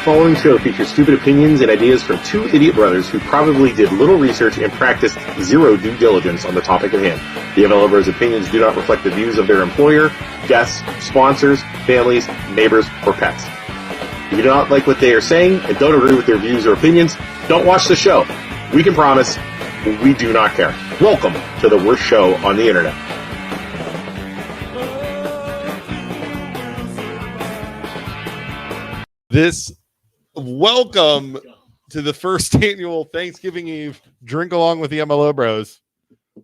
following show features stupid opinions and ideas from two idiot brothers who probably did little research and practiced zero due diligence on the topic at hand. The MLO Bros' opinions do not reflect the views of their employer, guests, sponsors, families, neighbors, or pets. If you do not like what they are saying and don't agree with their views or opinions, don't watch the show. We can promise we do not care. Welcome to the worst show on the internet. Welcome to the first annual Thanksgiving Eve drink along with the MLO Bros.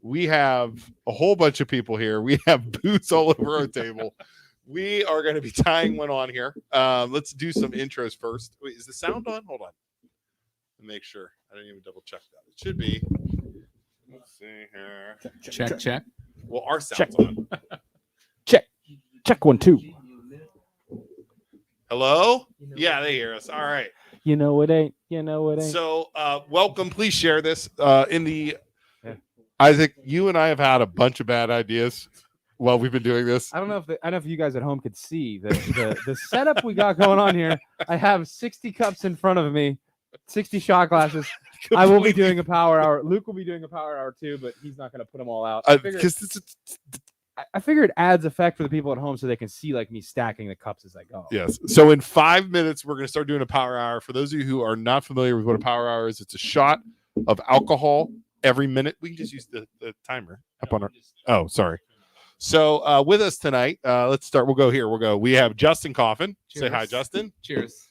We have a whole bunch of people here. We have booze all over our table. We are going to be tying one on here. Let's do some intros first. Wait, is the sound on? Hold on. Make sure. I didn't even double check that. It should be. Let's see here. Check. Well, our sound's on. Check 1 2. Hello? Yeah, they hear us. All right. You know it ain't. So, welcome. Please share this. Isaac, you and I have had a bunch of bad ideas while we've been doing this. I don't know if you guys at home could see the setup we got going on here. I have 60 cups in front of me, 60 shot glasses. I will be doing a power hour. Luke will be doing a power hour too, but he's not going to put them all out. I figure it adds effect for the people at home so they can see like me stacking the cups as I go. Yes. So in 5 minutes, we're going to start doing a power hour. For those of you who are not familiar with what a power hour is, it's a shot of alcohol every minute. We can just use the timer up on our. Oh, sorry. So with us tonight, let's start. We'll go here. We have Justin Coffin. Cheers. Say hi, Justin. Cheers.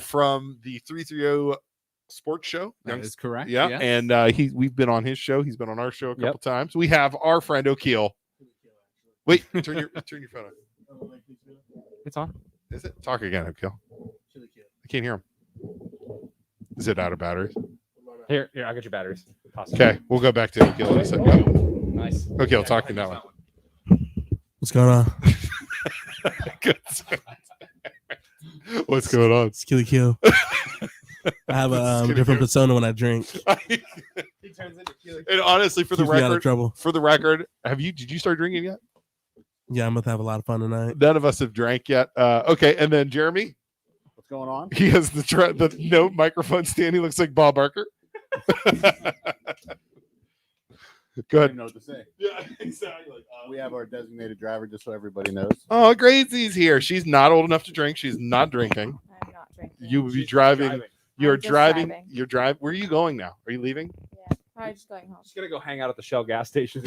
From the 330 Sports Show. That is correct. Yeah. Yes. And we've been on his show. He's been on our show a couple times. We have our friend O'Keel. Wait, turn your phone on. It's on. Is it? Talk again, O'Keel. I can't hear him. Is it out of batteries? Here, I got your batteries. Okay, we'll go back to O'Keel in a second. Nice. O'Keel, talk to that one. What's going on? Good. What's going on? It's Killy Kill. I have a different persona when I drink. He turns into Keely. And honestly, for the Keeps me out of record, did you start drinking yet? Yeah, I'm going to have a lot of fun tonight. None of us have drank yet. Okay, and then Jeremy? What's going on? He has the no microphone stand. He looks like Bob Barker. Go I ahead. didn't know what to say. Yeah, exactly. We have our designated driver, just so everybody knows. Oh, Gracie's here. She's not old enough to drink. She's not drinking. I'm not drinking. You will be driving. You're I'm just driving. driving. You're driving. Where are you going now? Are you leaving? Yeah, probably just going home. Just gonna go hang out at the Shell gas station.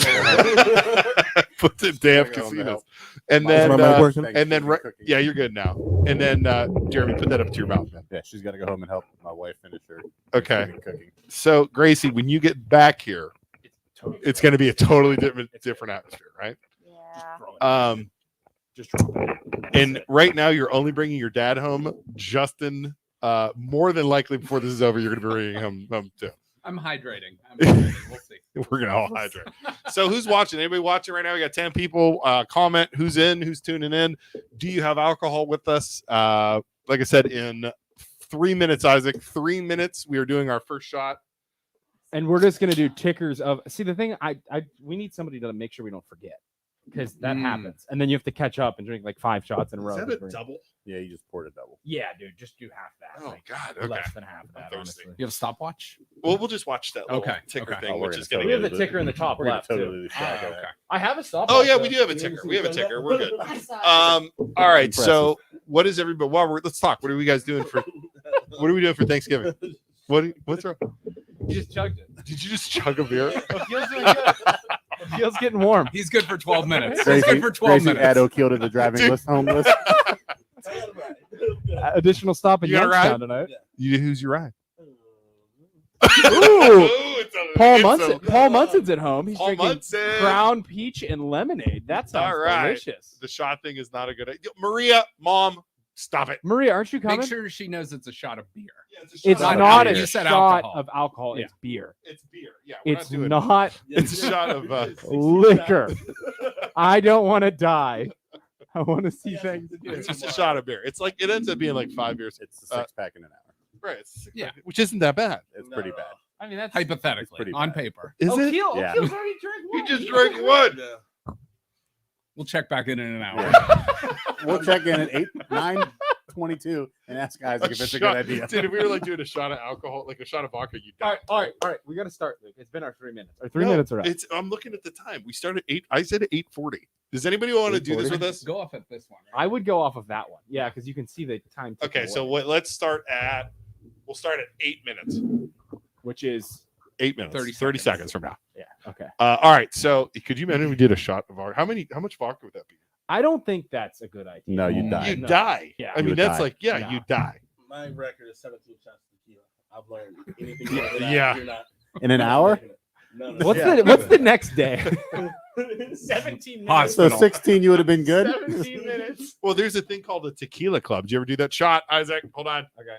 Put the damn casinos. And then, Is my mic working? and then, yeah, you're good now. And then, Jeremy, put that up to your mouth, man. Yeah, she's got to go home and help my wife finish her Okay. cooking. So, Gracie, when you get back here, it's going to be a totally different atmosphere, right? Yeah. Just drop it. And right now, you're only bringing your dad home. Justin, more than likely, before this is over, you're going to be bringing him home too. I'm hydrating. We'll see. We're going to all hydrate. So who's watching? Anybody watching right now? We got 10 people. Comment who's in, who's tuning in. Do you have alcohol with us? Like I said, in 3 minutes, Isaac, 3 minutes, we are doing our first shot. And we're just gonna do tickers of. See, the thing, we need somebody to make sure we don't forget, because that happens, and then you have to catch up and drink like 5 shots in a row. Is that a double? Yeah, you just poured a double. Yeah, dude, just do half that. Oh, like, God. Okay. less than half of that. thirsty. Honestly. You have a stopwatch? Well, we'll just watch that little Okay, ticker okay. thing, Oh, we're which is gonna going We to have the ticker in the top We're gonna left totally too. lose track of that. I have a stop. Oh, yeah, we do have a ticker. We have a ticker. We're good. All right. So what is everybody? Well, let's talk. What are we guys doing for? What are we doing for Thanksgiving? What's wrong? You just chugged it. Did you just chug a beer? Feels doing good. Feels getting warm. He's good for 12 minutes. He's Gracie, good for 12 Gracie, add minutes. O'Keel to the driving list, home list. Additional stop in You got a Youngstown tonight. Who's your ride? Ooh, Paul it's Munson. a- Paul Munson's at home. He's Paul drinking Munson. brown peach and lemonade. That sounds All right. delicious. The shot thing is not a good idea. Maria, Mom, stop it. Maria, aren't you coming? Make sure she knows it's a shot of beer. It's Not not beer. a You said shot alcohol. of alcohol. Yeah. It's beer. It's beer. Yeah, we're It's not doing not It's a shot of liquor. I don't want to die. I want to see things. It's just a shot of beer. It's like it ends up being like 5 beers. It's a 6-pack in an hour. Right. It's Yeah. which isn't that bad. It's pretty bad. I mean, that's Hypothetically, pretty on bad. paper. Is it? O'Keel, Yeah. O'Keel's already drank one. You just drank one. We'll check back in an hour. We'll check in at 8, 9, 22 and ask Isaac if it's a good shot. idea. Dude, if we were like doing a shot of alcohol, like a shot of vodka, you'd die. All right. We got to start, Luke. It's been our 3 minutes. Our 3 minutes are up. I'm looking at the time. We started 8. I said at 8:40. Does anybody want to do this 8:40? with us? Go off at this one. I would go off of that one. Yeah, because you can see the time. ticking Okay, so away, let's start at. We'll start at 8 minutes. which is 8 minutes. 30 seconds from now. yeah. Okay. All right. So could you imagine if we did a shot of vodka? How much vodka would that be? I don't think that's a good idea. No, you die. You No. die. Yeah. I You mean, would that's die. like, yeah, No. you die. My record is 17 shots of tequila. I've learned anything more than that, Yeah. you're not. In an hour? No. What's the next day? 17 minutes. So Hospital. 16, you would have been good. 17 minutes. Well, there's a thing called a tequila club. Did you ever do that shot, Isaac? Hold on. Okay.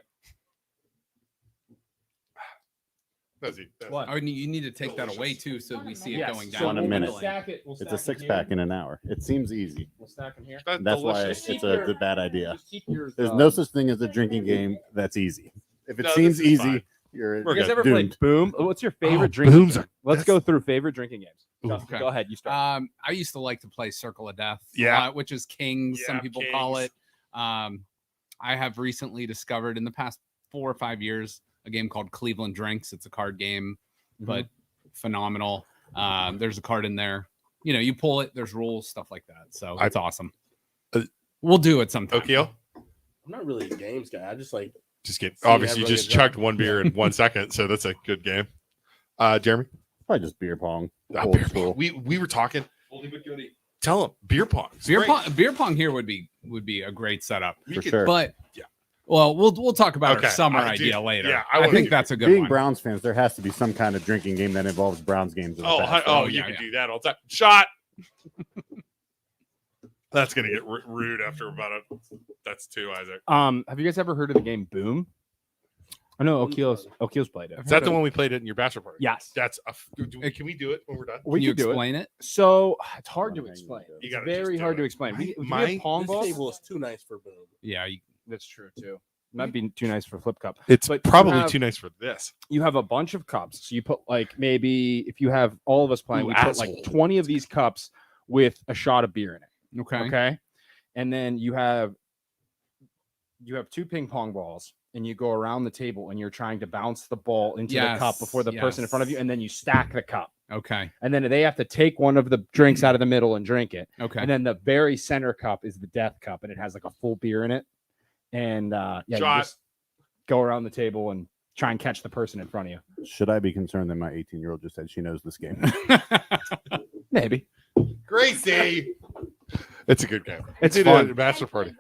Oh, you need to take that away too, so we see it Yes, going so down. One a we'll minute. stack it. We'll It's stack a it six here. pack in an hour. It seems easy. We'll stack them here. That's why delicious. it's a bad idea. Just keep yours, There's no such thing as a drinking game that's easy. If it No, seems this is easy, fine. you're We're You guys good. ever doomed. played Boom? What's your favorite Oh, drinking Booms game? are- Let's that's- go through favorite drinking games. Justin, Okay. go ahead. You start. I used to like to play Circle of Death, a Yeah. lot, which is Kings. Yeah, Some people call Kings. it. I have recently discovered in the past 4 or 5 years a game called Cleveland Drinks. It's a card game, but phenomenal. There's a card in there. You know, you pull it. There's rules, stuff like that. So it's awesome. We'll do it sometime. Okio? I'm not really a games guy. I just like Just kidding. See Obviously, you everyone just get drunk. chugged one beer in 1 second, so that's a good game. Jeremy? Probably just beer pong. Ah, Old beer school. pong. We were talking. Tell him beer pong. It's great. Beer pong here would be a great setup. We For could- sure. But Yeah. well, we'll talk about Okay, our summer I do- idea later. yeah, I wanna think do- that's a good Being one. Browns fans, there has to be some kind of drinking game that involves Browns games. in the past. You yeah, can yeah. do that all the time. Shot. That's gonna get rude after that's 2, Isaac. Have you guys ever heard of the game Boom? I know Okio's played it. Is that the one we played at in your bachelor party? Yes. That's can we do it when we're done? We Can you could do it. explain it? So it's hard to You explain. gotta It's just very do hard it. to explain. We My- have pong this balls. table is too nice for boom. Yeah. That's true too. Might be too nice for flip cup. It's But you probably have- too nice for this. You have a bunch of cups. So you put like maybe if you have all of us playing, Ooh, we put asshole. like 20 of these cups with a shot of beer in it. Okay. Okay. And then you have 2 ping pong balls and you go around the table and you're trying to bounce the ball into the cup before the person in front of you. And then you stack the cup. Okay. And then they have to take one of the drinks out of the middle and drink it. Okay. And then the very center cup is the death cup and it has like a full beer in it. And you Shot. just go around the table and try and catch the person in front of you. Should I be concerned that my 18-year-old just said she knows this game? Maybe. Gracie. It's a good game. It's Did fun. a bachelor party.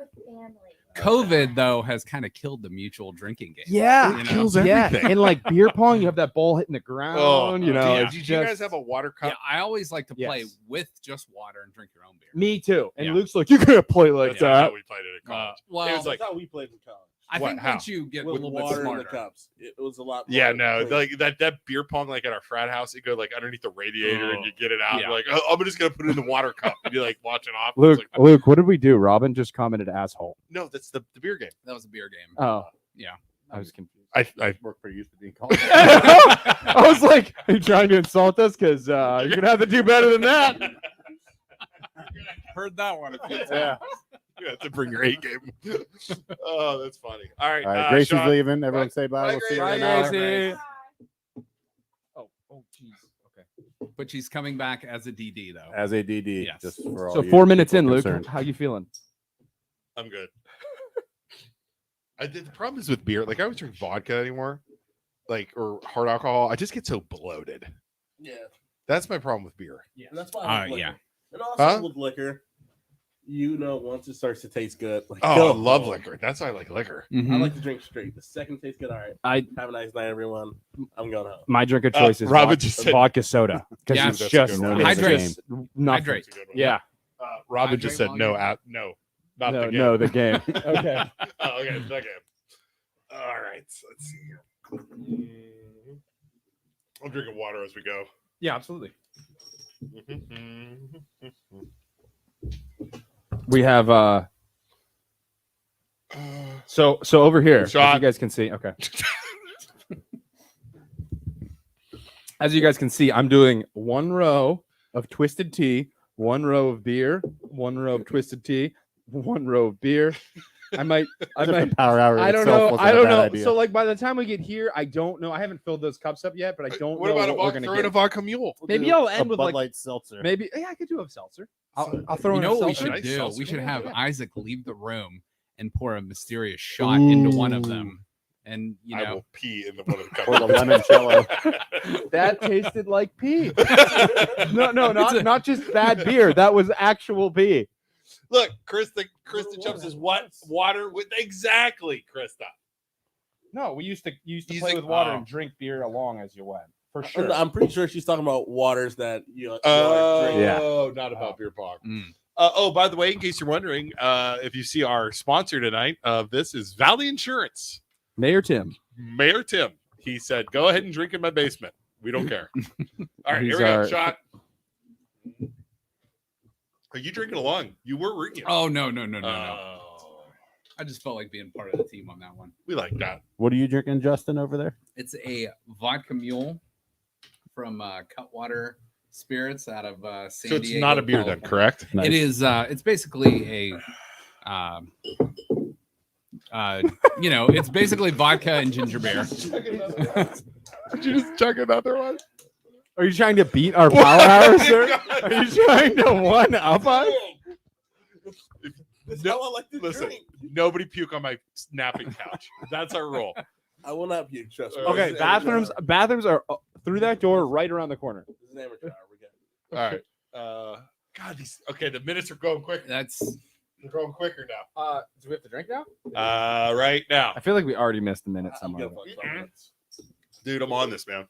COVID though has kind of killed the mutual drinking game. Yeah. It kills Yeah. everything. And like beer pong, you have that ball hitting the ground, you know. yeah. it's Did you guys just- have a water cup? Yeah, I always like to play Yes. with just water and drink your own beer. Me too. And Yeah. Luke's like, you can't play like That's not how that. we played it at college. Well, It was like- That's how we played in college. I What? think How? once you get a With little bit water in the smarter. cups. It was a lot. Yeah, more no, clean. like that beer pong, like at our frat house, you go like underneath the radiator and Oh, you get it out. yeah. You're like, oh, I'm just gonna put it in the water cup and you like watch it off. It's Luke, like, Luke, what did we do? Robin just commented asshole. no, that's the beer game. That was a beer game. Oh. Yeah. I was confused. I Work pretty used to being called. I was like, are you trying to insult us? Because you're going to have to do better than that. Heard that one. Yeah. you have to bring your 8 game. Oh, that's funny. All right, All right, Gracie's Sean. leaving. Everyone Bye. say bye. Bye, We'll see you Gracie. in Bye, an hour. Gracie. Oh, jeez. Okay. But she's coming back as a DD though. As a DD, Yes. just for all So you 4 minutes people in, Luke. concerned. How you feeling? I'm good. The problem is with beer. Like I don't drink vodka anymore, like or hard alcohol. I just get so bloated. Yeah, That's my problem with beer. and that's why I like liquor. yeah. And also Huh? with liquor, you know, once it starts to taste good, like Oh, I love liquor. That's why I like liquor. I Mhm. like to drink straight. The second tastes good. All right. I Have a nice night, everyone. I'm going home. My drink of choice is Robin vodka, just said- vodka soda. Because Yeah, it's that's a just, good one. it's Hydrate. just nothing. Hydrate. That's a good one. Yeah. Robin Hydrate just said while no. you're- No, not No, the game. no, the game. Okay. Oh, okay, the game. All right, so let's see here. I'm drinking water as we go. Yeah, absolutely. We have so over here, as Shot. you guys can see. Okay. As you guys can see, I'm doing 1 row of twisted tea, 1 row of beer, 1 row of twisted tea, 1 row of beer, I might. The power hour. I don't itself know. wasn't I a don't bad know. idea. So like by the time we get here, I don't know. I haven't filled those cups up yet, but I don't What know about what we're throw gonna in a get. vodka mule? Maybe do I'll a end with Bud like Light seltzer. maybe. Yeah, I could do a seltzer. I'll throw You in know a what we seltzer. should Nice do? seltzer. We should have Yeah. Isaac leave the room and pour a mysterious shot into one of them, and you I know, will pee in the one of the cups. Or the limoncello. That tasted like pee. No, not just bad beer. That was actual pee. Look, Krista Chump says what water with exactly, Krista. No, we used to play Using- with water oh. and drink beer along as you went. For sure. I'm pretty sure she's talking about waters that you like drink. Yeah. Oh, not about beer pong. Mm. Oh, by the way, in case you're wondering, if you see our sponsor tonight of this is Valley Insurance. Mayor Tim. Mayor Tim. He said, "Go ahead and drink in my basement. We don't care." All right, here we go. Shot. Are you drinking along? You were drinking. oh no. Oh, I just felt like being part of the team on that one. we like that. What are you drinking, Justin, over there? It's a vodka mule from Cutwater Spirits out of San So it's Diego, not a beer then, California. correct? It is. It's basically a. It's basically vodka and ginger beer. Did you just chug another one? Are you trying to beat our power hour, sir? Are you trying to one up us? That's No, how I like to listen, drink. nobody puke on my napping couch. That's our rule. I will not puke. Trust me. Okay, Okay, This is amateur bathrooms are through that door, right around the corner. hour. This is amateur hour. We're good. All right. God, the minutes are going quick. They're They're going quicker now. Do we have to drink now? Right now, I feel like we already missed a minute I'm somewhere. good for 12 minutes. dude, I'm on this, man.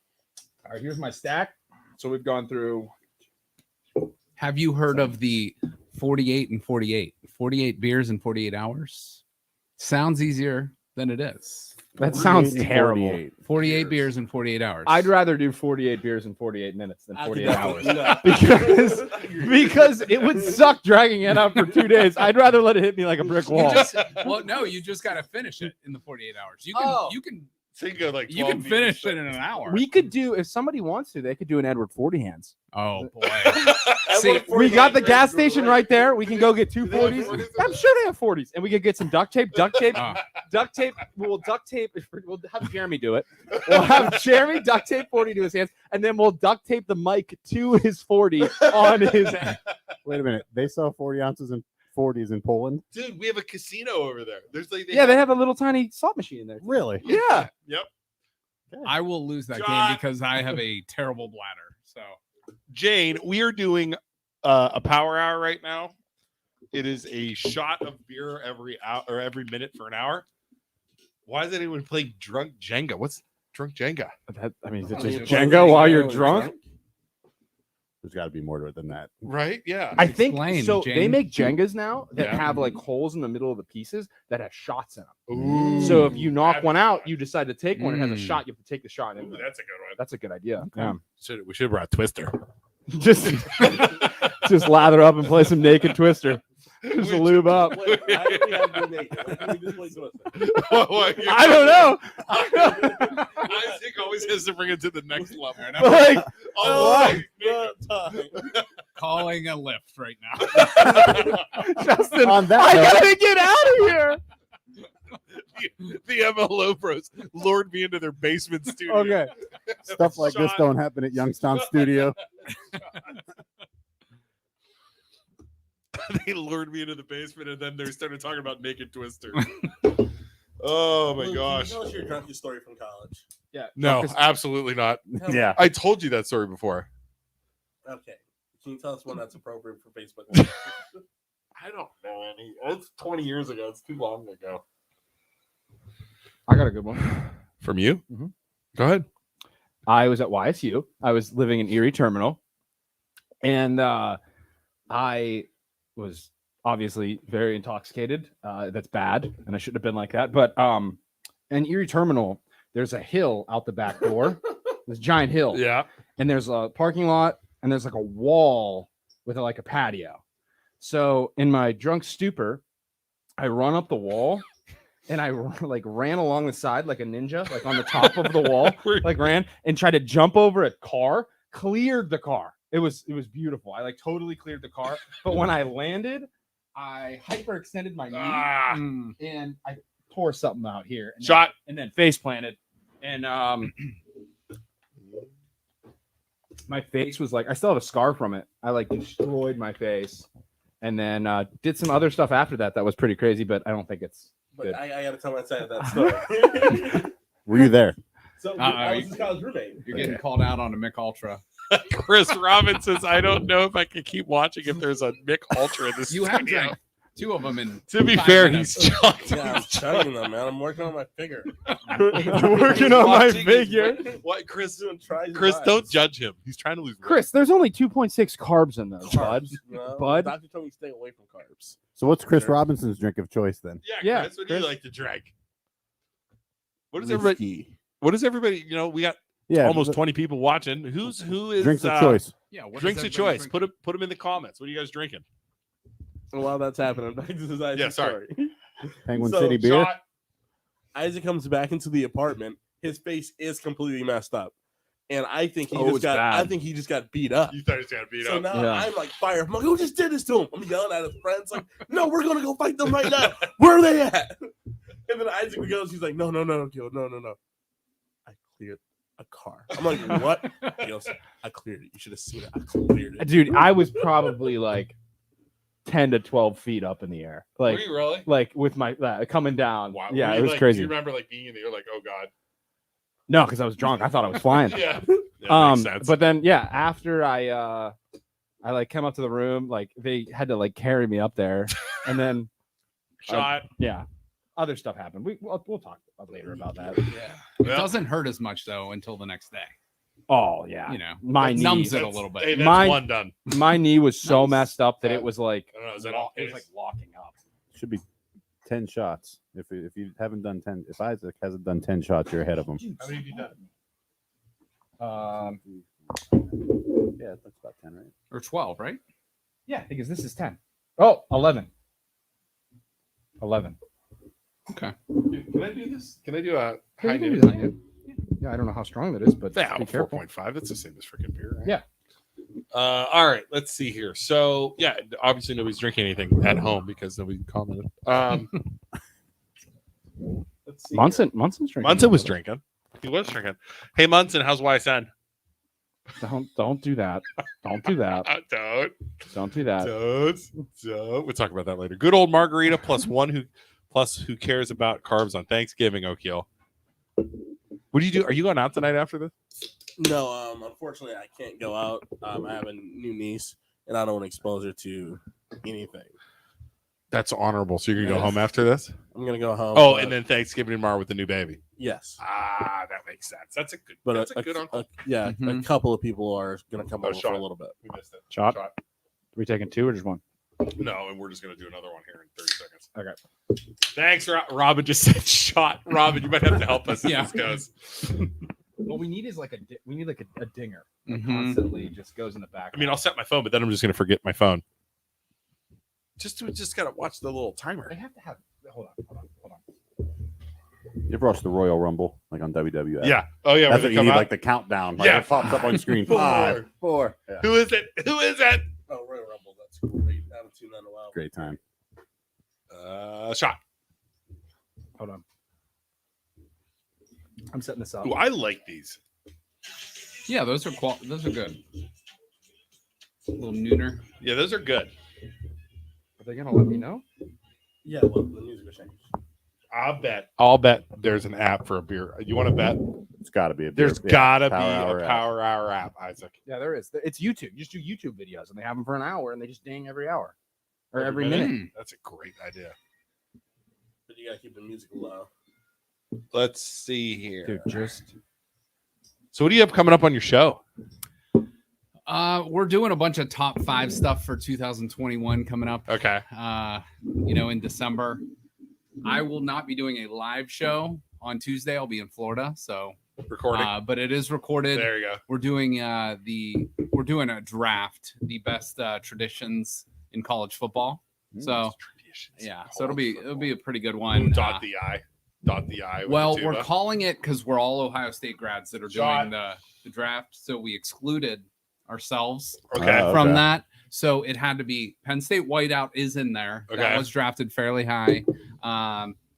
All right, here's my stack. So we've gone through. Have you heard of the 48 and 48? 48 beers in 48 hours? Sounds easier than it is. That sounds 48. terrible. 48 beers in 48 hours. I'd rather do 48 beers in 48 minutes than I 48 could hours. definitely do that. because it would suck dragging it out for 2 days. I'd rather let it hit me like a brick wall. You just got to finish it in the 48 hours. You can So you can go like you 12 can beers. finish it in an hour. We could do, if somebody wants to, they could do an Edward 40 hands. Oh boy. See, We got the gas station right there. We can go get 2 40s. I'm sure they have 40s. And we could get some duct tape. Duct tape. We'll duct tape. We'll have Jeremy do it. We'll have Jeremy duct tape 40 to his hands. And then we'll duct tape the mic to his 40 on his hand. Wait a minute. They sell 40 ounces and 40s in Poland? Dude, we have a casino over there. There's like Yeah, they have a little tiny slot machine in there. Really? Yeah. Yep. I will lose that John. game because I have a terrible bladder. So Jane, we are doing a power hour right now. It is a shot of beer every hour or every minute for an hour. Why is anyone playing drunk Jenga? What's drunk Jenga? Is it Oh, just yeah. Jenga while you're drunk? There's got to be more to it than that. Right? Yeah. I think Explain, so. Jane. They make Jengas now that Yeah. have like holes in the middle of the pieces that have shots in them. Ooh, So if you knock that'd one be out, fun. you decide to take one. It has a Mm. shot. You have to take the shot. Ooh, And that's a good one. that's a good idea. We should have brought Twister. Just just lather up and play some naked Twister. Just We- lube up. Wait, I actually have been naked. Why can't we just play Twister? I don't know. Isaac always has to bring it to the next level. But like, Always. calling a lift right now. Justin, On that I note- gotta get out of here. The MLO bros lured me into their basement studio. Okay. Stuff like this Shot. don't happen at Youngstown Studio. They lured me into the basement and then they started talking about naked Twister. Oh my Luke, gosh. Tell us your drunken story from college. Yeah. No, Because- absolutely not. Yeah. I told you that story before. Okay. Can you tell us one that's appropriate for Facebook? I don't know any. It's 20 years ago. It's too long ago. I got a good one. From you? Mhm. Go ahead. I was at YSU. I was living in Erie Terminal, and I was obviously very intoxicated. That's bad, and I shouldn't have been like that. But in Erie Terminal, there's a hill out the back door. This giant hill, Yeah. and there's a parking lot, and there's like a wall with like a patio. So in my drunk stupor, I run up the wall. And I like ran along the side like a ninja, like on the top of the wall, like ran and tried to jump over a car, cleared the car. It was beautiful. I like totally cleared the car. But when I landed, I hyperextended my knee Ah, and I tore something out here. And shot. then face planted. And my face was like, I still have a scar from it. I like destroyed my face. And then did some other stuff after that was pretty crazy, but I don't think it's But good. I got to tell my side of that story. Were you there? So I was his college roommate. You're getting called out on a Mick Ultra. Chris Robbins says, I don't know if I can keep watching if there's a Mick Ultra in this You have studio. drank 2 of them in. To be 5 fair, minutes. he's chugged. Yeah, I'm chugging them, man. I'm working on my figure. Working on my figure. What, Chris? Doing tries and Chris, tries. don't judge him. He's trying to lose weight. Chris, there's only 2.6 carbs in those, bud. No, Bud? The doctor told me to stay away from carbs. So what's Chris Sure. Robinson's drink of choice then? Yeah, Yeah, Chris, what do Chris. you like to drink? What is everybody? Whiskey. What is everybody? You know, we got Yeah, almost but 20 people watching. Who is drinks of choice. Yeah, what Drinks does of everybody choice. drink? Put them in the comments. What are you guys drinking? And while that's happening, back to his Isaac Yeah, sorry. story. Penguin So, City beer. Shot. Isaac comes back into the apartment. His face is completely messed up, and I think he Oh, just it's got. bad. I think he just got beat up. You thought he was gonna beat So up. now Yeah. I'm like fire. I'm like, who just did this to him? I'm yelling at his friends, like, no, we're gonna go fight them right now. Where are they at? And then Isaac goes, he's like, no, Gil, no. I cleared a car. I'm like, what? He goes, I cleared it. You should have seen it. I cleared it. Dude, I was probably like 10 to 12 feet up in the air. Like, Were you really? like with my coming down. Wow. Yeah, Were it you was like, crazy. Do you remember like being in the air, like, oh god? No, because I was drunk. I thought I was flying. Yeah. Makes sense. But then yeah, after I like came up to the room, like they had to like carry me up there, and then Shot. yeah, other stuff happened. We'll talk later about that. It Well, doesn't hurt as much though until the next day. Oh yeah, You know, my it knee, numbs it a that's- little bit. Hey, that's Mine- one done. my knee was so Nice. messed up that it was like I don't know. Is that lo- all? it was like locking up. Should be 10 shots. If you haven't done 10, if Isaac hasn't done 10 shots, you're ahead of him. How many have you done? Yeah, that's about 10, right? Or 12, right? Yeah, because this is 10. Oh, 11. 11. Dude, can I do this? Can I do a Yeah, high you can noon? do that, yeah. Yeah, I don't know how strong that is, but Yeah, be careful. 4.5. That's the same as freaking beer. Right? Yeah. All right. Let's see here. So yeah, obviously nobody's drinking anything at home because nobody commented. Let's see. Munson's drinking. Munson was drinking. He was drinking. Hey Munson, how's YSN? Don't do that. Don't do that. Don't. Don't do that. Don't. We'll talk about that later. Good old margarita plus who cares about carbs on Thanksgiving, Okiel. What do you do? Are you going out tonight after this? No, unfortunately, I can't go out. I have a new niece, and I don't want to expose her to anything. That's honorable. So you're gonna go home after this? I'm gonna go home. Oh, but- and then Thanksgiving tomorrow with the new baby. yes, Ah, that makes sense. That's a good. but That's a good uncle. yeah, a Mhm. couple of people are gonna come Oh, over for shot. a little bit. We missed it. Shot? Are we taking 2 or just 1? No, and we're just gonna do another one here in 30 seconds. Okay. Thanks, Robin. Just said shot. Robin, you might have to help us as Yeah. this goes. What we need is like a dinger. That Mhm. constantly just goes in the back. I mean, I'll set my phone, but then I'm just gonna forget my phone. Just gotta watch the little timer. they have to have. Hold on. You ever watched the Royal Rumble, like on WWF? Yeah. Oh yeah. That's when what they you come need, out. like the countdown. Like Yeah. it pops up on screen. 4. 5, 4. Yeah. Who is it? Who is it? Oh, Royal Rumble, that's great. I haven't seen that in a while. Great time. Shot. Hold on. I'm setting this up. Ooh, I like these. Yeah, those are those are good. A little nooner. Yeah, those are good. Are they gonna let me know? Yeah, well, the music will change. I'll bet there's an app for a beer. You want to bet? It's got to be a There's yeah, gotta be Power a Hour app. Power Hour app, Isaac. Yeah, there is. It's YouTube. You just do YouTube videos, and they have them for an hour, and they just ding every hour or every minute. Mm. That's a great idea. But you gotta keep the music low. Let's see here. Dude, just So what do you have coming up on your show? We're doing a bunch of top 5 stuff for 2021 coming up. Okay. In December. I will not be doing a live show on Tuesday. I'll be in Florida, so Recording. but it is recorded. There you go. We're doing a draft, the best traditions in college football. So yeah, so it'll be a pretty good one. Dot the I. Dot the I. with Well, the we're tuba. calling it because we're all Ohio State grads that are Shot. doing the draft, so we excluded ourselves Okay. Oh, from okay. that. So it had to be Penn State whiteout is in there. Okay. That was drafted fairly high.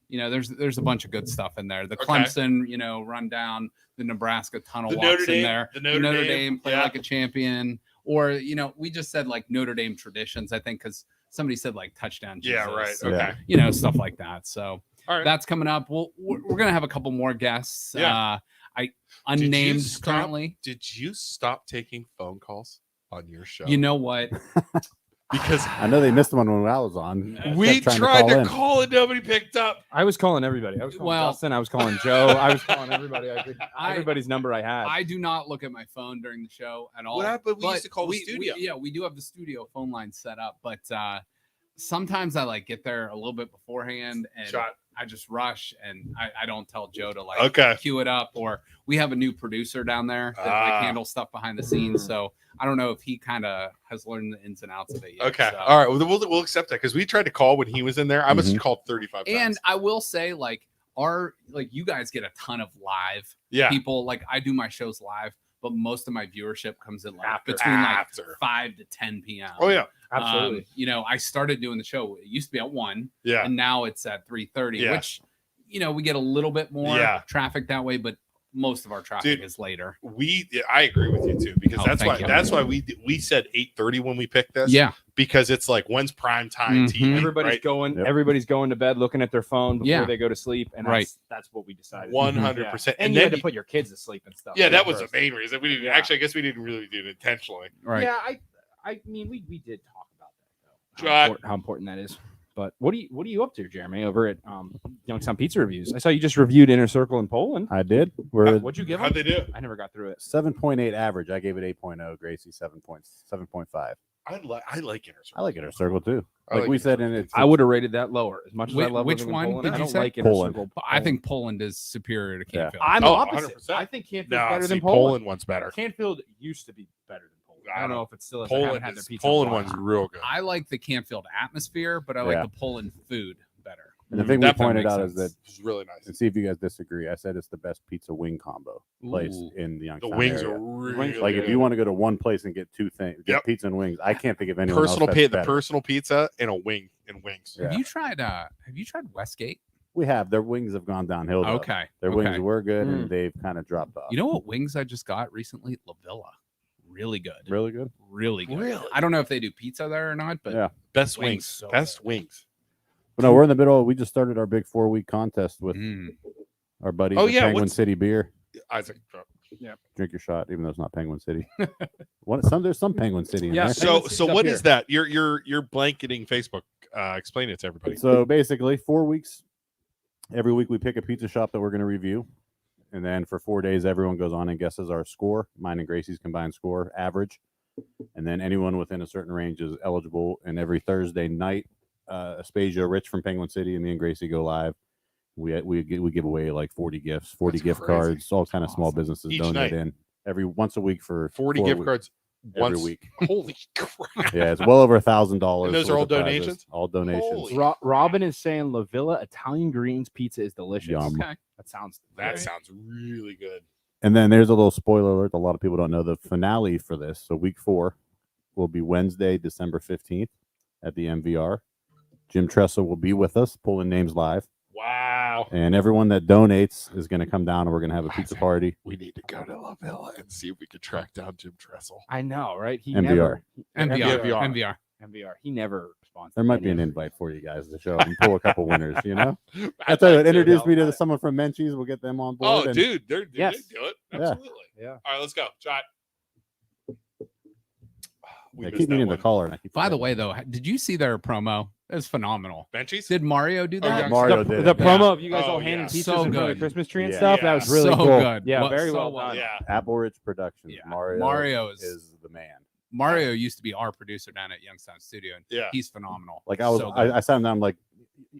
There's a bunch of good stuff in there. The Clemson, rundown, the Nebraska tunnel The walks Notre in Dame, there. the Notre Dame, play like a champion. Or, we just said like Notre Dame traditions, I think, because somebody said like touchdown Jesus. Yeah, right. Yeah. Okay. Stuff like that. So All right. that's coming up. We're going to have a couple more guests. Yeah. Unnamed currently. Did you stop taking phone calls on your show? You know what? Because I know they missed one when I was on. we Kept tried to in. call and nobody picked up. I was calling everybody. I was calling Justin. I was calling Joe. I was calling everybody. Everybody's number I had. I do not look at my phone during the show at all. What happened? We used to call the studio. We do have the studio phone line set up, but sometimes I like get there a little bit beforehand and I just rush and I don't tell Joe to like cue it up, or we have a new producer down there that like handles stuff behind the scenes. So I don't know if he kind of has learned the ins and outs of it yet. Okay. So. All right. We'll accept that because we tried to call when he was in there. I must have called 35 times. And I will say you guys get a ton of live people. Like I do my shows live, but most of my viewership comes in like between 5 to 10 p.m. Oh yeah. Absolutely. I started doing the show. It used to be at 1. Yeah. And now it's at 3:30, which, we get a little bit more traffic that way, but most of our traffic is later. I agree with you too, because that's why we said 8:30 when we picked this. Yeah. Because it's like, when's prime time TV? Everybody's going to bed looking at their phone before they go to sleep. And that's what we decided. 100%. And you had to put your kids to sleep and stuff. Yeah, that was the main reason. We didn't actually, I guess we didn't really do it intentionally. Right. Yeah, I mean, we did talk about that though. How important that is. But what are you up to, Jeremy, over at Youngstown Pizza Reviews? I saw you just reviewed Inner Circle in Poland. I did. What'd you give How'd them? they do? I never got through it. 7.8 average. I gave it 8.0. Gracie 7.5. I like Inner Circle. I like Inner Circle too. I Like like we Inner said, Circle. and I would have rated that lower. As much as I love Which living in one Poland, did I you don't say? like Inner Poland. Circle. I think Poland is superior to Canfield. I'm opposite. 100%. I think Canfield's No, better than Poland Poland. one's better. Canfield used to be better than Poland. I don't know if it still is. I haven't had their pizza. Poland one's real good. I like the Canfield atmosphere, but I like the Poland food better. And the thing we Definitely pointed makes out sense. is that, It's really nice. and see if you guys disagree, I said it's the best pizza wing combo place Ooh. in the The Youngstown wings area. are really Like good. if you want to go to one place and get two things, get Yep. pizza and wings, I can't think of anyone else that's the better. personal pizza and a wing and wings. Yeah. Have you tried Westgate? We have their wings have gone downhill. Though. Okay. Their okay. wings were good and they've kind of dropped off. You know what wings I just got recently? La Villa. Really good. really good. Really good. Really? I don't know if they do pizza there or not, but Yeah. Best Wings wings. so Best good. wings. But no, we're in the middle. We just started our big 4-week contest with our buddies Oh, at yeah, Penguin what's- City Beer. Isaac. Drink your shot, even though it's not Penguin City. There's some Penguin City in Yeah, there. So what is that? You're blanketing Facebook. Explain it to everybody. So basically, 4 weeks. Every week we pick a pizza shop that we're going to review, and then for 4 days, everyone goes on and guesses our score, mine and Gracie's combined score, average, and then anyone within a certain range is eligible. And every Thursday night, Aspasia, Rich from Penguin City, and me and Gracie go live. We give away like 40 gifts, 40 That's gift crazy. cards, all kind of small Awesome. businesses Each donate night. in every once a week for 40 4 gift weeks. cards every once. week. Holy crap. Yeah, it's well over $1,000. And those are all donations? All donations. Holy- Robin is saying La Villa Italian Greens pizza is delicious. Yum. Okay. That sounds That sounds really good. And then there's a little spoiler alert. A lot of people don't know the finale for this. So week 4 will be Wednesday, December 15th at the MVR. Jim Tressel will be with us, pulling names live. Wow. And everyone that donates is going to come down and we're going to have a pizza party. We need to go to La Villa and see if we can track down Jim Tressel. I know, right? He MVR. MVR. He never responds. There might be an invite for you guys to show up and pull a couple winners, you know? That's what introduce me to someone from Menchie's. We'll get them on board. Oh, and dude, they do Yes. it. Yeah. Absolutely. Yeah. All right, let's go. Shot. I keep meaning to call her. And I keep By the forgetting. way, though, did you see their promo? It was phenomenal. Benchies? Did Mario do Oh, that? yeah. Mario the, did. the it. promo of you guys Oh, all handing yeah. pizzas So in front of the good. Christmas tree and Yeah. stuff. That was really So cool. good. Yeah, Well, very so well well. done. Yeah. Apple Ridge Productions. Yeah. Mario is is the man. Mario used to be our producer down at Youngstown Studio, and Yeah. he's phenomenal. Like I was, So good. I sat him down. I'm like,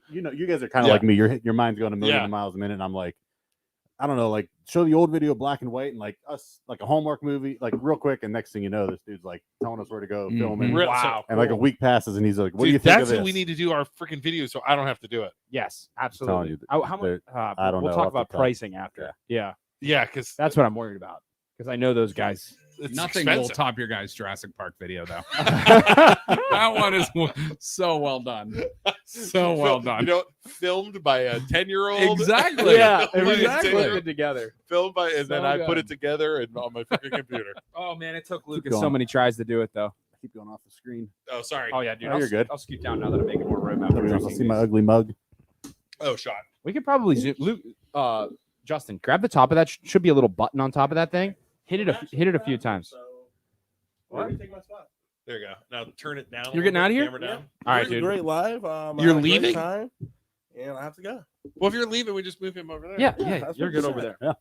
you know, you guys are kind of Yeah. like me. Your mind's going a million Yeah. miles a minute. And I'm like, I don't know, like show the old video black and white and like us, like a Hallmark movie, like real quick. And next thing you know, this dude's like telling us where to go film it. Mhm. Real- Wow. And like a week passes, and he's like, "What do you Dude, think that's of this?" who we need to do our freaking video so I don't have to do it. Yes, telling absolutely. you, How much? they're- I don't We'll know talk off the about top. pricing after. Yeah, Yeah, because that's what I'm worried about because I know those guys. It's Nothing will expensive. top your guys' Jurassic Park video, though. That one is so well done. So well done. You know, filmed by a 10-year-old. Exactly. Yeah, Filmed by a exactly. 10-year-old. Put it together. Filmed by, and then So I put good. it together and on my freaking computer. Oh man, it took Lucas going. so many tries to do it though. I keep going off the screen. Oh, sorry. Oh yeah, dude. Oh, you're good. I'll scoot down now that I'm making more room. Nobody wants to see my ugly mug. Oh, shot. We could probably zoom. Luke, Justin, grab the top of that. Should be a little button on top of that thing. Hit it a few times. What? Take my spot. There you go. Now turn it down. You're getting out of here? Camera down. All right, It was a dude. Great live. You're I had a great leaving? time, and I have to go. Well, if you're leaving, we just move him over there. Yeah, that's you're what good you over said. there.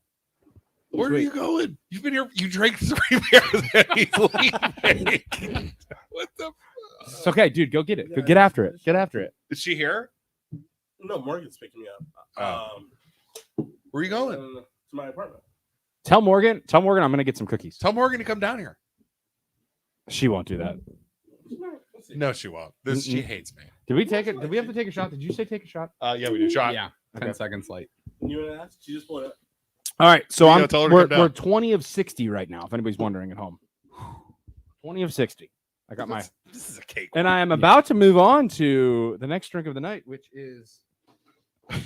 Where are Sweet. you going? You've been here. You drank 3 beers and he's leaving. What the? It's okay, dude. Go get it. Go get after it. Get after it. Is she here? No, Morgan's picking me up. Where are you going? To my apartment. Tell Morgan. I'm gonna get some cookies. Tell Morgan to come down here. She won't do that. No, she won't. She hates me. Did we take it? Did we have to take a shot? Did you say take a shot? Yeah, we did. Shot. Yeah, 10 seconds late. You want to ask? She just pulled it. All right, so You gotta tell her to come down. we're 20 of 60 right now. If anybody's wondering at home, 20 of 60. I got my, This is a cake. and I am about to move on to the next drink of the night, which is Bud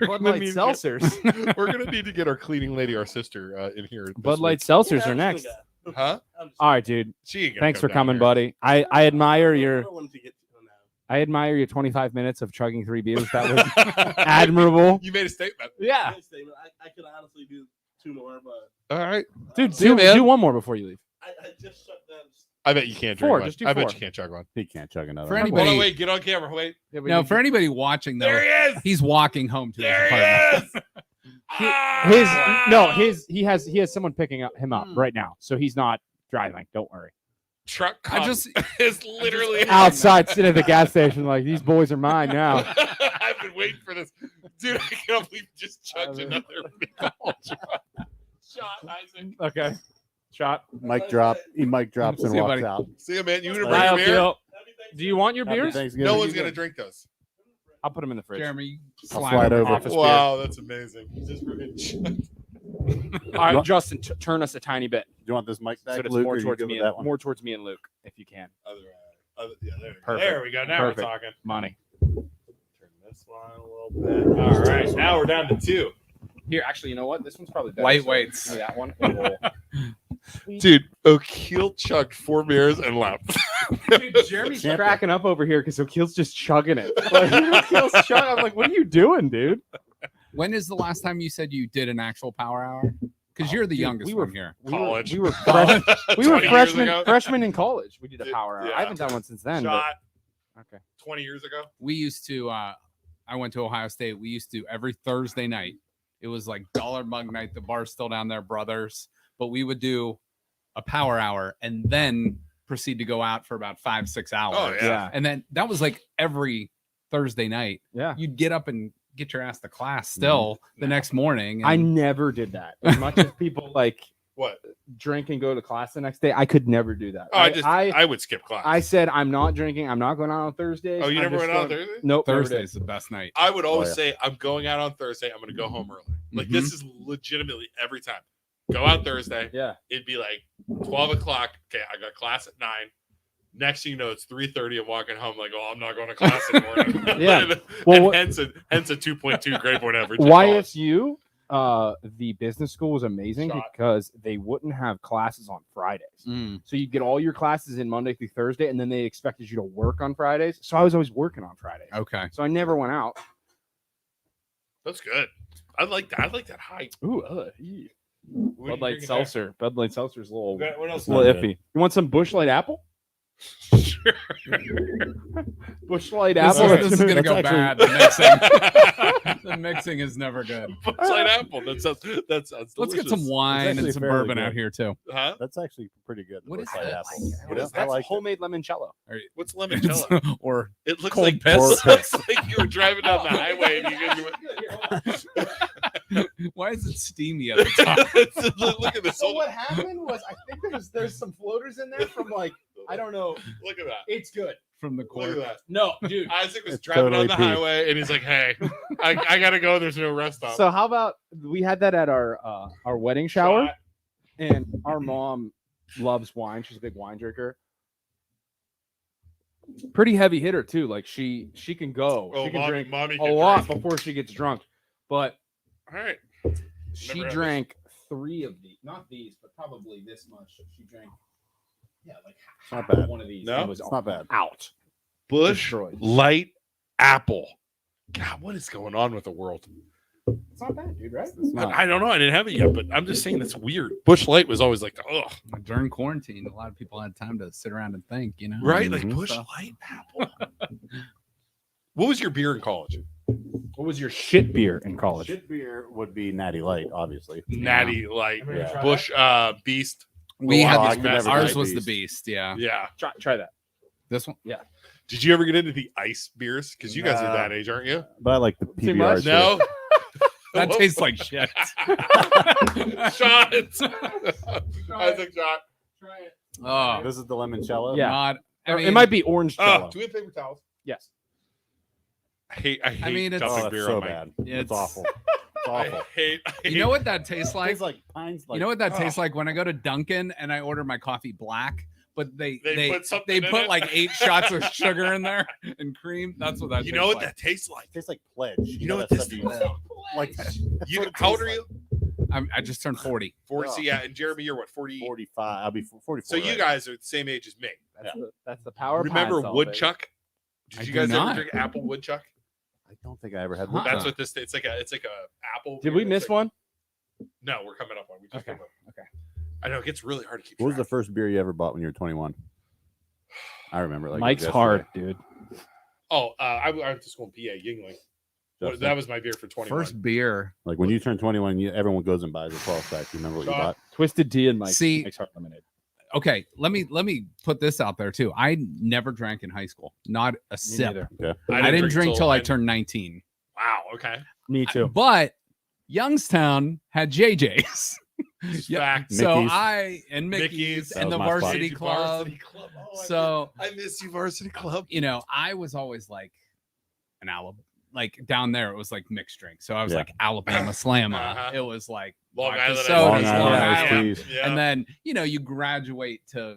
gonna Light need- seltzers. We're gonna need to get our cleaning lady, our sister, in here. this Bud Light week. seltzers Yeah, are I'm next. just gonna Huh? go. I'm just- All right, dude. She ain't gonna Thanks come for down coming, here. buddy. I admire I your don't want to get to now. I admire your 25 minutes of chugging 3 beers. That was admirable. You made a statement. Yeah, Next statement, I could honestly do 2 more, but All right. dude. See you, man. Do one more before you leave. I just shut down. I bet you can't drink 4, one. just do I bet 4. you can't chug one. He can't chug another. For one. anybody- Hold on, wait. Get on camera. Wait. Now, for anybody watching, though, There he is. he's walking home to his There apartment. he is. He has someone picking him up right now, so he's not driving. Don't worry. Truck I cop just- is literally Outside, sitting at the gas station, like these boys are mine now. I've been waiting for this, dude. I can't believe you just chugged another shot, Isaac. Okay, shot. Mic drop. He mic drops and See you, walks buddy. out. See you, man. You gonna Bye, bring Bye, a beer? Alfio. Do you want your Happy beers? Thanksgiving. No one's gonna drink those. I'll put them in the fridge. Jeremy, I'll slide over. Office Wow, that's amazing. Just rich. All right, Justin, turn us a tiny bit Do you want this mic back, so it's Luke, more or you towards good me, with that one? more towards me and Luke, if you can. Yeah, there, Perfect. there we go. Now Perfect. we're talking. Money. Turn this one a little bit. All right, now we're down to 2. Here, actually, you know what? This one's probably better. Lightweights. So that one. We'll- Dude, O'Keel chugged 4 beers and left. Dude, Jeremy's cracking up over here because O'Keel's just chugging it. Like, O'Keel's chugging. I'm like, what are you doing, dude? when is the last time you said you did an actual power hour? Because you're the Dude, youngest we were- one here. College. We were 20 years freshmen. ago. Freshmen in college. We did a Dude, power hour. yeah. I haven't done one since then. but- Shot Okay. 20 years ago. We used to I went to Ohio State. We used to every Thursday night. It was like dollar mug night. The bar's still down there, brothers. But we would do a power hour and then proceed to go out for about 5-6 hours. Oh, yeah. Yeah. And then that was like every Thursday night. Yeah. You'd get up and get your ass to class still the next morning. I and- never did that. As much as people like What? drink and go to class the next day, I could never do that. Oh, I would skip class. I said I'm not drinking. I'm not going out on Thursdays. Oh, you I'm never just went out on going- Thursday? Nope. never Thursday did. is the best night. I would always yeah. say, I'm going out on Thursday. I'm going to go home early. Like, Mhm. this is legitimately every time. Go out Thursday. Yeah. It'd be like 12 o'clock. Okay, I got class at 9. Next thing you know, it's 3:30. I'm walking home like, oh, I'm not going to class anymore. Yeah. And Well, hence a 2.2 grade point average. in college. YSU, the business school was amazing Shot. because they wouldn't have classes on Fridays. Mm. So you get all your classes in Monday through Thursday, and then they expected you to work on Fridays. So I was always working on Fridays. Okay. So I never went out. That's good. I like that. I like that height. Ooh, What are Bud you Light drinking seltzer. Bud Light seltzer's a little, there? What else? a little Not good. iffy. You want some Bush Light apple? Sure. Bush Light This, apple. this is going to That's go actually- bad. The mixing. The mixing is never good. Bushlight apple. That sounds Let's get delicious. some wine actually and some fairly bourbon good. out here too. Huh? That's actually pretty good. What is Bush Light that? apple. What Yeah, is I that? like it. homemade limoncello. What's limoncello? Or It looks Cold like piss. It looks like you were driving down the highway and you get why is it steamy at the top? Look at this. So what happened was I think there's some floaters in there from like I don't know. Look at that. It's good. From the Look cork. at that. No, dude. Isaac was It's driving totally down the pee. highway and he's like, "Hey, I gotta go. There's no rest stop." So how about we had that at our wedding shower, Shot. and our mom loves wine. She's a big wine drinker. Pretty heavy hitter too. Like she can go. Oh, she can drink mommy a can lot drink. before she gets drunk. But All right. she had drank 3 of these, not these, but probably this much. She drank, like Not half of bad. one of these. No? and was It's not bad. out. Bush Destroyed. Light Apple. God, what is going on with the world? It's not bad, dude. Right? It's not. I don't know. I didn't have it yet, but I'm just saying it's weird. Bush Light was always like, ugh, During quarantine, a lot of people had time to sit around and think, you know. right? Like Mhm. Bush So- Light Apple. What was your beer in college? What was your shit beer in college? Shit beer would be Natty Light, obviously. Natty Light. Yeah. Bush Beast. We Oh, had I this could best. never Ours try was the Beast. Beast. Yeah. Yeah. Try that. This one. Did you ever get into the ice beers? Because you guys are Nah. that age, aren't you? But I like the Too PBR. much? too. No. That tastes like shit. Shots. Isaac shot. Oh, This is the limoncello. Yeah. not. I mean, it might be orange Oh, jello. do we have paper towels? Yes. I hate mean, it's- dumping Oh, that's beer so on my. bad. It's- It's awful. It's awful. I hate. You know what that tastes like? Tastes like pines. Like, You know what that tastes oh. like when I go to Dunkin' and I order my coffee black, but they put something they in put it? like 8 shots of sugar in there and cream. That's what that. You tastes know what like. that tastes like? Tastes like pledge. You know what that this stuff tastes like? You, what it how old tastes are you? I just turned 40. 40. Oh. So yeah, and Jeremy, you're what? 40. 45. I'll be 44. So you right? guys are the same age as me. That's the power. Remember of pine salt, baby. woodchuck? Did I you do guys ever not. drink apple woodchuck? I don't think I ever had Huh. one. That's what this. It's like a apple. Did beer. we It's miss like- one? No, we're coming up on. We just Okay, came up. okay. I know it gets really hard to keep. What was the track. first beer you ever bought when you were 21? I remember. Like Mike's yesterday. hard, dude. Oh, I went to school in PA, Yingling. Justin. That was my beer for 21. First beer. Like when you turn 21, everyone goes and buys a 12 pack. You remember what you Shot. bought? Twisted tea and Mike's See- Mike's hard lemonade. Okay, let me put this out there too. I never drank in high school. Not a sip. neither. I didn't drink till I till turned 19. Wow. Okay. Me too. But Youngstown had JJ's. Yeah, Fact. so Mickey's. I and Mickey's Mickey's. That and was the my spot. varsity Varsity club. Club. Oh, So I miss you, Varsity Club. you know, I was always like an Alabama, like down there it was like mixed drink. So I was Yeah. like Alabama Slamma. Uh-huh. It was like Long vodka Island iced sodas, Long tea. Island Long iced Island. teas. Yeah. And then you know you graduate to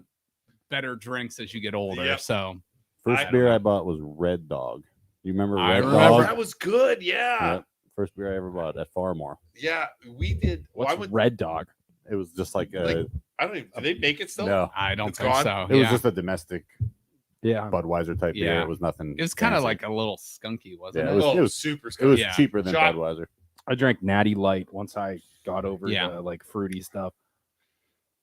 better drinks as you get older. Yep. So First I beer don't I bought was Red Dog. You remember I Red remember. Dog? that was good. Yeah. Yep. First beer I ever bought at Farmore. Yeah. We did. Well, What's I went. Red Dog? It was just like a Like, I don't even. Do they make it still? no. I don't It's think gone? so. It was Yeah. just a domestic Yeah. Budweiser type beer. Yeah. It was nothing. It was kind of fancy. like a little skunky, wasn't Yeah, it? it was- Oh, it was- super. It was Yeah. cheaper than Shot. Budweiser. I drank Natty Light once I got over Yeah. the like fruity stuff.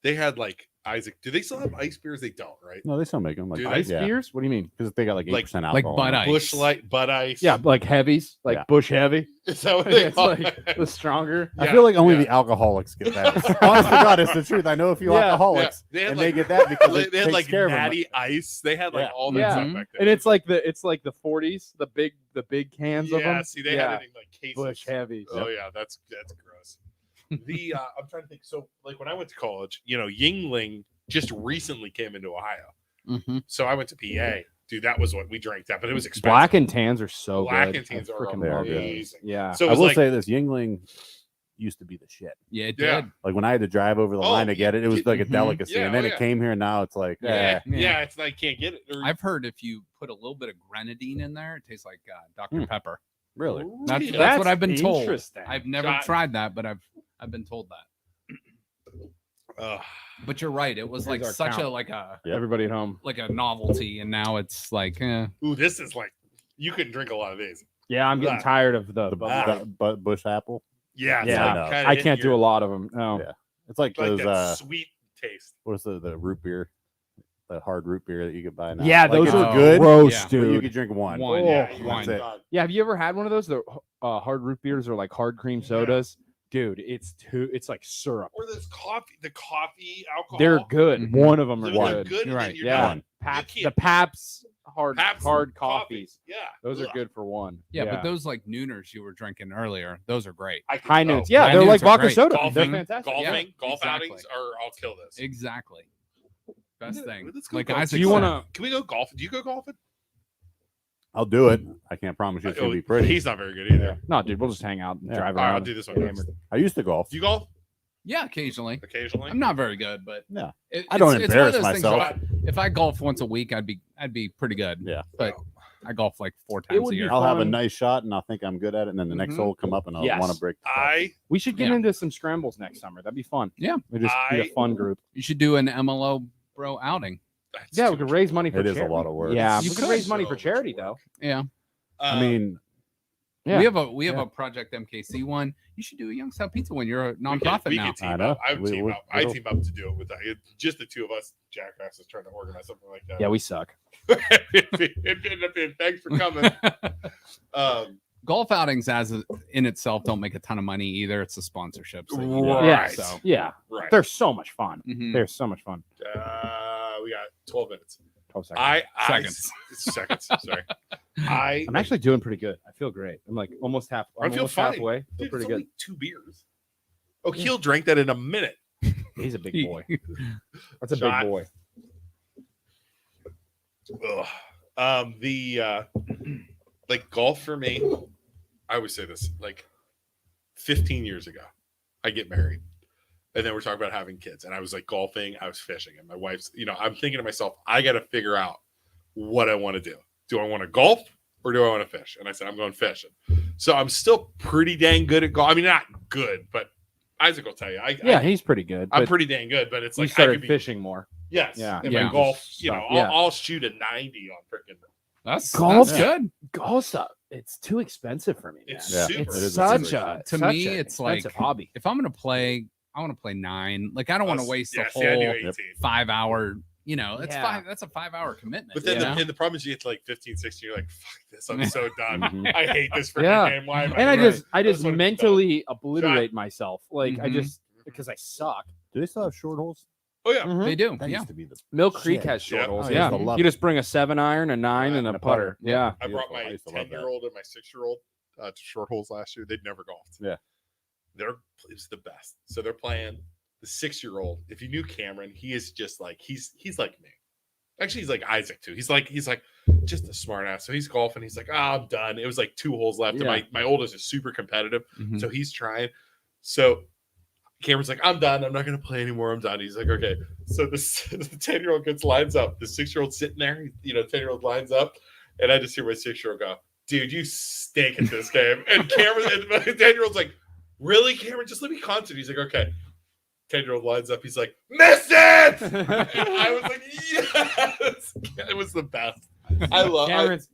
They had like Isaac. Do they still have ice beers? They don't, right? No, they still make them. Like Do they? Ice yeah, beers? What do you mean? because they got like 8% like alcohol. Bud in it. Ice. Bush Light, Bud Ice. Yeah, like heavies, like Yeah. Bush Heavy. Is that what they It's are? like the stronger. I Yeah, feel like only yeah. the alcoholics get that. Honest to God, it's the truth. I know a few Yeah, alcoholics, They had and like, they get that because they it had takes like care of them. natty ice. They had like Yeah. all that Yeah. stuff Mhm. back then. And it's like the 40s, the big cans of yeah, them. see, they had it in like cases. Bush Heavies. Oh yeah, that's gross. The I'm trying to think. So like when I went to college, you know, Yingling just recently came into Ohio, Mhm. so I went to PA. Dude, that was what we drank that, but it was expensive. Black and tans are so Black good. and tans I are freaking They are love good. those. amazing. Yeah. So it I was will like, say this: Yingling used to be the shit. Yeah, it Yeah. did. Like when I had to drive over the Oh, line to get it, it was like a Mhm. delicacy. Yeah, and then oh, it yeah. came here, and now it's like, yeah, eh. yeah, it's like can't get it. Or- I've heard if you put a little bit of grenadine in there, it tastes like Dr. Pepper. really. That's Really? that's what I've been told. Interesting. I've never Shot. tried that, but I've been told that. Ugh. But you're right. It was like Here's our such a count. like a Yep. Everybody at home. like a novelty, and now it's like Ooh, this is like you couldn't drink a lot of these. Yeah, I'm getting Ah. tired of the. The Bush Apple. Yeah, Yeah, it's like I I kinda can't hit do a your- lot of them. No. Yeah. It's like like those. that sweet taste. What's the root beer? The hard root beer that you could buy now. Yeah, Like, those it's are good. gross, Yeah. But you dude. could drink one. One, yeah, one. That's it. Yeah, have you ever had one of those? The hard root beers or like hard cream sodas? Dude, it's like syrup. Or this coffee, the coffee alcohol. They're good. Mhm. One of them are They're good. good. You're and right. you're Yeah. done. Paps, You the can't- Paps hard Pabst hard coffee. coffees. Yeah, Those are Ugh. good for one. yeah, but those like nooners you were drinking earlier, those are great. I could high go. noons. Yeah, High they're like noons are vodka great. soda. They're Golfing, fantastic. golfing, Yeah, golf exactly. outings are. I'll kill this. Exactly. Best thing. Let's go Like golf. Isaac Do you said, want to? Can we go golfing? Do you go golfing? I'll do it. I can't promise you it's gonna be pretty. He's not very good either. No, dude, we'll just hang out and Yeah. drive All right, around. I'll do this one. Get next. hammered. I used to golf. Do you golf? Yeah, occasionally. Occasionally. I'm not very good, but No. it- I don't it's one of embarrass those things myself. If I golf once a week, I'd be pretty good. Yeah. But I golf like 4 It times would a be year. I'll have a fun. nice shot and I'll think I'm good at it, and then the next Mhm. hole will come up and I'll Yes. want to break. We should get Yeah. into some scrambles next summer. That'd be fun. Yeah. We just be a fun group. You should do an MLO bro outing. That's Yeah, too we could much raise work. money for It is charity. a lot of work. Yeah, You we could could. raise money for So much charity work. though. Yeah. I mean, Yeah. We have Yeah. a Project MKC one. You should do a Young Style Pizza one. You're a We nonprofit could now. team I know. up. I would We- team we- up. I we'll- team up to do it with that. Just the two of us, jackasses, trying to organize something like that. Yeah, we suck. It'd end up being, thanks for coming. Golf outings in itself don't make a ton of money either. It's the sponsorships. that you Right. get, Yes. So. Yeah. Right. They're so much fun. Mhm. They're so much fun. We got 12 minutes. 12 seconds. Seconds. Seconds. Sorry. I'm actually doing pretty good. I feel great. I'm like almost half. I I'm feel almost fine. halfway. Feel Dude, pretty it's good. only 2 beers. Oh, Keel drank that in a minute. He's a big boy. That's a Shot. big boy. Ugh. Like golf for me, I always say this, like 15 years ago, I get married. And then we're talking about having kids. And I was like golfing, I was fishing. And my wife's, I'm thinking to myself, I got to figure out what I want to do. Do I want to golf or do I want to fish? And I said, I'm going fishing. So I'm still pretty dang good at golf. I mean, not good, but Isaac will tell you. He's pretty good. I'm but pretty dang good, but it's you like I started could be fishing more. Yes. Yeah. And Yeah. my golf, Stuff, yeah. I'll shoot a 90 on freaking. That's Golf's good. Golf's it's too expensive for me. Man. It's Yeah, super. It's it is such expensive. a To such me, an it's like- expensive hobby. If I'm gonna play, I want to play 9. Like I don't want to waste the I do whole 18. 5-hour. It's Yeah. that's a 5-hour commitment. But then you know? and the problem is you get to like 15, 16, you're like, fuck this, I'm so done. Mhm. I hate this freaking Yeah. game. Why am And I just That's what it's mentally obliterate myself. Like I Mhm. just because I suck. do they still have short holes? Oh yeah. Mhm. they do. That yeah. used to be the Mill Creek Shit. has short Yeah. holes. Oh, Yeah, I used to love you it. just bring a 7-iron, a 9, and a putter. Yeah, I brought Beautiful. I my used to love that. 10-year-old and my 6-year-old to short holes last year. They'd never golfed. Yeah. It's the best. So they're playing the 6-year-old. If you knew Cameron, he is just like he's like me. Actually, he's like Isaac too. He's like just a smart ass. So he's golfing. He's like, I'm done. It was like 2 holes left. Yeah. And my oldest is super competitive. Mhm. So he's trying. So Cameron's like, I'm done. I'm not going to play anymore. I'm done. He's like, okay. So the 10-year-old lines up. The 6-year-old sitting there, 10-year-old lines up. And I just hear my 6-year-old go, dude, you stink at this game. And Cameron, and my 10-year-old's like, really, Cameron? Just let me concentrate. He's like, okay. 10-year-old lines up. He's like, miss it! And I was like, yes! It was the best. I love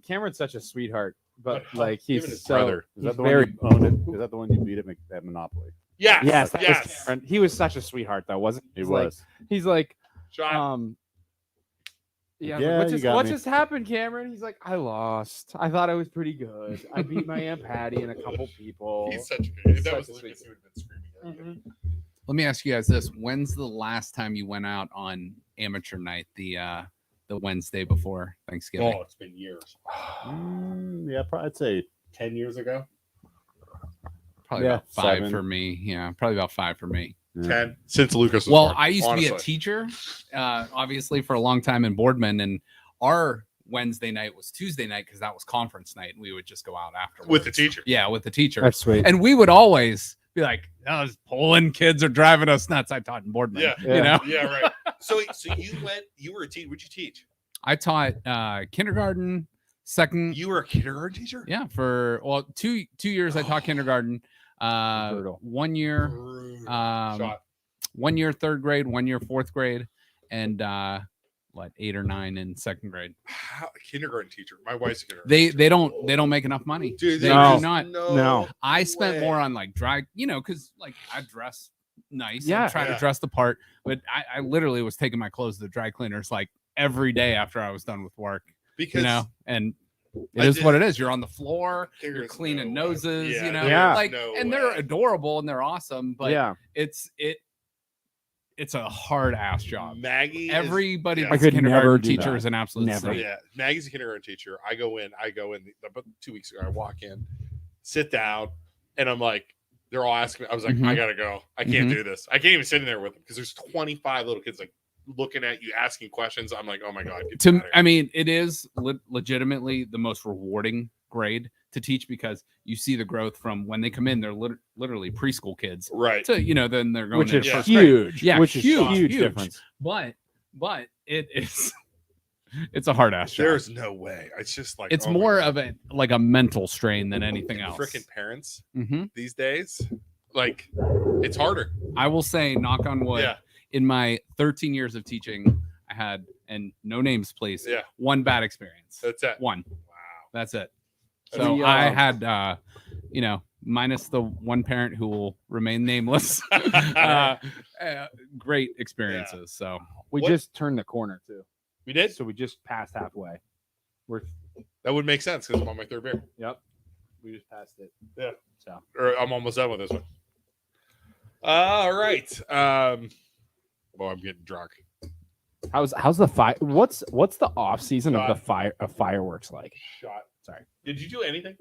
Cameron's such a sweetheart, but But like him he's and his so brother. Is that he's the very one you owned it? Is that the one you beat at Monopoly? Yes. yes, that was Yes. Cameron. He was such a sweetheart though, wasn't he? He He's like- was. He's like, Shot. yeah, Yeah, what you just got what me. just happened, Cameron? He's like, I lost. I thought I was pretty good. I beat my Aunt Patty and a couple people. He's such a good. If that Such was a Lucas, sweet- he would have been screaming at you. Mhm. Let me ask you guys this: when's the last time you went out on amateur night? The Wednesday before Thanksgiving. Oh, it's been years. Yeah, I'd say 10 years ago. Probably yeah, about 5 7. for me. Yeah, probably about 5 for me. 10 since Lucas was Well, born, I used to be a honestly. teacher, obviously for a long time in Boardman, and our Wednesday night was Tuesday night because that was conference night, and we would just go out afterwards with the teacher. Yeah, with the teacher, That's sweet. and we would always be like, "Those Poland kids are driving us nuts." I taught in Boardman. Yeah. You know, Yeah, right. So you were a teacher. What'd you teach? I taught kindergarten, second. You were a kindergarten teacher? Yeah, for two years I taught kindergarten. Brutal. 1 year, Shot. 1 year 3rd grade, 1 year 4th grade, and 8 or 9 in 2nd grade. How, a kindergarten teacher. My wife's a kindergarten They teacher. they don't make enough money. Dude, They No. do not. No. I spent way. more on like dry, because like I dress nice. Yeah. I try to dress the part, but I literally was taking my clothes to the dry cleaners like every day after I was done with work. Because And it I is what did- it is. You're on the floor, you're kindergarten's cleaning no way. noses, Yeah. like, no and they're way. adorable and they're awesome, but yeah, it's a hard ass job. Maggie. Everybody yeah. that's I a could never kindergarten do teacher that. is an absolute Never. saint. Yeah, Maggie's a kindergarten teacher. I go in about 2 weeks ago. I walk in, sit down, and I'm like, they're all asking me. I was like, Mhm. I gotta go. I can't Mhm. do this. I can't even sit in there with them because there's 25 little kids like looking at you, asking questions. I'm like, oh my god. Get To outta here. I mean, it is legitimately the most rewarding grade to teach because you see the growth from when they come in. They're literally preschool kids, Right. to then they're going Which is into first grade. huge. Yeah, which is huge huge. difference. But it is it's a hard ass job. There's no way. It's just like It's oh my more God. of a mental strain than anything else. Freaking parents hmm these days, like it's harder. I will say, knock on wood, Yeah. in my 13 years of teaching, I had, and no names, please, Yeah. one bad experience. That's it. One. Wow. That's it. That's So the, I had, minus the one parent who will remain nameless, great experiences. So We What- just turned the corner too. We did. So we just passed halfway. We're That would make sense because I'm on my third beer. yep. We just passed it. Yeah. So Or I'm almost done with this one. All right. I'm getting drunk. how's the fire? What's the off season of the Shot. fireworks like? Shot. Sorry. Did you do anything?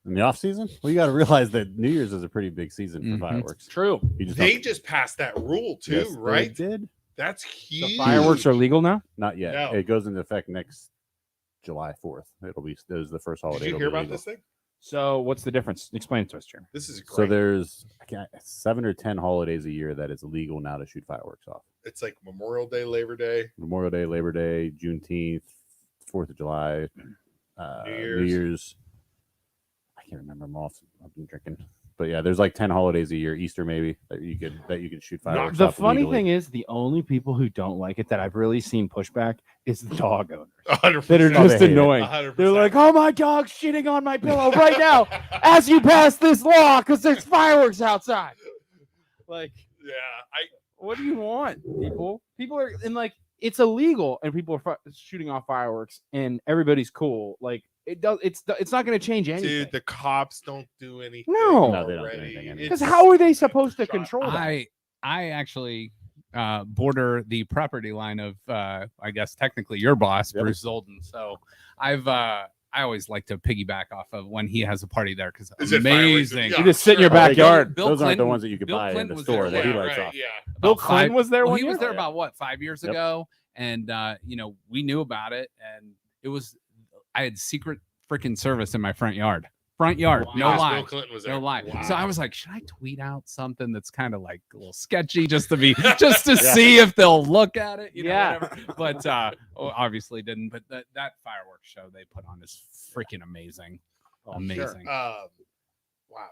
In the off season, well, you got to realize that New Year's is a pretty big season for Mhm. fireworks. True. You just They don't- just passed that rule too, Yes, they right? did That's The huge. fireworks are legal now. not yet. No. It goes into effect next July 4th. It'll be this is the first holiday. Did you it'll hear be about legal. this thing? So what's the difference? Explain it to us, Jeremy. This is great. So there's 7 or 10 holidays a year that it's illegal now to shoot fireworks off. It's like Memorial Day, Labor Day. Memorial Day, Labor Day, Juneteenth, 4th of July, New Year's. I can't remember them all. I've been drinking, but yeah, there's like 10 holidays a year. Easter maybe that you could shoot fireworks. The off funny legally. thing is, the only people who don't like it that I've really seen pushback is the dog owners 100%. that are Oh, they just hate it. annoying. 100%. They're like, "Oh, my dog's shitting on my pillow right now as you pass this law because there's fireworks outside." Like, yeah, what do you want, people? People are and like it's illegal, and people are shooting off fireworks, and everybody's cool. Like it's not going to change anything. dude, the cops don't do anything. No. No, they don't do already. anything anymore. It's- Because how are they supposed to Shot. control that? I actually border the property line of I guess technically your boss, Yep. Bruce Zolden. So I always like to piggyback off of when he has a party there because Is it fireworks? amazing. Yeah, You just sit in your sure. backyard. Bill Those aren't the Clinton- ones that you could Bill buy in Clinton the was store there that he Yeah, lights right, off. yeah. Bill about Clinton was there Well, one he was year? there Yeah. about what 5 years Yep. ago, and we knew about it, and it was I had secret freaking service in my front yard. No Because lie. Bill Clinton was there. No lie. Wow. So I was like, should I tweet out something that's kind of like a little sketchy just to see if they'll look at it? Yeah. Whatever. But obviously didn't. But that fireworks show they put on is freaking amazing. Amazing. Wow.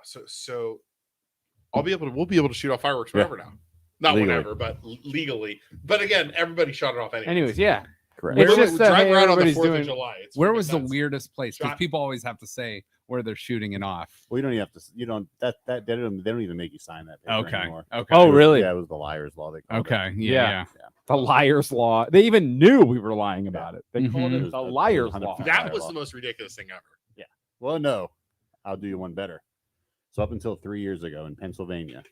So we'll be able to shoot off fireworks whenever now. Not Legally. whenever, but legally. But again, everybody shot it off anyway. Anyways, yeah. Correct. It's We're just driving hey, around on the everybody's 4th doing- of July. It's Where freaking was the nuts. weirdest place? Because Shot- people always have to say where they're shooting it off. Well, you don't even have to. You don't. They don't even make you sign that paper Okay. anymore. Okay. Oh, It was- really? Yeah, it was the liars' law. They called it. Okay. Yeah. Yeah. The liar's law. They even knew we were lying about it. They called Mhm. It it was the a- liar's 100% law. That Fire was law. the most ridiculous thing ever. Well, no, I'll do you one better. So up until 3 years ago in Pennsylvania,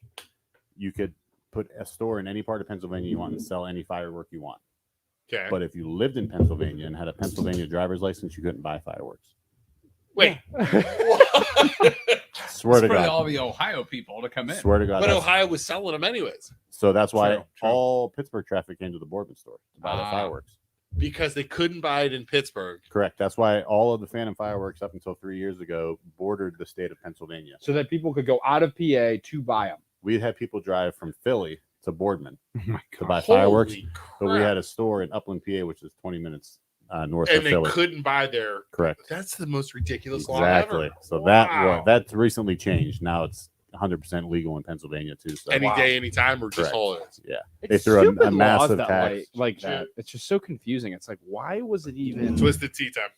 you could put a store in any part of Pennsylvania you want and sell any firework you want. Okay. But if you lived in Pennsylvania and had a Pennsylvania driver's license, you couldn't buy fireworks. Wait. Swear It's to for God. all the Ohio people to come in. Swear to God. But that's- Ohio was selling them anyways So that's why True. all Pittsburgh traffic came to the Boardman store to buy the Ah. fireworks. because they couldn't buy it in Pittsburgh. Correct. That's why all of the Phantom fireworks up until 3 years ago bordered the state of Pennsylvania. So that people could go out of PA to buy them. We had people drive from Philly to Boardman Oh my to God. buy fireworks, Holy but we crap. had a store in Upland, PA, which is 20 minutes north and of they Philly. couldn't buy their. Correct. That's the most ridiculous law Exactly. ever. So Wow. that's recently changed. Now it's 100% legal in Pennsylvania too. So Any day, anytime, or just Correct. holidays. yeah, It's they threw stupid a massive laws that tax. like that. It's just so confusing. It's like, why was it even? Twisted tea time.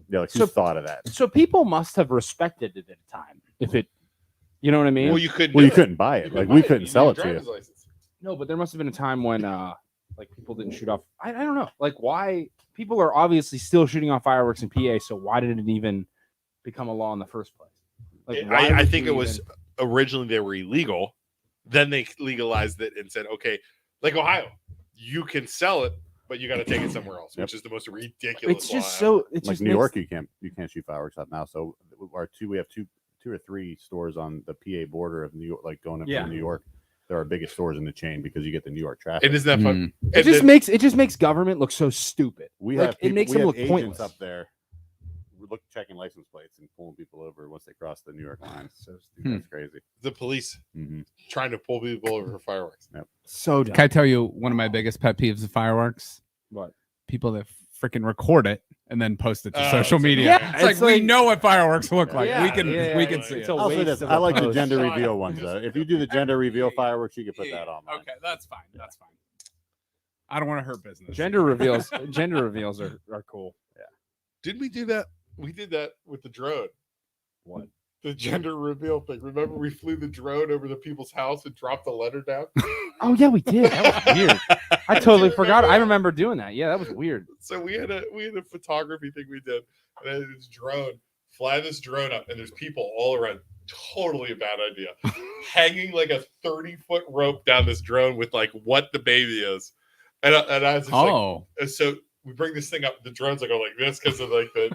Yeah, like who So- thought of that? So people must have respected it at the time. If it, you know what I mean? Well, you couldn't. Well, do you it. couldn't buy You it. couldn't Like we buy it. couldn't You sell need it a to you. driver's license. No, but there must have been a time when like people didn't shoot off. I don't know. Like why people are obviously still shooting off fireworks in PA. So why did it even become a law in the first place? Like why I would think you it was even- originally they were illegal. Then they legalized it and said, okay, like Ohio, you can sell it, but you got to take it somewhere else, Yep. which is the most ridiculous. It's law just ever. so. It Like just New makes- York, you can't shoot fireworks up now. So we have two or three stores on the PA border of New York, like going up Yeah. to New York. They're our biggest stores in the chain because you get the New York traffic. And isn't that fun? Mm. It just makes government look so stupid. We like, have it makes we them have look agents pointless. up there checking license plates and pulling people over once they cross the New York line. So That's crazy. The police Mm-hmm. trying to pull people over for fireworks. So dumb. Can I tell you one of my biggest pet peeves of fireworks? What? People that freaking record it and then post it to Oh, social it's media. annoying. It's like It's we like- know what fireworks look like. Yeah, we can yeah, we yeah. can see It's it. a I'll say waste this. of I a like the post. gender Shut reveal up. ones. If you do the gender reveal fireworks, you can put that on. Okay, that's fine. That's fine. I don't want to hurt business. Gender reveals. Gender reveals are cool. Didn't we do that? We did that with the drone. What? The gender reveal thing. Remember we flew the drone over the people's house and dropped the letter down? Oh yeah, we did. That was weird. I Do totally you forgot. remember I that? remember doing that. Yeah, that was weird. So we had a photography thing we did, and then this drone, fly this drone up, and there's people all around. Totally a bad idea. Hanging like a 30-foot rope down this drone with like what the baby is, and I was just like, so we bring this thing up. The drones like go like this because of like the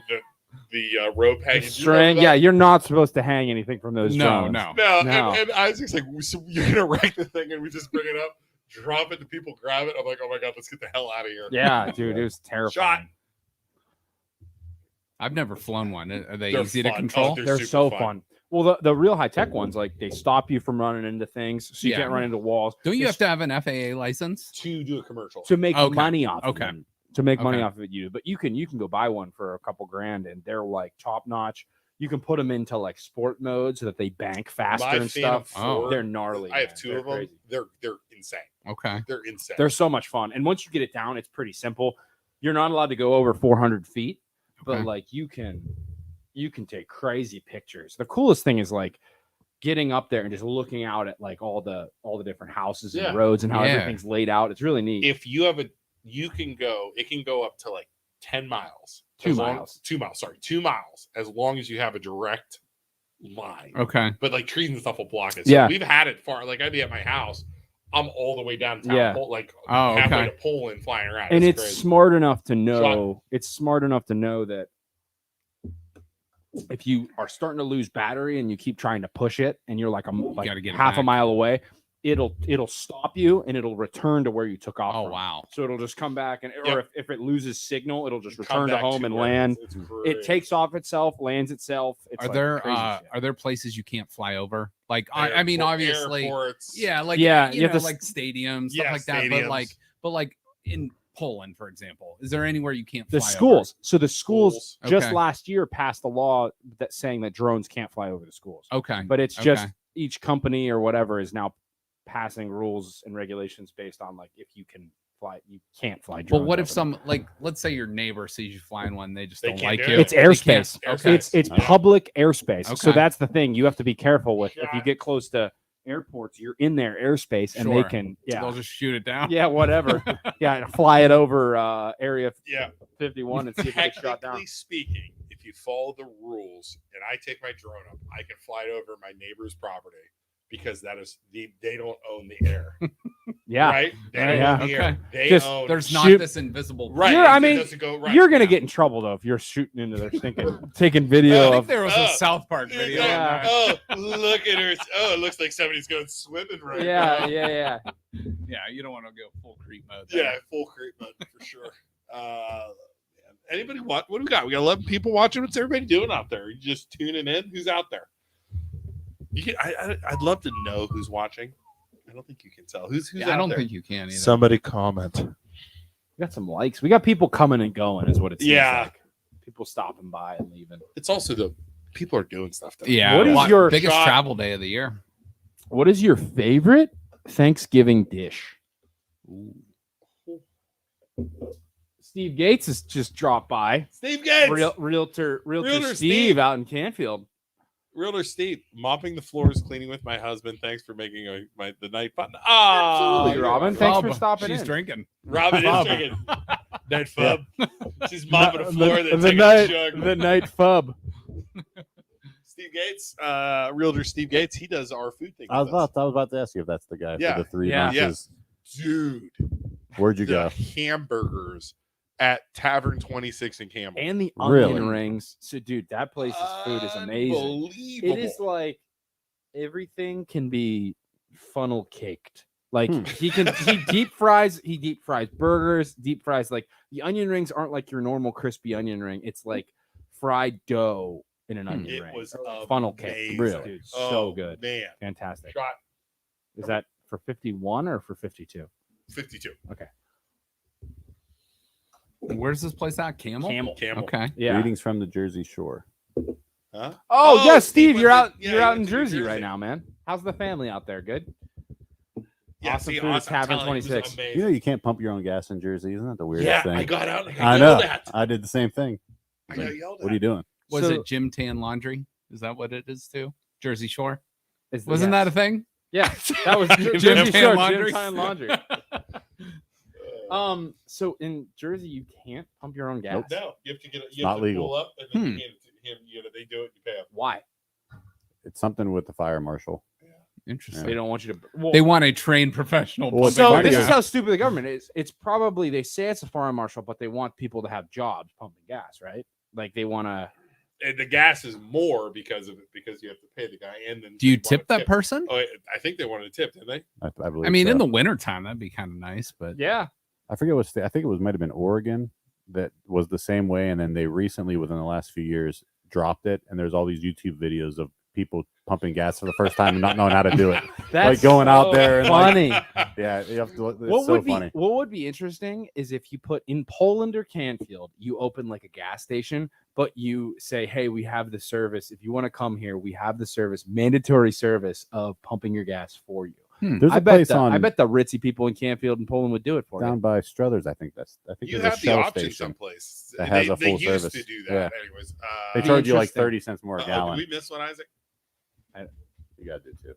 rope hanging. The Do you remember string. that? Yeah, you're not supposed to hang anything from those drones. No. No. And Isaac's like, so you're gonna wreck the thing, and we just bring it up, drop it, the people grab it. I'm like, oh my god, let's get the hell out of here. Yeah, dude, it was terrifying. I've never flown one. Are they They're easy fun. to control? They're They're super so fun. fun. Well, the real high tech ones, like they stop you from running into things, so you Yeah. can't run into walls. Don't you It's have to have an FAA license? To do a commercial. to make Okay. money off of Okay. them. To make money Okay. off of it, but you can go buy one for a couple grand, and they're like top notch. You can put them into like sport mode so that they bank faster My and Phantom stuff. Oh. They're gnarly. I have man. two They're of them. crazy. They're insane. Okay. They're insane. They're so much fun, and once you get it down, it's pretty simple. You're not allowed to go over 400 feet, but Okay. like you can take crazy pictures. The coolest thing is like getting up there and just looking out at like all the different houses Yeah. and roads and how Yeah. everything's laid out. It's really neat. If you have it can go up to like 10 miles. 2 As long- miles. 2 miles, sorry. 2 miles, as long as you have a direct line. Okay. But like trees and stuff will block it. So Yeah. we've had it far. Like I'd be at my house. I'm all the way downtown, Yeah. like Oh, halfway okay. to Poland flying around. And it's crazy. smart enough to know that if you are starting to lose battery and you keep trying to push it and you're like gotta get it half a back. mile away, it'll stop you and it'll return to where you took off Oh from. wow. So it'll just come back and Yep. or if it loses signal, it'll just Come return to back home and where land. it's It crazy. takes off itself, lands itself. It's Are like there crazy shit. are there places you can't fly over? Like I mean, obviously, Airports. yeah, like Yeah, you you have know, to like stadiums, stuff Yeah, like that. stadiums. But like in Poland, for example, is there anywhere you can't The fly over? schools. So the schools just Okay. last year passed a law that saying that drones can't fly over the schools. Okay, But it's Okay. just each company or whatever is now passing rules and regulations based on like if you can fly, you can't fly drones. But what if over some like let's say your neighbor sees you flying one, they just They don't can't like do you. it. It's They can't- airspace. Okay. it's public airspace. So Okay. that's the thing you have to be careful with. If you Shot. get close to airports, you're in their airspace and they Sure. can They'll just shoot it down. yeah, whatever. Yeah, fly it over area Yeah. 51 and see if it gets shot down. Technically speaking, if you follow the rules and I take my drone up, I can fly it over my neighbor's property because that is they don't own the air. Yeah. Right? They Yeah, don't yeah. own the air. Okay. They Just- own There's not Shoot. this invisible. right. You're- I it mean, doesn't go right. You're gonna Yeah. get in trouble though if you're shooting into their taking I video think of there was Oh. a South Park video. on Yeah. that. Oh, look at her. Oh, it looks like somebody's going swimming right yeah, now. yeah. Yeah, you don't want to go full creep mode. there. Yeah, full creep mode for sure. Anybody what do we got? We got 11 people watching. What's everybody doing out there? You just tuning in? Who's out there? You can, I'd love to know who's watching. I don't think you can tell. Who's Yeah, out I don't there? think you can either. Somebody comment. We got some likes. We got people coming and going, is what it seems Yeah. like. People stopping by and leaving. It's also the people are doing stuff. Though. Yeah. What is what- your biggest shot- travel day of the year? What is your favorite Thanksgiving dish? Steve Gates has just dropped by. Steve Gates, Realtor Realtor Steve, Steve. out in Canfield. Realtor Steve, mopping the floors, cleaning with my husband. Thanks for making the night fun. Ah, Absolutely, Robin. Thanks for Bub, stopping She's in. drinking. Robin Bub. is drinking. Night fub. She's mopping the floor. Then the taking night, a jug. the night fub. Steve Gates, Realtor Steve Gates. He does our food thing. I was with us. about to ask you if that's the guy Yeah. for the three Yeah. months. Dude. Where'd you the go? hamburgers at Tavern 26 in Campbell. And the Really? onion rings. So, dude, that place's food is amazing. Unbelievable. It is like everything can be funnel caked. Like he deep fries burgers, deep fries. Like the onion rings aren't like your normal crispy onion ring. It's like fried dough in an onion It ring. was funnel cake. amazing. Really? Dude, Oh, so good. man. Fantastic. Shot Is that for 51 or for 52? 52. Where's this place at? Camel. Camel. Okay. Yeah. Greetings from the Jersey Shore. Huh? Oh, yes, Steve, went you're to- out. yeah, You're he out went in to New Jersey right Jersey. now, man. How's the family out there? Good. Yeah, Awesome see, food at awesome. I'm Tavern telling you, it was 26. amazing. You know you can't pump your own gas in Jersey. Isn't that the weirdest Yeah, thing? I got out and I I know. yelled at. I did the same thing. I got yelled at. What are you doing? Was So- it Jim Tan Laundry? Is that what it is too? Jersey Shore. Is- Wasn't yes. that a thing? Yeah, that was Jim Jersey Tan Shore, Laundry? Jim Tan Laundry. So in Jersey, you can't pump your own gas. No, you have to get. You not have to legal. pull up and then you hand it to him. You know, they do it. You pay him. Why? It's something with the fire marshal. Interesting. They don't want you to. Well, They want a trained professional. Well, pumping so funny this gas. is how stupid the government is. It's probably they say it's a fire marshal, but they want people to have jobs pumping gas, right? Like they want to. And the gas is more because of it, because you have to pay the guy. And then Do you they want tip a that person? Oh, I think they wanted a tip, didn't they? I believe. I mean, so. in the wintertime, that'd be kind of nice, but Yeah. I forget what state. I think it was might have been Oregon that was the same way, and then they recently, within the last few years, dropped it. And there's all these YouTube videos of people pumping gas for the first time and not knowing how to do it. That's going out so there and, like, funny. Yeah, you have to. It's what so would be funny. what would be interesting is if you put in Poland or Canfield, you open like a gas station, but you say, "Hey, we have the service. If you want to come here, we have the service, mandatory service of pumping your gas for you." There's I a bet place I bet the ritzy people in Canfield and Poland would do it for down you. by Struthers. I think You there's a have the Shell option station. someplace. that has a they full used service. to do that, anyways. They charge you like Interesting. 30 cents more a Did gallon. we miss one, Isaac? You got to do two.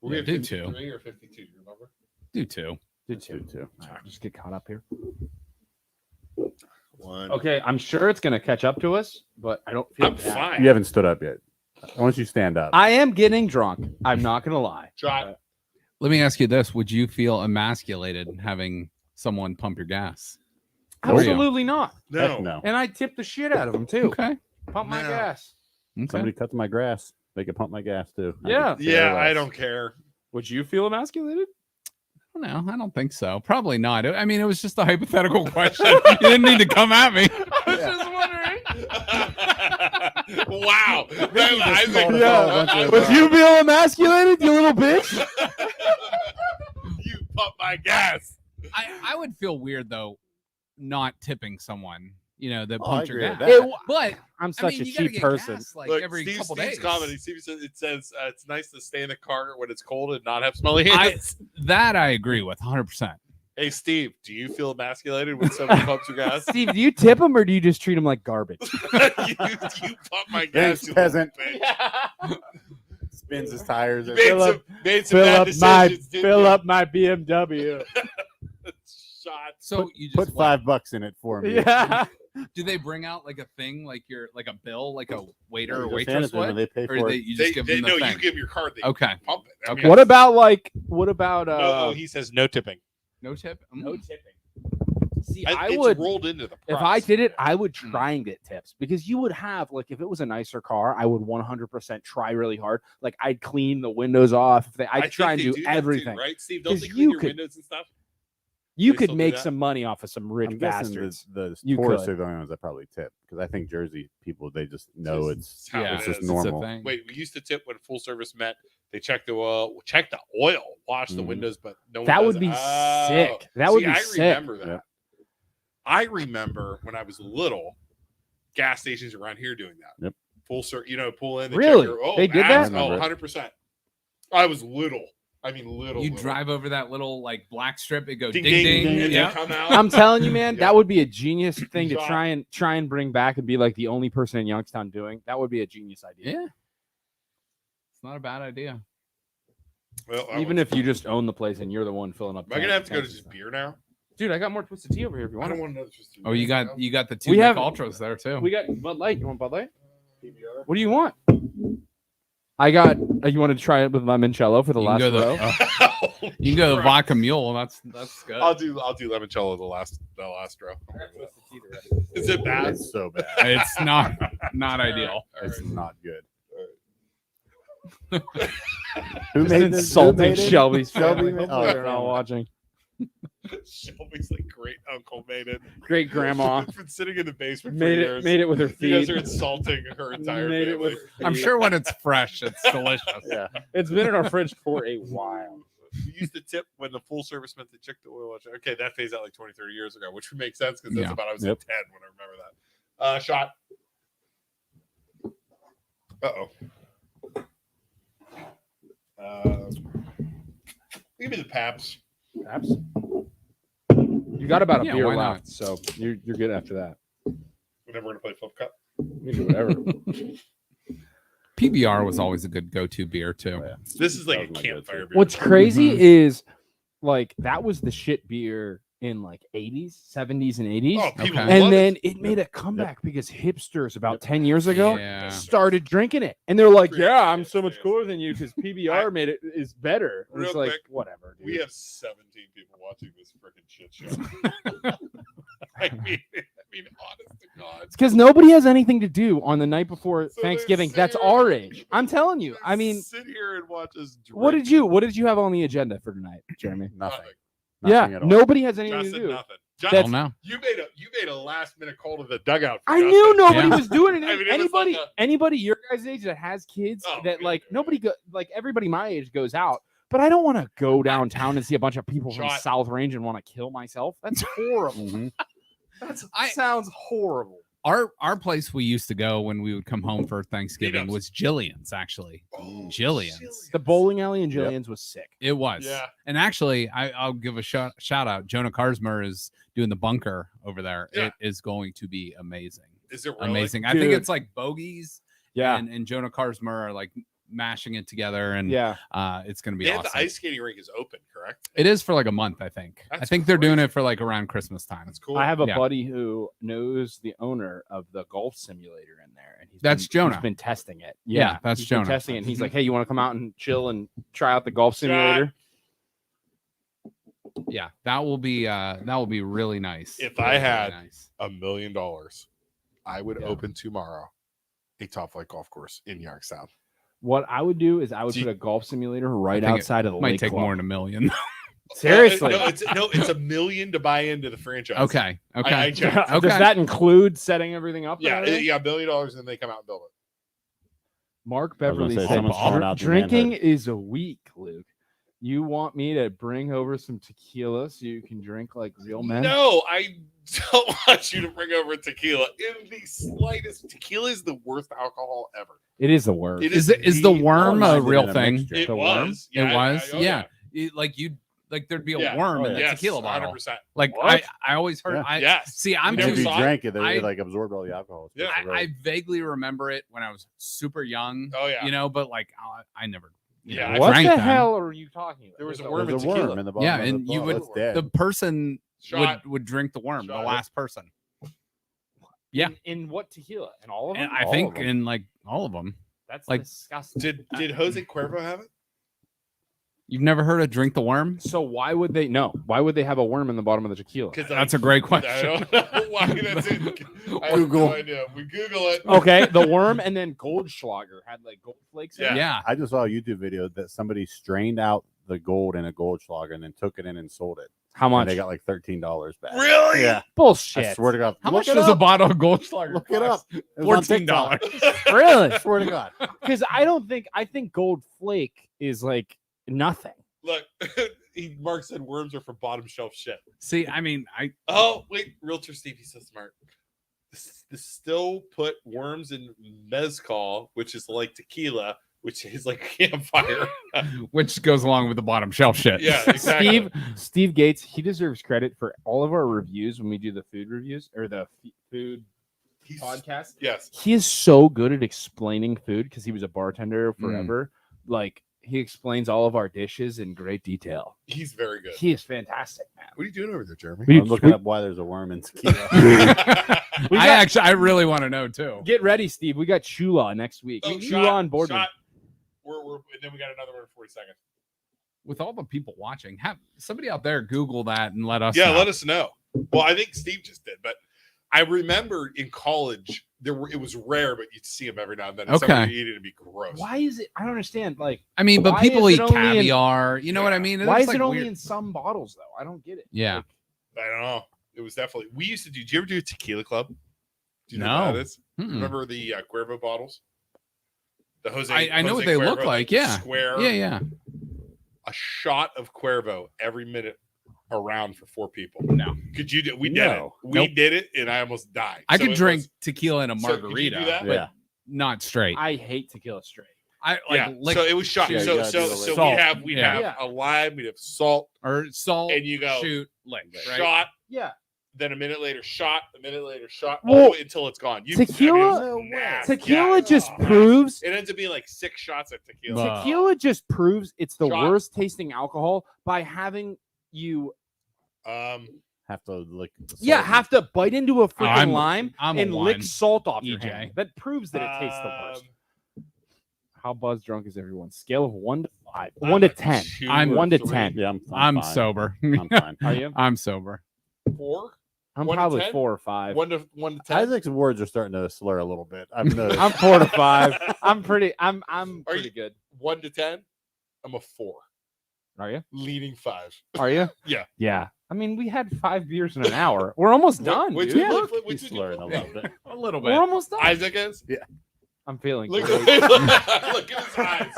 Were we Yeah, at do two. 53 or 52? You remember? do too. Did you? Two. Just get caught up here. One. Okay, I'm sure it's gonna catch up to us, but I don't feel I'm bad. fine. You haven't stood up yet. Why don't you stand up? I am getting drunk. I'm not gonna lie. Shot. Let me ask you this: would you feel emasculated having someone pump your gas? Nope. Absolutely not. Heck No. no. And I tip the shit out of them too. Okay. Pump my No. gas. Okay. Somebody cuts my grass. They can pump my gas too. I Yeah. could care Yeah, I less. don't care. Would you feel emasculated? No, I don't think so. Probably not. I mean, it was just a hypothetical question. You didn't need to come at me. I was just wondering. Wow. just called us all a Yeah. bunch of, Would you feel emasculated, you little bitch? You pump my gas. I would feel weird though, not tipping someone. You know that Oh, I pumped your agree gas. with that. But I'm I such mean, a you gotta cheap get person. gas, like Look, every couple Steve's days. comedy. Steve says it's nice to stay in the car when it's cold and not have smelly I hands. that I agree with 100%. Hey, Steve, do you feel emasculated when someone pumps your gas? Steve, do you tip them or do you just treat them like garbage? you pump my gas, Thanks, you peasant. little bitch. Spins his tires. You and- made some bad decisions, didn't you? my BMW. Shot. So you just Put $5 in it for me. Yeah. do they bring out like a thing like your like a bill like a waiter or You just hand waitress it to them would, and they pay or for they, it. you just give them the no, thing? you give 'em your card. They Okay. pump it. I Okay. mean, What about no, he says no tipping. No tip. tipping? See, It's would rolled into the price. if I did it, I would try and get tips because you would have like if it was a nicer car, I would 100% try really hard. Like I'd clean the windows off. I'd think try and they do that too, everything. right, Steve? Don't 'Cause they clean you your could- windows and stuff? You They could still do make that? some money off of some rich I'm guessing bastards. the You tourists could. are the only ones that probably tip because I think Jersey people they just know it's how Yeah, it just is. normal. It's a thing. Wait, we used to tip when full service met. They check the oil, wash the Mhm. windows, but no one That does would it. be Oh. sick. That would See, be I sick. remember that. Yep. I remember when I was little, gas stations around here doing that. Yep. Full service, pull in. They Really? check your, They did abs- that? Oh, I remember 100%. I was little. I mean, little. You little. drive over that little like black strip. It goes ding, ding ding, ding. and Yeah. they come out. I'm telling you, man, Yeah. that would be a genius thing to Shot. try and bring back and be like the only person in Youngstown doing. That would be a genius idea. Yeah. It's not a bad idea. Well, Even if you just own the place and you're the one filling up. am I gonna have to go to tanks and just stuff. beer now? Dude, I got more twisted tea over here if you I want don't it. want another. Just Oh, you got the two We have- ultras there too. We got Bud Light. You want Bud Light? What do you want? I got. You want to try it with my Limoncello for the You last can go row? You can go the vodka mule. That's good. I'll do limoncello the last row. Is it bad? It's so bad. It's not ideal. It's not good. Who made this? Who insulting made it? Shelby's Shelby family? made- Hopefully oh, they're not family. watching. Shelby's like great uncle made it. Great grandma It's been sitting in the basement for made years. it with her You guys feet. are insulting her entire Made it family. with I'm sure when it's fresh, it's delicious. Yeah. It's been in our fridge for a while. We used to tip when the full service meant they checked the oil. Okay, that phased out like 20, 30 years ago, which would make sense because that's Yeah. about I was Yep. like 10 when I remember that. Shot. Give me the Paps. Perhaps. You got about a Yeah, beer why left, not? so you're good after that. We're never going to play Flip Cup. You can do whatever. PBR was always a good go-to beer too. Oh, yeah. This is like That a was my campfire go-to. beer. What's crazy Mhm. is like that was the shit beer in like 80s, 70s, and 80s. Oh, people Okay. love And then it. it made a comeback because hipsters about 10 years ago Yeah. started drinking it. And they're like, Great yeah, I'm idea, so much seriously. cooler than you because PBR made it is better. And Real it's like, quick, whatever, dude. We have 17 people watching this freaking shit show. I mean, honest to God. It's because nobody has anything to do on the night before So they Thanksgiving. sit That's here- our age. I'm telling you. I mean, sit here and watch us drink. what did you have on the agenda for tonight, Jeremy? Nothing. Yeah, Nothing at all. nobody has anything to Justin, do. nothing. Well, Justin, no. you made a last minute call to the dugout. for I Justin. knew nobody Yeah. was doing it. I mean, it was anybody, like a- anybody your guys' age that has kids Oh, that me like too, nobody go like everybody my age goes out. But I don't want to go downtown and see a bunch of people from Shot. South Range and want to kill myself. That's horrible. Mhm. That I- sounds horrible. Our place we used to go when we would come home for Thanksgiving Meetups. was Jillian's, actually. Oh, Jillian's. The bowling alley in Yep. Jillian's was sick. It was. Yeah. And actually, I'll give a shout out. Jonah Karsmer is doing the bunker over there. Yeah. It is going to be amazing. Is it really? Amazing. I think Dude. it's like bogeys Yeah, and Jonah Karsmer are like mashing it together, and yeah. it's going to be Yeah, awesome. the ice skating rink is open, correct? It is for like a month, I think. I That's think they're doing crazy. it for like around Christmas time. That's cool. I have a Yeah. buddy who knows the owner of the golf simulator in there, and That's been, Jonah. He's been testing it. Yeah, that's he's been Jonah. testing it. And he's like, "Hey, you want to come out and chill and try out the golf simulator?" Yeah, that will be really nice. If I had- nice. $1 million, I would Yeah. open tomorrow a top flight golf course in Youngstown. What I would do is I would Do you- put a golf simulator right think it outside of the Might lake take club. more than $1 million. Seriously. No, it's $1 million to buy into the franchise. Okay. Okay. I checked. Okay. Does that include setting everything up? and Yeah, everything? $1 million, and then they come out and build it. Mark I was gonna Beverly say, said, someone's calling out your "Drinking manhood." is a week, Luke. You want me to bring over some tequila so you can drink like real men?" No, I don't want you to bring over tequila in the slightest. Tequila is the worst alcohol ever. It is the worst. It Is the worm I'll a mind it real in a thing? mixture. It The worm? was. It was. oh, Yeah. Like there'd be a Yeah. worm Oh, in yeah. the Yes, tequila bottle. 100%. Like What? I always heard. Yeah. Yes. See, I'm You And never if you saw it? drank it, they I- like absorbed all the alcohol. Yeah. I vaguely remember it when I was super young. Oh yeah. You know, but like I never. You Yeah, know, I What the drank them. hell are you talking about? There was a There's worm There's in a tequila. worm in the bottom. Yeah, of and the you bottle. would- It's dead. The person Shot. would drink the worm. Shot. The last person. Yeah. In what tequila? In all of them? And I All think of 'em. in like all of them. That's like- disgusting. Did Jose Cuervo have it? You've never heard of drink the worm? So why would they? No. Why would they have a worm in the bottom of the tequila? Because That's a great I question. don't know why that's it. I have Google. no idea. We Google it. Okay, the worm and then Goldschlager had like gold flakes. In Yeah. it. Yeah. I just saw a YouTube video that somebody strained out the gold in a Goldschlager and then took it in and sold it. How And much? they got like $13 back. Really? Yeah. Bullshit. I swear to God. How Look much it does a up. bottle of Goldschlager Look it cost? up. It was on $14. TikTok. Really? I swear to God. Because I think gold flake is like nothing. Look, Mark said worms are for bottom shelf shit. See, I mean, Oh, wait. Realtor Steve, he's so smart. The still put worms in mezcal, which is like tequila, which is like campfire. which goes along with the bottom shelf shit. Yeah, exactly. Steve Gates, he deserves credit for all of our reviews when we do the food reviews or the food He's, podcast. yes. He is so good at explaining food because he was a bartender forever. Like he explains all of our dishes in great detail. He's very good. He is fantastic, man. What are you doing over there, Jeremy? We- I'm looking up why there's a worm in tequila. We got- I really want to know too. Get ready, Steve. We got Chula next week. Oh, Chula on board. shot. We're and then we got another one in 40 seconds. With all the people watching, have somebody out there Google that and let us. Yeah, know. let us know. Well, I think Steve just did, but I remember in college it was rare, but you'd see them every now and then. Okay. Somebody eat it, it'd be gross. Why is it? I don't understand. Like, I mean, but why people is eat it only in- caviar. You know what I mean? why It's is like it only weird. in some bottles though? I don't get it. Yeah. Like, I don't know. It was definitely. We used to do. Did you ever do a tequila club? Do you know No. what that is? Mm-mm. Remember the Cuervo bottles? The Jose. I know Jose what they Cuervo, look like. the Yeah. Square. Yeah. A shot of Cuervo every minute around for 4 people. No. Could you do? We did No. it. We Nope. did it, and I almost died. I So could it drink was- tequila in a so could you margarita, do that? but Yeah. not straight. I hate tequila straight. I like Yeah. lick So it was shot. Yeah, you so gotta so do the so lick. we'd Yeah. have Yeah. a lime, we'd have salt, or salt, and you go shoot, lick, right? shot. Yeah. Then a minute later, shot. A minute later, shot. Well, all the way until it's gone. tequila- I mean, it was nasty. Tequila Yeah, just oh, proves It ends up being like 6 shots of tequila. Wow. tequila just proves it's the Shot. worst tasting alcohol by having you Have to lick. the yeah salt. have to bite into a freaking I'm- lime I'm a and lick one, salt off your EJ. hand. That proves that it tastes the worst. Um, How buzz drunk is everyone? Scale of 1 to 5. I'm 1 to a 10. 2 I'm or 1 to 3. 10. Yeah, I'm fine. sober. I'm fine. Are you? I'm sober. 4. I'm 1 to probably 10? 4 or 5. 1 to 10. Isaac's words are starting to slur a little bit. I've noticed. I'm 4 to 5. I'm pretty you- good. 1 to 10. I'm a 4, Are you? leading 5. Are you? Yeah. Yeah. I mean, we had 5 beers in an hour. We're almost done, Which dude. one- which He's one you slurring a flip? little bit. A little We're almost done. Isaac is. I'm feeling Look, great. look at his eyes.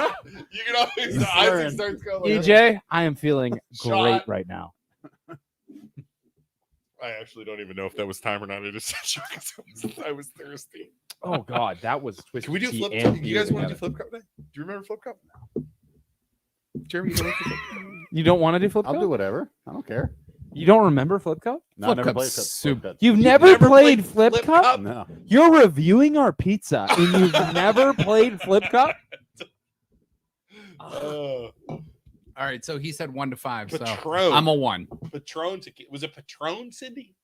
You can always. He's Isaac slurring. starts going. Like, EJ, I am feeling Shot. great right now. I actually don't even know if that was time or not. I just said because I was thirsty. Oh God, that was twisted. Can we do tea flip and cup? You beer guys want to do together. flip cup today? Do you remember flip cup? Jeremy, you know what flip cup? You don't want to do flip I'll cup? do whatever. I don't care. You don't remember flip cup? No, I Flip never cup's played super- flip cup. You've never played flip cup? cup? No. You're reviewing our pizza and you've never played flip cup? Uh, All right, so he said 1 to 5. So Patron. I'm a 1. Patron tequila. Was it Patron, Cindy?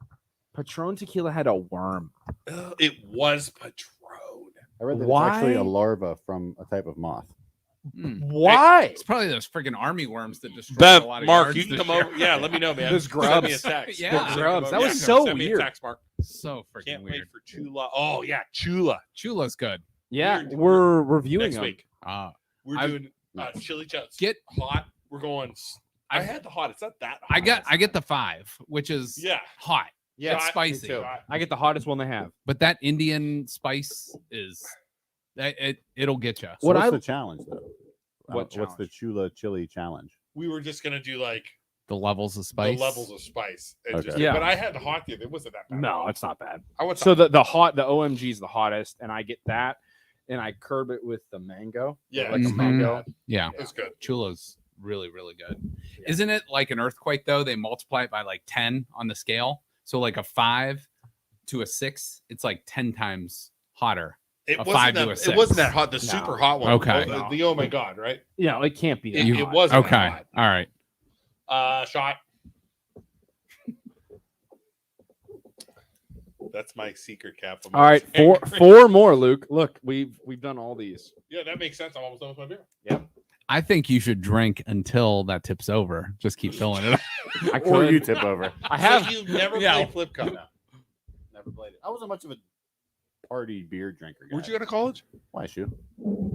Patron tequila had a worm. It was Patron. I read that it's actually a Why? larva from a type of moth. Why? It's probably those freaking army worms that destroy Bev, a lot of Mark, yards you can this come year. over. Yeah, let me know, man. Those Send me a grubs. text. Yeah. Send me grubs. a- That was yeah, so send me a weird. text, Mark. So freaking Can't weird. wait for Chula. Oh yeah, Chula. Chula's good. Yeah, Weird. we're reviewing Next them. week we're I've- doing chili chowds. Get hot. We're going. I had the hot. It's not that. I hot. get the 5, which is Yeah. hot. Yeah, It's Shot. spicy. me too. I get the hottest one they have. But that Indian spice is it'll get you. So What what's I- the challenge though? What What's the Chula chili challenge? We were just gonna do like The levels of spice. the levels of spice. And Okay. just, Yeah. But I had the hot the other. It wasn't that bad. No, it's not bad. I went So the OMG is the hottest, and I get that, and I curb it with the mango. Yeah, like it's a not mango. Mm-hmm. Yeah. It was good. Chula's really, really good. Isn't it like an earthquake though? They multiply it by like 10 on the scale. So like a 5 to a 6, it's like 10 times hotter. It A wasn't 5 to that. a It 6. wasn't that hot. The No. super hot one. Okay. The oh my god, right? Yeah, it can't be. That It, hot. it wasn't. Okay. That All right. hot. Shot. That's my secret cap. All right, four more, Luke. Look, we've done all these. Yeah, that makes sense. I'm almost done with my beer. I think you should drink until that tips over. Just keep filling it up. I Or could. you tip over. I have. So you've never Yeah. played flip cup. Never played it. I wasn't much of a party beer drinker. Guy. Where'd you go to college? Why shoot?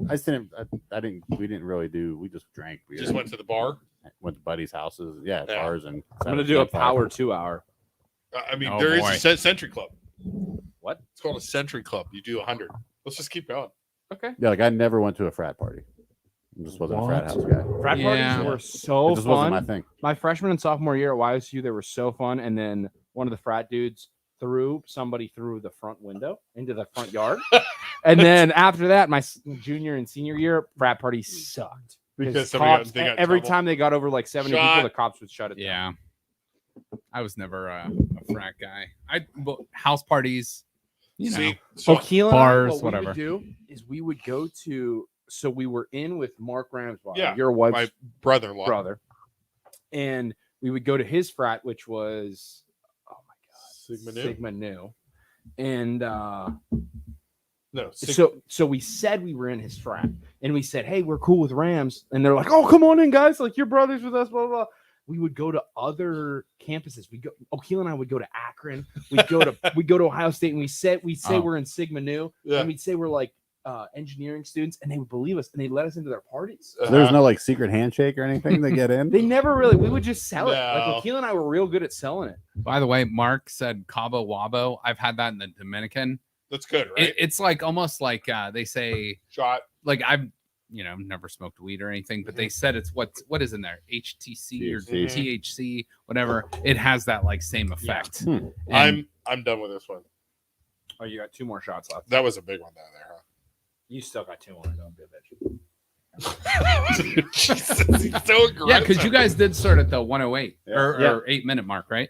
I just didn't. I didn't. We didn't really do. We just drank beer. Just went to the bar. Went to buddies' houses. Yeah, Yeah. bars and. I'm gonna do a power 2 hour. I mean, Oh, there is boy. a Century Club. What? It's called a Century Club. You do 100. Let's just keep going. Okay. Yeah, like I never went to a frat party. I just wasn't a frat What? house guy. Frat Yeah. parties were so It just wasn't fun. my thing. My freshman and sophomore year at YSU, they were so fun. And then one of the frat dudes threw somebody through the front window into the front yard. And then after that, my junior and senior year, frat parties sucked. Because somebody Cops, they got in every trouble. time they got over like 70 Shot. people, the cops would shut it down. Yeah. I was never a frat guy. But house parties, you know. See, So so Keelan, bars, what whatever. we would do is we would go to. So we were in with Mark Ramsbottom, Yeah, your wife's my brother-in-law. brother, and we would go to his frat, which was Sigma Nu? Sigma Nu, and No, so we said we were in his frat, and we said, "Hey, we're cool with Rams," and they're like, "Oh, come on in, guys! Like your brothers with us, blah blah." blah. we would go to other campuses. O'Keefe and I would go to Akron. We'd go to Ohio State, and we'd say we're in Sigma Nu, Yeah. and we'd say we're like engineering students, and they would believe us, and they'd let us into their parties. So there's no like secret handshake or anything to get in. They never really. We would just sell it. Like No. O'Keefe and I were real good at selling it. By the way, Mark said Cabo Wabo. I've had that in the Dominican. That's good, right? It's like almost like they say, Shot. like I've never smoked weed or anything, but they said it's what is in there, HTC or THC. THC, whatever. It has that like same effect. Hmm. And I'm done with this one. Oh, you got 2 more shots left. That was a big one down there, huh? You still got 2 more. Don't be a bitch. Jesus, he's so aggressive. yeah, because you guys did start at the 108 Yeah. or 8-minute mark, right?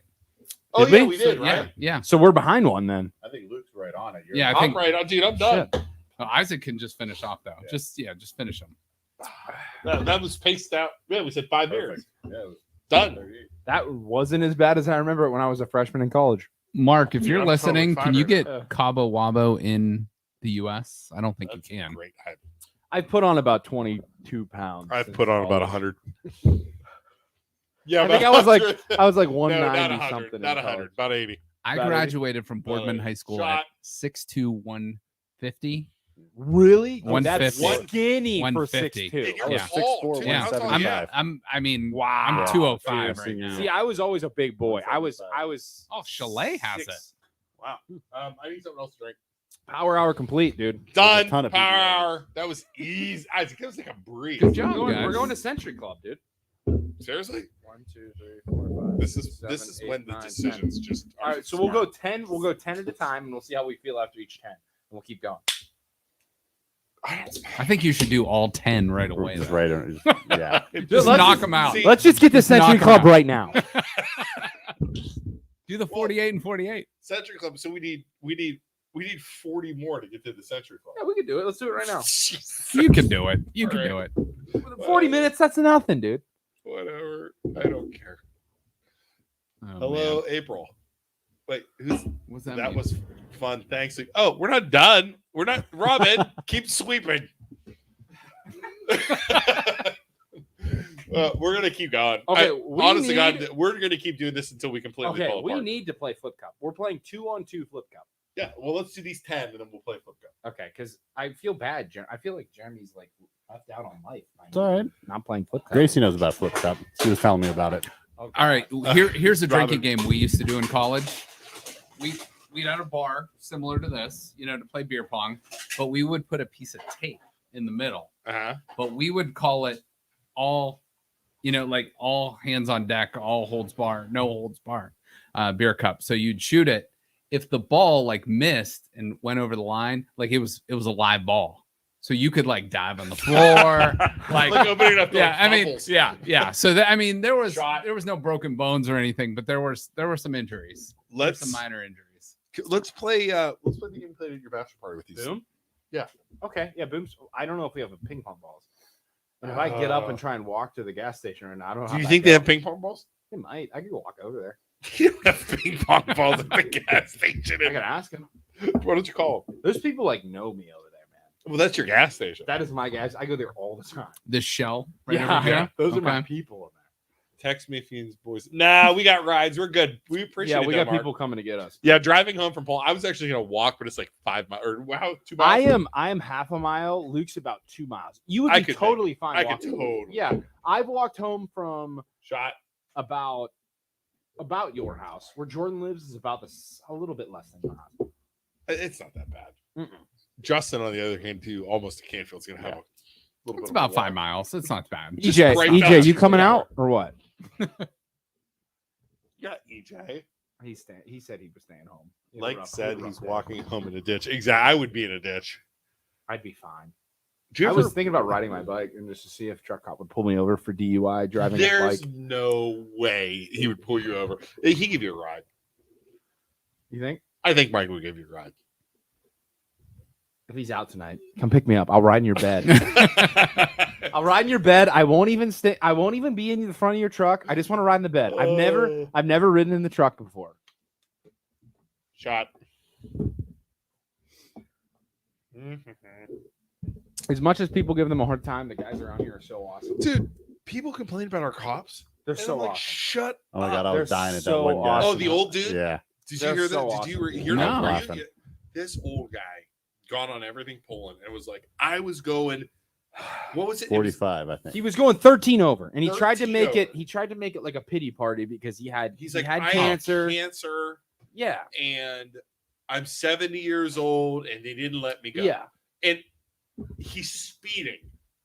Oh Did yeah, we? we did, Yeah, right? yeah. So we're behind one then. I think Luke's right on it. Yeah, I I'm think right. Dude, I'm done. Isaac can just finish off though. Yeah. Just finish them. That was paced out. Yeah, we said 5 beers. Yeah, it was Done. That wasn't as bad as I remember it when I was a freshman in college. Mark, if Dude, you're I'm listening, totally can you fine get with it. Cabo Wabo in the U.S.? I don't think That's you can. great. I put on about 22 pounds. I've since put on about college. 100. Yeah, I think about I was like 100. I was like no, 190 not 100. something. Not in 100. college. About 80. I About graduated from Boardman Shot. High School at 6'2", 150. Really? Oh, That's 150. skinny for 150. 6'2". You're Yeah. tall, tall, too. Yeah, How tall are I'm, you? I mean, Wow. I'm Yeah. 205 Yeah, right now. See, I was always a big boy. I was Oh, Chalet has it. Wow. I need something else to drink. power hour complete, dude. Done. ton of Power people. hour. That was easy. Isaac, that was like a breeze. Good job, We're guys. going to Century Club, dude. Seriously? 1, 2, 3, 4, 5. This is 7, 8, when the 9, decisions just. All right, so we'll go 10. We'll go 10 at a time, and we'll see how we feel after each 10. And we'll keep going. I think you should do all 10 right away. Just though. right. Yeah. Just Let's knock just- them out. see- Let's just get to Century knock 'em Club out. right now. Do the 48 and 48. Century Club. So we need 40 more to get to the Century Club. Yeah, we can do it. Let's do it right now. You can do it. You All can right. do it. 40 minutes, that's nothing, dude. Whatever. I don't care. Oh, Hello, man. April. Wait, who's What's that? that? mean? Was fun. Thanks. Oh, we're not done. We're not. Robin, keep sweeping. We're gonna keep going. Okay, Honestly, God, we're gonna keep doing this until we completely Okay, fall we apart. need to play Flip Cup. We're playing 2-on-2 Flip Cup. Yeah, well, let's do these 10, and then we'll play Flip Cup. Okay, because I feel bad. I feel like Jeremy's like left out on life. It's all right. Not playing Flip Cup. Gracie knows about Flip Cup. She was telling me about it. Okay. All right, here's a drinking Robin. game we used to do in college. We'd had a bar similar to this, to play beer pong, but we would put a piece of tape in the middle. Uh-huh. But we would call it all, like all hands on deck, all holds bar, no holds bar, beer cup. So you'd shoot it. If the ball like missed and went over the line, like it was a live ball. So you could like dive on the floor, like opening up. yeah, I mean, yeah. So there was Shot. no broken bones or anything, but there were some injuries. There were some Let's minor injuries. let's play the game you played at your bachelor party with you. Boom? Yeah. Okay, yeah, Boom's. I don't know if we have a ping pong balls. And if I get up and try and walk to the gas station, and I don't know. Do you think they have ping pong balls? They might. I could go walk over there. You don't have ping pong balls at the gas station. I could ask them. What did you call them? Those people like know me over there, man. Well, that's your gas station. That is my gas. I go there all the time. This shell, right Yeah, over here. those are my Okay. people in Text me if you boys. Nah, we got rides. We're good. We there. appreciate Yeah, it. we though, got Mark. people coming to get us. Yeah, driving home from Paul. I was actually gonna walk, but it's like 5 miles or 2 I miles. am half a mile. Luke's about 2 miles. You would I be could totally fine. I could walking. totally. Yeah, I've walked home from Shot. about your house. Where Jordan lives is about a little bit less than your house. It's not that bad. Mm-mm. Justin, on the other hand, too, almost to Canfield's gonna have a little It's bit. about of a 5 walk. miles. It's not bad. Just right EJ, now, you coming yeah. out or what? Yeah, EJ. He said he was staying home. Like said, he's walking home in a ditch. Exactly. I would be in a ditch. I'd be fine. Do you I ever? was thinking about riding my bike and just to see if truck cop would pull me over for DUI driving a There's bike. no way he would pull you over. He give you a ride. You think? I think Mike would give you a ride. If he's out tonight, come pick me up. I'll ride in your bed. I'll ride in your bed. I won't even stay. I won't even be in the front of your truck. I just want to ride in the bed. I've never ridden in the truck before. Shot. As much as people give them a hard time, the guys around here are so awesome. Dude, people complain about our cops. They're And so I'm like, awesome. shut Oh my up. god, I was They're dying at that so one guy. Oh, the old dude? Yeah. Did They're you hear so that? Did you awesome. hear No. that? Laughing. This old guy gone on everything pulling and was like, I was going, what was it? It was- 45, I think. He was going 13 over, and he tried to 13 make it. over. He tried to make it like a pity party because he had he's he like, had I cancer. have cancer Yeah, and I'm 70 years old and they didn't let me go. yeah. And he's speeding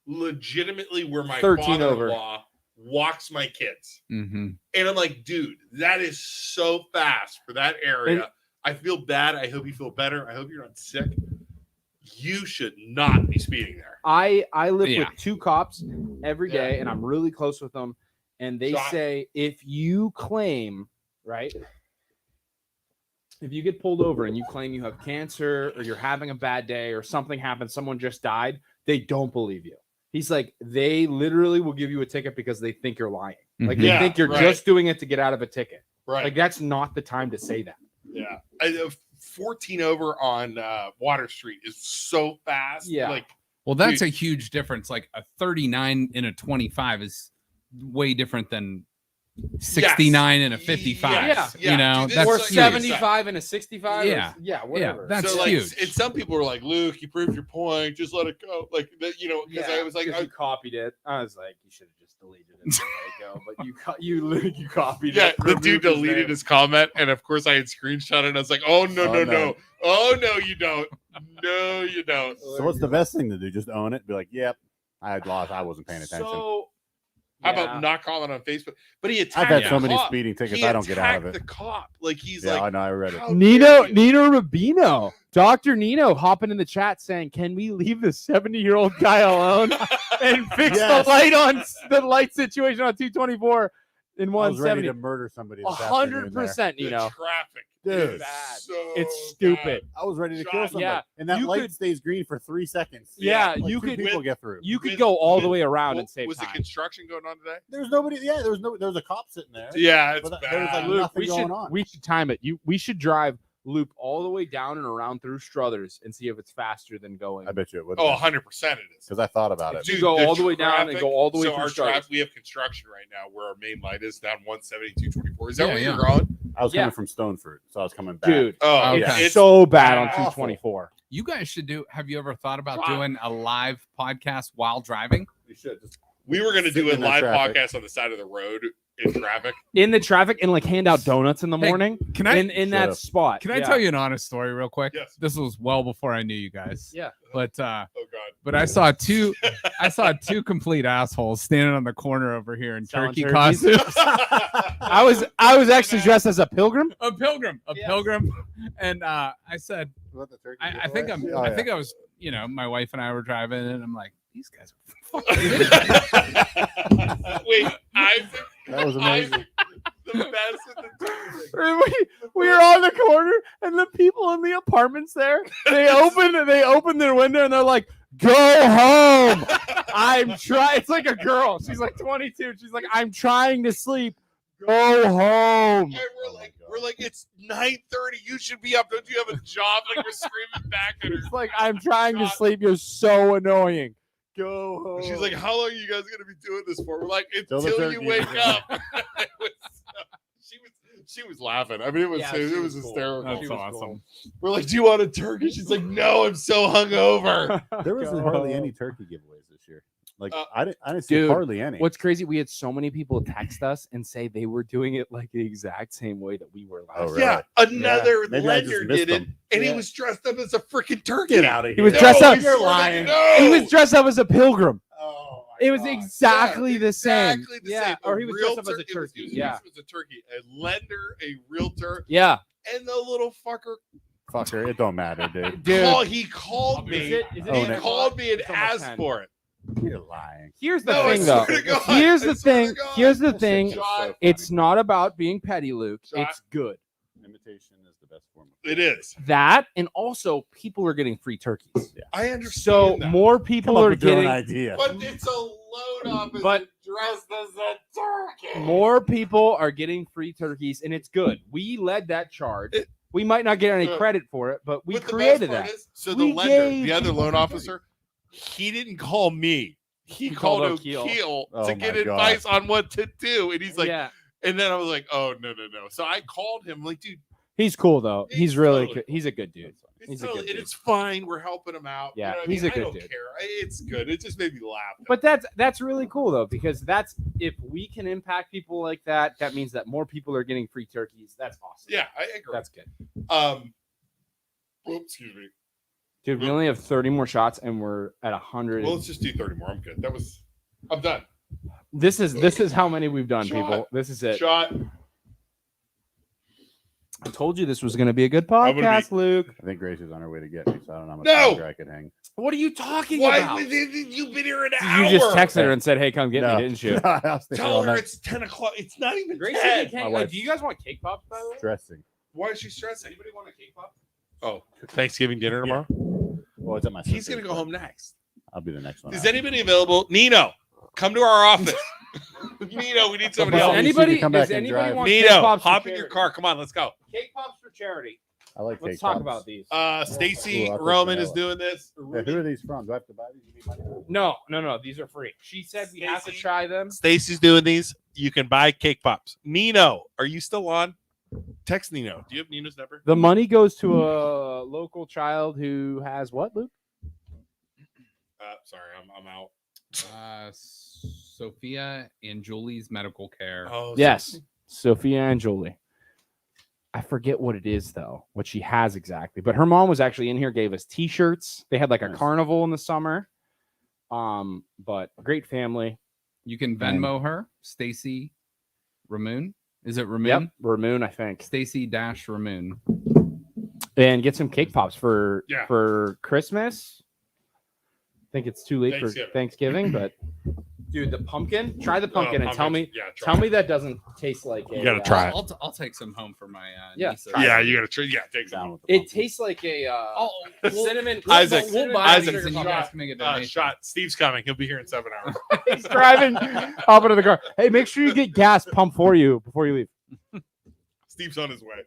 legitimately where my 13 father-in-law walks my kids. Mm-hmm. And I'm like, dude, that is so fast for that area. And- I feel bad. I hope you feel better. I hope you're not sick. You should not be speeding there. I live Yeah. with 2 cops every Yeah. day, and I'm really close with them. And they Shot. say if you claim, right, if you get pulled over and you claim you have cancer or you're having a bad day or something happened, someone just died, they don't believe you. He's like, they literally will give you a ticket because they think you're lying. Like they Yeah, think you're right. just doing it to get out of a ticket. Right. Like that's not the time to say that. Yeah. 14 over on Water Street is so fast. Yeah. Like, Well, that's a huge difference. Like a 39 and a 25 is way different than 69 and a 55. Yes. You know, Dude, this that's Or is like- huge. 75 and a 65. Yeah. Yeah, whatever. that's so like, huge. and some people are like, Luke, you proved your point. Just let it go. Like, you know, because I was like, because you copied it. I was like, you should have just deleted it. And let it go. But you copied yeah, it. the dude removed his deleted name. his comment, and of course I had screenshot it. And I was like, "Oh no, Oh, no, no. no! Oh no, you don't! No, you don't!" So what's the best thing to do? Just own it. Be like, yep, I had lost. I wasn't paying attention. So, How yeah. about not calling on Facebook? But he I've attacked had the so many cop. speeding tickets. He I don't get out of attacked it. The cop, like he's Yeah, I like, know. I read it. "How Nino dare you?" Rubino, Dr. Nino hopping in the chat saying, "Can we leave the 70-year-old guy alone and fix Yes. the light situation on 224 in I was ready 170?" to murder somebody. this afternoon there. 100%, The Nino. traffic, Dude. is Bad. so It's bad. stupid. I was ready to Shot. kill somebody. Yeah, And that you light could- stays green for 3 seconds. Yeah, Like you two could people get through. you could With- go all the with- way around Well, and save was the time. construction going on today? There's nobody. Yeah, there was a cop sitting there. Yeah, it's But bad. there was like Luke, nothing going on. we should time it. We should drive loop all the way down and around through Struthers and see if it's faster than going. I bet you it would. Oh, 100% it is. Because I thought about it. You go all the way down and traffic- go all the way so through our Struthers. we have construction right now where our main light is down 172-24. Is that Yeah, where yeah. you're going? I was Yeah. coming from Stonefruit, so I was coming back. Dude, Oh, it's okay. so bad on awful. 224. You guys should do. Have you ever thought about Drive. doing a live podcast while driving? You should just We were going to do Sitting a in that live traffic. podcast on the side of the road in traffic. In the traffic and like hand out donuts in the Hey, morning Can I in that Should've. spot. can I Yeah. tell you an honest story real quick? Yes. This was well before I knew you guys. Yeah. But Oh God. but I saw two complete assholes standing on the corner over here in Selling turkey turkeys. costumes. I was actually dressed as a pilgrim. a pilgrim, Yes. pilgrim. And I said, Let the turkey I get think away. I'm Oh, I yeah. think I was, my wife and I were driving and I'm like, these guys are fucking idiots. Wait, Isaac. That was amazing. Isaac, the best of the two. We were on the corner and the people in the apartments there, they open their window and they're like, "Go home. I'm trying." It's like a girl. She's like 22. She's like, "I'm trying to sleep. Go home." And Oh my God. we're like, it's 9:30. You should be up. Don't you have a job? Like we're screaming back at her. It's like, "I'm trying to sleep. You're so annoying. Go home." She's like, how long are you guys gonna be doing this for? We're like, Till the until you turkey wake is up. It was she was laughing. I mean, it was Yeah, she was cool. hysterical. That's She was awesome. We're like, do you want a turkey? She's like, no, I'm so hungover. There wasn't Go hardly home. any turkey giveaways this year. Like Uh, I didn't see dude, hardly any. What's crazy? We had so many people text us and say they were doing it like the exact same way that we were last. Oh, year. really? Yeah, another Maybe I just lender missed did it, them. and he Yeah. was dressed up as a freaking turkey. Get out of He here. was dressed up- You're lying. No. He was dressed up as a pilgrim. Oh, my It was God. exactly the same. Exactly the Yeah, same. or he was dressed up as a realtor- turkey. He was Yeah, dressed as a turkey, a lender, a realtor, yeah, and the little fucker. Fucker, it don't matter, dude. dude. He called me. Is it Own He it. 8 called me and It's almost asked 10. for it. You're lying. Here's the No, I thing, though. swear to God. Here's I the swear to thing. God. Here's the That thing. shit's so funny. It's not about being petty, Luke. John- It's good. Imitation is the best form. Of It is. That, and also people are getting free turkeys. I understand. So that. more people Come up are with your own getting. idea. But it's a load up. But- dressed as a turkey. More people are getting free turkeys, and it's good. We led that charge. It- We might not get any Uh, credit for it, but we But the created best part that. is, so We the lender, gave the other people loan free officer, he didn't call me. he called called O'Keel. O'Keel Oh to my get God. advice on what to do. And he's like, yeah, and then I was like, oh, no. So I called him, like, dude, he's cool though. He's He's really totally good. He's a good dude. it's, He's a totally, good and dude. it's fine. We're helping him out. Yeah, you know what he's I a mean? good I don't dude. care. It's good. It just made me laugh. But that's really cool though, because that's if we can impact people like that, that means that more people are getting free turkeys. That's awesome. Yeah, I agree. That's good. Excuse me. Dude, we only have 30 more shots and we're at 100. Well, let's just do 30 more. I'm good. I'm done. This is how many we've done, Shot. people. This is it. Shot. I told you this was going to be a good I'm gonna podcast, Luke. I think Gracie's on her way to get me, so I don't know how much No! longer I could hang. What are you talking Why? about? You've been here an hour. You just texted her and said, "Hey, come get No. me," didn't you? I'll stay here Tell all her night it's 10 o'clock. It's not even Gracie, 10. My wife- do you guys want cake pops, by the way? stressing. Why is she stressed? Anybody want a cake pop? Oh, Thanksgiving dinner tomorrow? Well, it's at my He's sister's, going to go but home next. I'll be the next one. Is out. anybody available? Nino, come to our office. Nino, we need somebody Well, else. you Anybody? come back Does and anybody drive. want cake Nino, pops for hop in your charity? car. Come on, let's go. Cake pops for charity. I like Let's cake talk pops. about these. Stacy Ooh, I'll take Roman is vanilla. doing this. Yeah, who are these from? Do I have to buy these? You need money? No. These are free. She said we have to Stacey? try them. Stacy's doing these. You can buy cake pops. Nino, are you still on? Text Nino. Do you have Nino's number? The money goes to a local child who has what, Luke? Sorry, I'm out. Sophia and Julie's medical care. Oh, Yes, Sophia and Julie. I forget what it is though, what she has exactly. But her mom was actually in here, gave us T-shirts. They had like a Nice. carnival in the summer. But great family. You can Venmo her, Stacy Ramoon. Is it Ramoon? Yep, Ramoon, I think. Stacy dash Ramoon. And get some cake pops for Yeah. for Christmas. I think it's too late for Thanksgiving. Thanksgiving, but dude, the pumpkin. Try the pumpkin and tell me. Yeah, Tell me that doesn't taste like a. You gotta try it. I'll take some home for my Yeah, nieces. try Yeah, you gotta try. Yeah, take Down some. with the It pumpkin. tastes like a Oh, cinnamon. Isaac, We'll buy Isaac, these and you guys can make a donation. Shot. Steve's coming. He'll be here in 7 hours. He's driving up into the car. Hey, make sure you get gas pumped for you before you leave. Steve's on his way.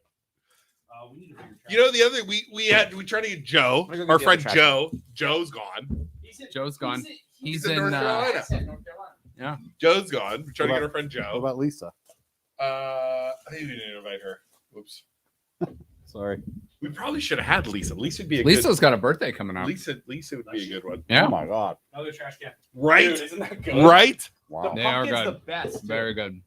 You know, the other we tried to get Joe, I'm gonna go our get the friend trash Joe. Joe's gone. Joe's gone. He's in in. North Carolina. Yeah. Joe's gone. We tried to What get our about- friend What Joe. about Lisa? I think we didn't invite her. Whoops. Sorry. We probably should have had Lisa. Lisa would be a Lisa's got a birthday coming good. up. Lisa would be a good one. Yeah. Oh my God. Another trash can. Right. Dude, isn't that good? Right. Wow. They are Pumpkin's good. the best. dude. Very good.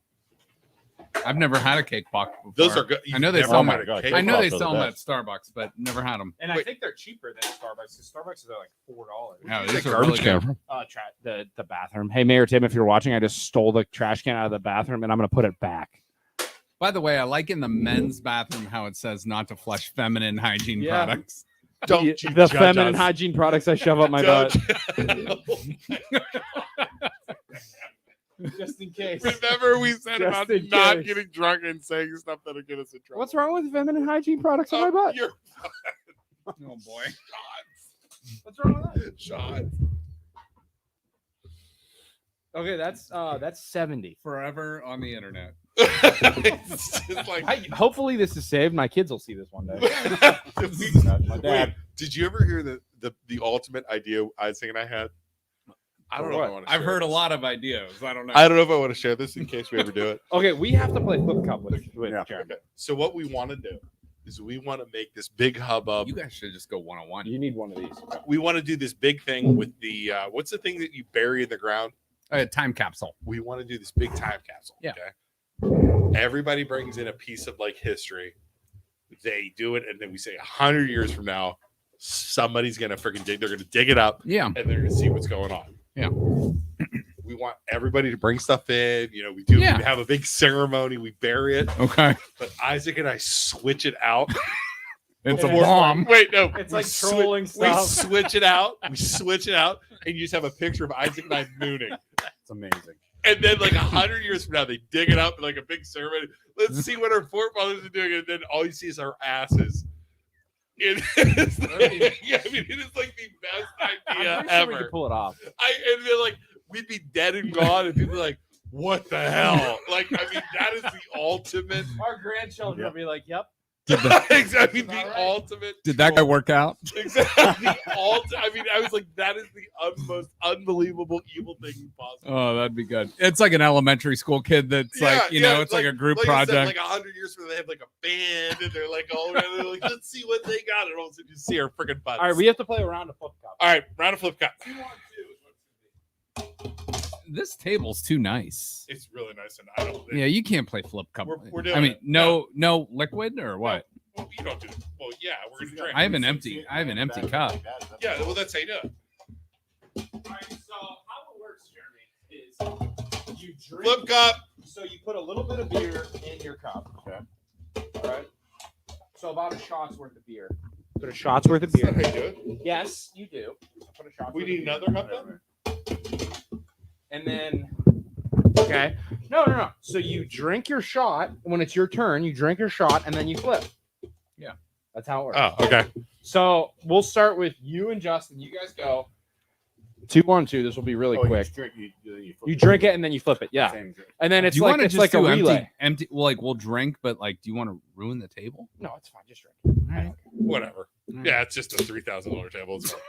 I've never had a cake pop before. Those are good. I know they You've sell never them. had a God, cake I know Pops they are the sell them at best. Starbucks, but never had them. And I Wait. think they're cheaper than Starbucks. Because Starbucks is like $4. Yeah, Where'd these the are really garbage good. can The bathroom. Hey, Mayor Tim, if you're watching, I just stole the trash can out of the bathroom and I'm gonna put it back. By the way, I like in the men's bathroom how it says not to flush feminine hygiene Yeah. products. Don't the you the judge feminine us. hygiene products I shove up my butt. Just in case. Remember we said Just about in not case. getting drunk and saying stuff that'll get us in trouble. What's wrong with feminine hygiene products on my butt? You're Oh boy. What's wrong with that? shot. Okay, that's 70. Forever on the internet. It's just like Hopefully this is saved. My kids will see this one day. My dad. Wait, did you ever hear the ultimate idea Isaac and I had? I don't know if I want to I've share heard a this. lot of ideas. I don't know. I don't know if I want to share this in case we ever do it. Okay, we have to play flip cup with Yeah. Jeremy. Okay. So what we want to do is we want to make this big hubbub. You guys should just go one-on-one. You need one of these. We want to do this big thing with the what's the thing that you bury in the ground? A time capsule. We want to do this big time capsule. Yeah. Okay. Everybody brings in a piece of like history. They do it, and then we say 100 years from now, somebody's gonna freaking dig. They're gonna dig it up, Yeah. and they're gonna see what's going on. Yeah. We want everybody to bring stuff in. You know, we do. Yeah. We have a big ceremony. We bury it, Okay. but Isaac and I switch it out. It's a Before- bomb. Wait, no. It's we like trolling We stuff. switch it out. We switch it out, and you just have a picture of Isaac and I mooning. It's amazing. And then, like 100 years from now, they dig it up in like a big ceremony. Let's see what our forefathers are doing, and then all you see is our asses. It's like, I mean, it is like the best idea I'm pretty sure we ever. can pull it off. And then, like, we'd be dead and gone, and people are like, "What the hell?" Like, I mean, that is the ultimate. Our grandchildren Yep. will be like, "Yep, Exactly the ultimate. Did that guy work out? Exactly. I mean, I was like, that is the most unbelievable evil thing possible. Oh, that'd be good. It's like an elementary school kid that's like, it's like a group project. Said, like 100 years from now, they have like a band and they're like all around. They're like, let's see what they got. And all of a sudden you see our freaking butts. All right, we have to play a round of flip cup. All right, round of flip cup. This table's too nice. It's really nice, and I don't. Yeah, you can't play flip cup. We're doing I mean, it. no liquid or what? Well, you don't do it. Well, yeah, we're gonna drink. I have an empty cup. Yeah, well, that's how you do it. All right, so how it works, Jeremy, is you drink. Flip cup. So you put a little bit of beer in your cup. Okay. All right. So about a shot's worth of beer. Put a shot's worth of beer. That's not how you do it. Yes, you do. Put a shot's We worth need of beer. another cup then? And then, okay. No. So you drink your shot. When it's your turn, you drink your shot and then you flip. Yeah. That's how it works. Oh, okay. So we'll start with you and Justin. You guys go 2-1-2. This will be really quick. You drink it and then you flip it. Yeah. And then it's Do you like wanna it's just like a do relay. empty. Well, like we'll drink, but like, do you want to ruin the table? No, it's fine. Just drink. All right. Whatever. Mm. Yeah, it's just a $3,000 table. It's fine.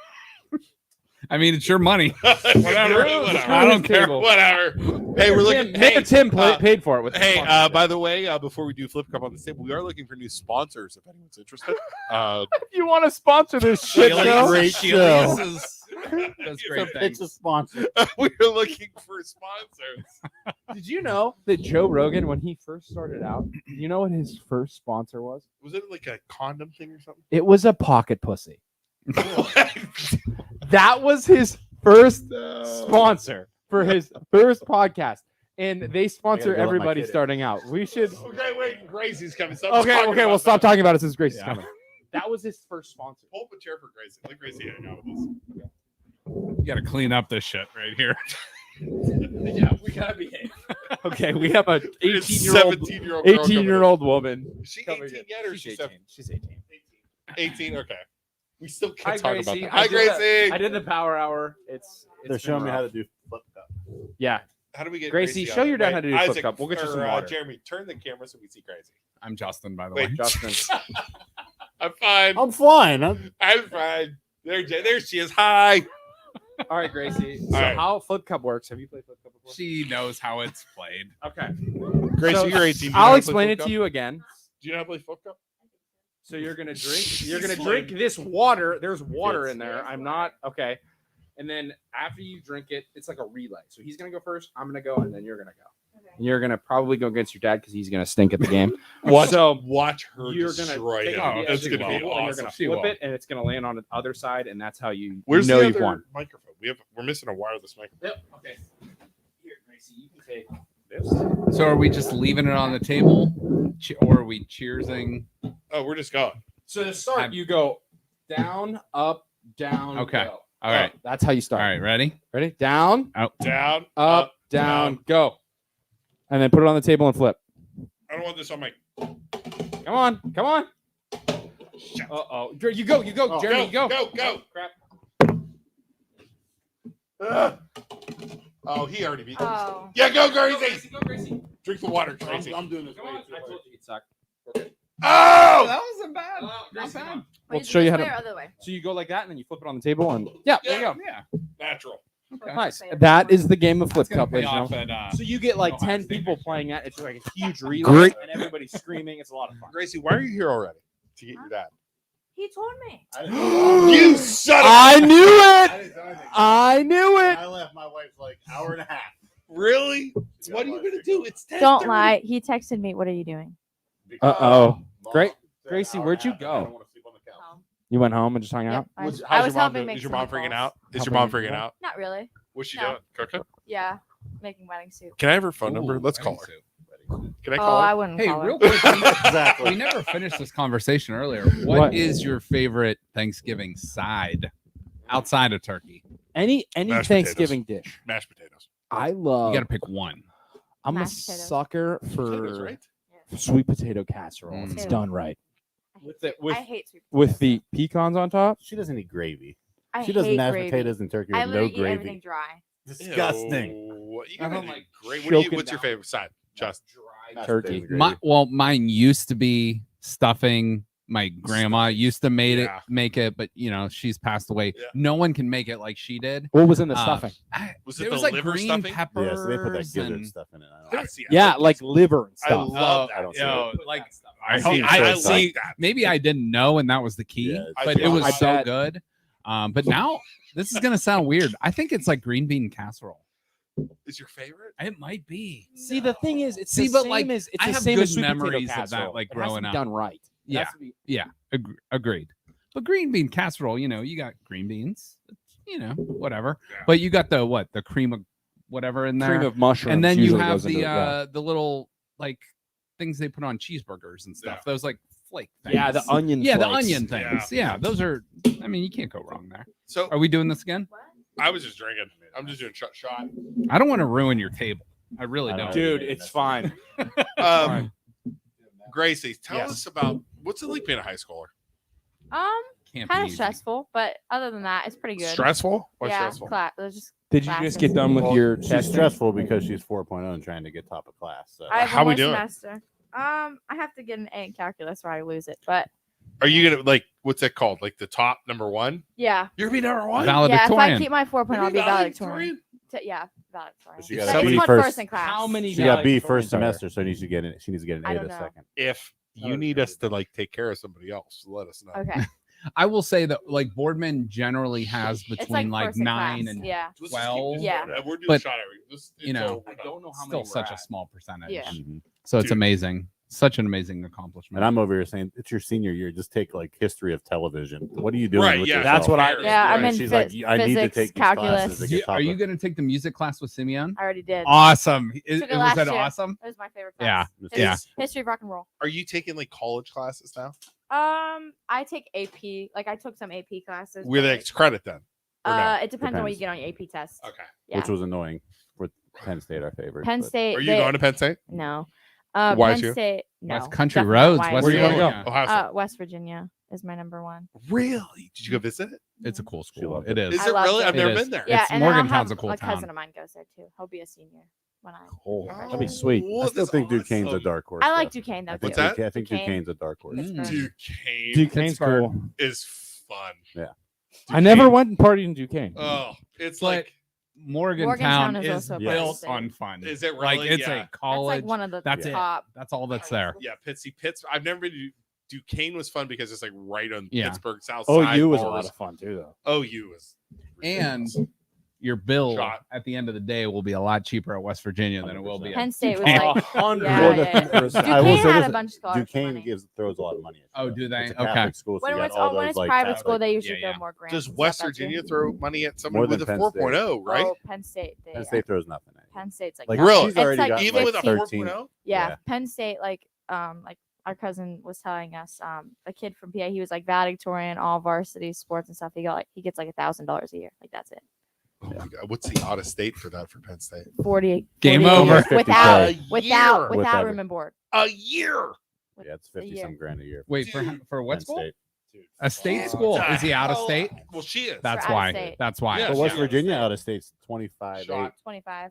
I mean, it's your money. Whatever. I don't care. Whatever. Hey, we're looking. Tim paid for it. With the Hey, sponsorship. by the way, before we do flip cup on the table, we are looking for new sponsors. If anyone's interested, if you want to sponsor this shit Sheila's- show, Great Sheila's show. does great It's things. a sponsor. we are looking for sponsors. did you know that Joe Rogan, when he first started out, you know what his first sponsor was? Was it like a condom thing or something? It was a pocket pussy. That was his first sponsor for his first podcast, and they sponsor I gotta go let my everybody kid in. starting out. We should. Okay, wait. Gracie's coming. Stop Okay, talking we'll about stop that. talking about it since Grace is Yeah. coming. That was his first sponsor. Pull up a chair for Gracie. Let Gracie hang out with us. You got to clean up this shit right here. Yeah, we gotta behave. Okay, we have a It's 18-year-old 17-year-old girl coming in. 18-year-old woman. Is she coming 18 in. yet, or is she She's 18. She's 18. 18? Okay. We still Hi, can't talk about Gracie. that. I Hi, did the- Gracie. I did the power hour. They're showing me how to do flip cup. Yeah. How do we get Gracie, Gracie show on your there? dad how to do Wait, flip Isaac, cup. We'll get you some or, water. Jeremy, turn the camera so we see Gracie. I'm Justin, by the Wait, way. Justin. I'm fine. I'm fine. I'm fine. There she is. Hi. All right, Gracie. So All right. how flip cup works? Have you played flip cup before? She knows how it's played. Okay. Gracie, So, you're 18. Do you know I'll how to play explain flip it to cup? you again. Do you know how to play flip cup? So you're gonna drink. You're gonna drink this water. There's water in there. I'm not okay. And then after you drink it, it's like a relay. So he's gonna go first. I'm gonna go, and then you're gonna go. And you're gonna probably go against your dad because he's gonna stink at the game. So Watch her you're gonna destroy take him. it to the It's edge of gonna the be table, and you're awesome. gonna She flip will. it, and it's gonna land on the other side, and that's how you Where's know the you've other won. microphone? We're missing a wireless microphone. Yep. Okay. Here, Gracie, you can take this. So are we just leaving it on the table, or are we cheersing? Oh, we're just going. So to start, you go down, up, down. Okay. Go. All right. That's how you All start. right. Ready? Ready? Down, Down, up, down, go. And then put it on the table and flip. I don't want this on my. Come on. Come on. Uh-oh. You go. Oh, Jeremy, go, go. go, go. Crap. Oh, he already beat me. Oh. Yeah, go, Gracie. Go, Gracie. Drink the water, Gracie. I'm doing this. Come on. I told you you'd suck. Oh! that wasn't bad. Gracie, come on. Wait, We'll is it show you this how way to. or other way? So you go like that, and then you flip it on the table, and there you go. Yeah. Natural. Okay. Nice. Way or That this is the game of flip It's gonna cup, pay ladies and off gentlemen. at, So you get like Ohio 10 State people next year. playing that. It's like a huge relay, Great. and everybody's screaming. It's a lot of fun. Gracie, why are you here already? To get your dad. He told me. You son of I knew it. I didn't say anything. I knew it. I left my wife's like hour and a half. Really? What are you gonna do? It's 10. Don't lie. He texted me. What are you doing? Uh-oh. Mom Great. said Gracie, hour where'd and a you half, and go? I don't want to sleep on the couch. You went home and just hung out. Yep, What's- I how's was your mom helping doing? make Is your some mom freaking meatballs. out? Is your Helping mom freaking what? out? Not really. What's she No. doing? Cooking? Yeah, making wedding soup. Can I have her phone number? Ooh, Let's call wedding her. soup. Can I Oh, call I her? wouldn't Hey, call real her. quick. We Exactly. never finished this conversation earlier. What is your favorite Thanksgiving side outside of turkey? Any Mashed Thanksgiving dish. Mashed potatoes. I You love. got to pick one. I'm a Mashed potatoes. sucker Potatoes, for right? sweet potato casserole if it's Mm. done right. I hate sweet With potatoes. the pecans on top. She doesn't eat gravy. I She does hate mashed gravy. potatoes and turkey I with no literally eat everything gravy. dry. Disgusting. Ew. You I gotta don't do like great. choking What's your down. favorite side? Just Dry Mashed turkey. potatoes and gravy. Mine used to be stuffing. My grandma used to make it, but she's passed away. Yeah. No one can make it like she did. What was in the stuffing? Was it There was the like liver green stuffing? peppers. Yeah, so they put that gizzard and- stuff in it. I don't I know. see, I Yeah, love like this. liver and I stuff. love I that. don't see Yo, it. like I see I so like that. maybe I didn't know, and that was the key. Yeah, I but it was I so bet. good. But now this is gonna sound weird. I think it's like green bean casserole. Is your favorite? It might be. See, the thing is, it's See, the but, same like, as it's I the have same good as sweet potato memories of that, casserole. like, It has to growing be up. done right. It has Yeah. to be- Yeah, agreed. But green bean casserole, you got green beans, whatever. Yeah. But you got the cream of whatever in there, cream of mushrooms. and then you usually have goes into it, yeah. the little like things they put on cheeseburgers and stuff. Yeah. Those like flake things. Yeah, the onion. Yeah, the flakes. onion things. Yeah, those are. I mean, you can't go wrong there. So Are we doing this again? I was just drinking. I'm just doing shot. I don't want to ruin your table. I really I don't. know. Dude, it's fine. Gracie, tell Yes. us about what's it like being a high schooler? Can't Kind be of easy. stressful, but other than that, it's pretty good. Stressful? What's yeah, stressful? just Did you classes. just get done with your She's testing? stressful because she's 4.0 and trying to get top of class. So. I have How one we more doing? semester. I have to get an A in calculus or I lose it. But Are you gonna like what's that called? Like the top number one? yeah, You're gonna be number one? yeah. If I Valedictorian. keep my 4.0, I'll be You're valedictorian. Yeah, valedictorian. She But got a it's B one first. first in class. How many? She got B valedictorians first are there? semester, so she needs to get an I A don't the know. second. If you need us to like take care of somebody else, let us know. Okay, I will say that like Boardman generally has it's between like first in 9 class. and yeah. Let's just 12. keep- Yeah. We're doing But, shot every. I don't know how still such a small percentage. Yeah. Mhm. So it's Dude. amazing. Such an amazing accomplishment. And I'm over here saying it's your senior year. Just take like history of television. What are you doing? Right, with yeah. yourself? That's what I- Yeah, I'm And in she's like, I need to physics, take these calculus. classes to get top Are you of- going to take the music class with Simeon? I already did. Awesome. Took it Was last that year. awesome? It was my favorite Yeah, class. yeah. History of rock and roll. Are you taking like college classes now? I take AP. Like I took some AP classes. With but, X credit then? Or no? it depends on what you Depends. get on your AP test. Okay. Yeah. Which was annoying. With Penn State, our favorite. Penn but- State. Are you going to Penn State? No. YSU? Penn State. No. West Country definitely not Roads. YSU. West Where you wanna Virginia. Ohio State. West Virginia is my number one. Really? Did you go visit it? It's a cool She school. loved It it. is. Is I it loved really? it. I've It never is. been there. Yeah, It's and then I'll Morgantown's have a cool a cousin town. of mine goes there too. He'll be a senior when I. Oh, graduate. that'd be sweet. Oh, I still that's think Duquesne's a awesome. dark horse. I like though. Duquesne though I too. think, What's that? I think Duquesne. Duquesne's a dark horse. Pittsburgh. Duquesne Duquesne's Pittsburgh. cool. is fun. I never went and partied in Duquesne. Oh, it's But like, Morgantown is is also a built place. on fun. is it Like really? it's Yeah. a That's college. like one of the That's it. top. That's all that's there. Yeah, Pitts. I've never been to Duquesne. Was fun because it's like right on Yeah. Pittsburgh South Side. OU was a bars. lot of fun too, though. OU was. And ridiculous. your bill Shot. at the end of the day will be a lot cheaper at West Virginia than it will be. 100%. At, Penn State was Duquesne. like. 100. Yeah, Well, yeah, the- yeah. I will Duquesne say had this, a bunch of scholarships. Duquesne throws a lot of money. Oh, do they? It's a Okay. Catholic school, so When you it's got all when those it's like private Catholic- school, they usually yeah. throw more grants. Does and West stuff at you. Virginia throw money at someone More with a than Penn State. 4.0, right? Oh, Penn State. Penn State throws nothing at you. Penn State's like, Like nothing. Really? she's already It's like got Even like with a 13. 4.0? Yeah, Yeah. Penn State, like our cousin was telling us, a kid from PA, he was like valedictorian, all varsity sports and stuff. He gets like $1,000 a year. Like that's it. Oh my God. What's the out of state for that for Penn State? 40 Game 40 a over. year 50K. without A year. without Without room and board. A year. Yeah, it's A 50 year. some grand a year. Wait Dude. for what Penn school? State. A state What school. the Is he out of hell? state? Well, she is. That's out of why. state. That's why. Yeah, But she West out of Virginia state. out of state's 25. Shot. 25.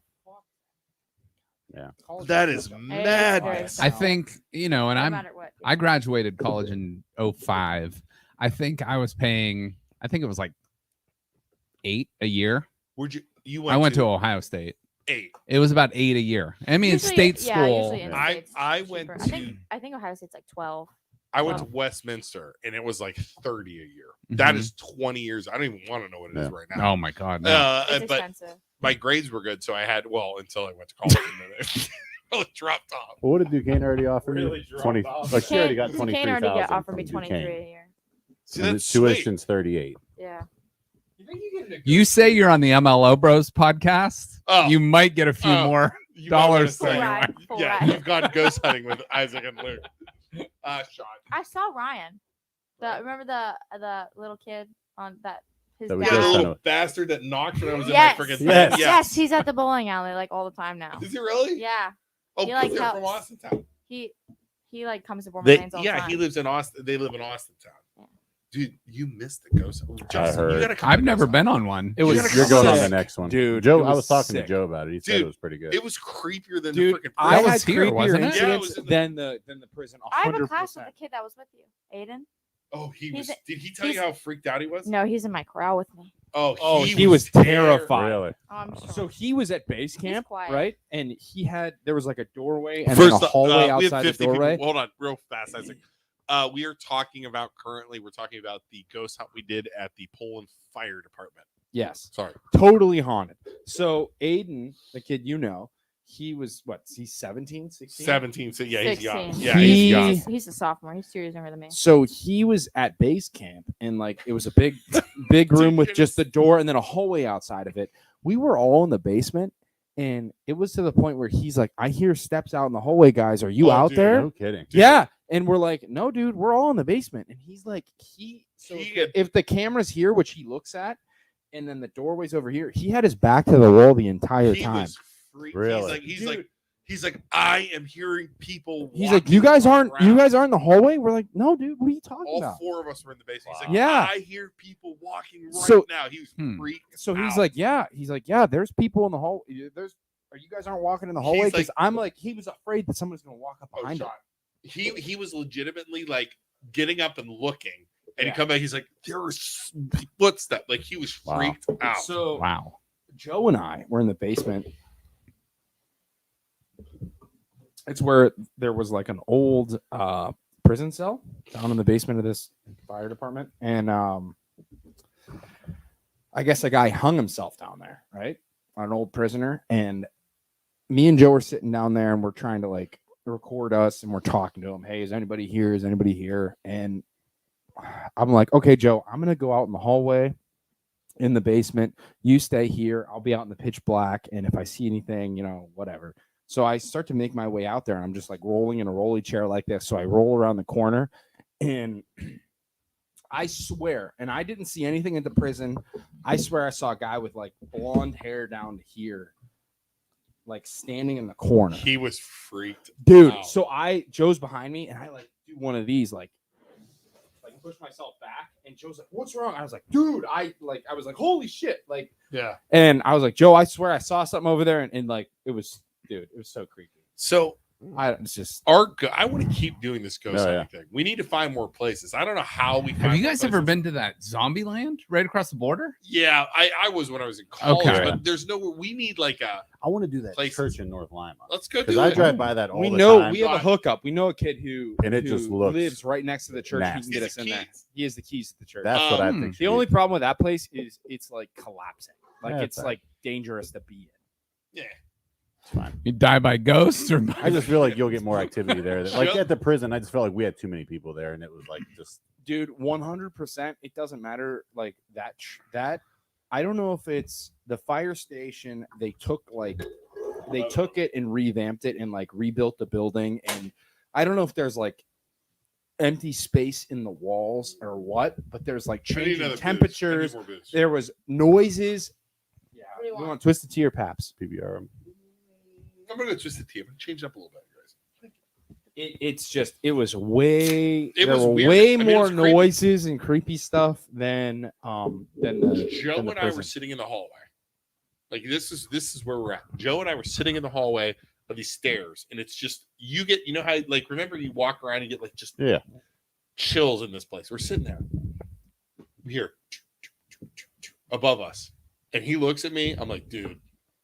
That is madness. I think, and No I'm matter what. I graduated college in 05. I think I was paying, I think it was like $8 a year. Where'd you I went to Ohio State. 8. It was about $8 a year. I mean, Usually- state yeah, school. usually in I- states I it's went cheaper. to- I think Ohio State's like 12. I went to Wow. Westminster and it was like 30 a year. That Mhm. is 20 years. I don't even want to know what it is Yeah. right now. Oh my God. No. It's But expensive. my grades were good, so I had until I went to college and then it really dropped off. Well, what did Duquesne already offer Really you? dropped 20. off. Like she already got Duquesne 23,000. already offered me from 23 Duquesne. a year. See, And the that's sweet. tuition's 38. Yeah. You say you're on the MLO Bros podcast. Oh. You might get a few Oh. more. You dollars might wanna Full say- ride, full Yeah, ride. you've gone ghost hunting with Isaac and Luke. Sean. I saw Ryan. Remember the little kid on that his That we Yeah, ghost the dad. hunted. little bastard that knocked when I was Yes. in my freaking Yes. Yes, he's at the bowling alley like all the time now. Is he really? Yeah. Oh, He, like, they're from helps. Austin Town. He like comes to Bournemouth Lanes all the time. He lives in Austin. They live in Austin Town. Dude, you missed the ghost. Justin, heard. you gotta come I've to never Ghost been Hunt. on one. It was You're going on the sick, next one, dude. Joe, it I was talking sick. to Joe about it. He said Dude, it was pretty good. It was creepier than Dude, the freaking. I That had was here, creepier wasn't it? Yeah, it incidents was in than the prison. 100%. I have a class with the kid that was with you, Aiden. Oh, he He's was. a- Did he tell you he's- how freaked out he was? No, he's in my corral with me. Oh, he was terrified. Really? Oh, I'm sure. So he was at base camp, quiet. right? And there was like a doorway and First, then a hallway we have outside the 50 doorway. people. Hold on, real fast, Isaac. We are talking about we're talking about the ghost hunt we did at the Poland Fire Department. Yes, Sorry. totally haunted. So Aiden, the kid he was what? He's 17, 16? 17. So yeah, he's young. 16. Yeah, he's young. He's a sophomore. He's 2 years younger than me. So he was at base camp, and like it was a big room with just the door and then a hallway outside of it. We were all in the basement, and it was to the point where he's like, "I hear steps out in the hallway, guys. Are you out dude, there?" No kidding. Yeah, and we're like, "No, dude, we're all in the basement." And he's like, if the camera's here, which he looks at, and then the doorway's over here, he had his back to the wall the entire He time. was freaked. Really? He's like, I am hearing people. He's like, walking you guys aren't around." in the hallway? We're like, no, dude, what are you talking All about? 4 of us were in the basement. He's Wow. like, Yeah. I hear people walking right So- now. He was freaked. So he's out. like, yeah, there's people in the hall. You guys aren't walking in the hallway? He's Because like- I'm like, he was afraid that someone's gonna walk up Oh, behind him. Sean, he was legitimately like getting up and looking, and he come back. He's like, there was footsteps. Like he was Wow. freaked out. So Wow. Joe and I were in the basement. It's where there was like an old prison cell down in the basement of this fire department, and I guess a guy hung himself down there, right? An old prisoner, and me and Joe were sitting down there, and we're trying to like record us, and we're talking to him. Hey, is anybody here? Is anybody here? And I'm like, okay, Joe, I'm gonna go out in the hallway in the basement. You stay here. I'll be out in the pitch black, and if I see anything, whatever. So I start to make my way out there, and I'm just like rolling in a rolly chair like this. So I roll around the corner, and I swear, and I didn't see anything in the prison. I swear I saw a guy with like blonde hair down to here, like standing in the corner. He was freaked, Dude, out. so Joe's behind me, and I like do one of these, like push myself back, and Joe's like, "What's wrong?" I was like, "Dude, I was like, holy shit!" Like, Yeah. and I was like, "Joe, I swear I saw something over there," and like it was, dude, it was so creepy. So It's just I want to keep doing this ghost Oh, yeah. hunting thing. We need to find more places. I don't know how we. Have find you more guys ever places. been to that zombie land right across the border? Yeah, I was when I was in college, Okay. but there's nowhere. We need like a. I want to do that Places. church in North Lima Let's go because do I it. drive by that all we the know time. we have a hookup. We know a kid who just who looks lives right next to the church. He nasty. can get Is us it in there. keys? He has the keys to the church. That's what I Um, think. the only problem with that place is it's like collapsing. Like Yeah, it's it's like dangerous to be in. Yeah. It's fine. You die by ghosts or I just feel like you'll get more activity there. Like Joe- at the prison, I just felt like we had too many people there, and it was like just Dude, 100%. It doesn't matter. Like that. I don't know if it's the fire station. They took it and revamped it and like rebuilt the building. And I don't know if there's like empty space in the walls or what, but there's like I need changing another booze. temperatures. I need more booze. There was noises. Yeah, What do you we want? want Twisted Tea or Paps. PBR. I'm gonna go twist the tea. I'm gonna change it up a little bit, guys. It was way. It there was were weird. way I mean, it more was creepy. noises and creepy stuff than the Joe than the and I were prison. sitting in the hallway. Like this is where we're at. Joe and I were sitting in the hallway of these stairs, and it's just you know how like remember you walk around and get like just Yeah. chills in this place. We're sitting there. We hear above us, and he looks at me. I'm like, dude,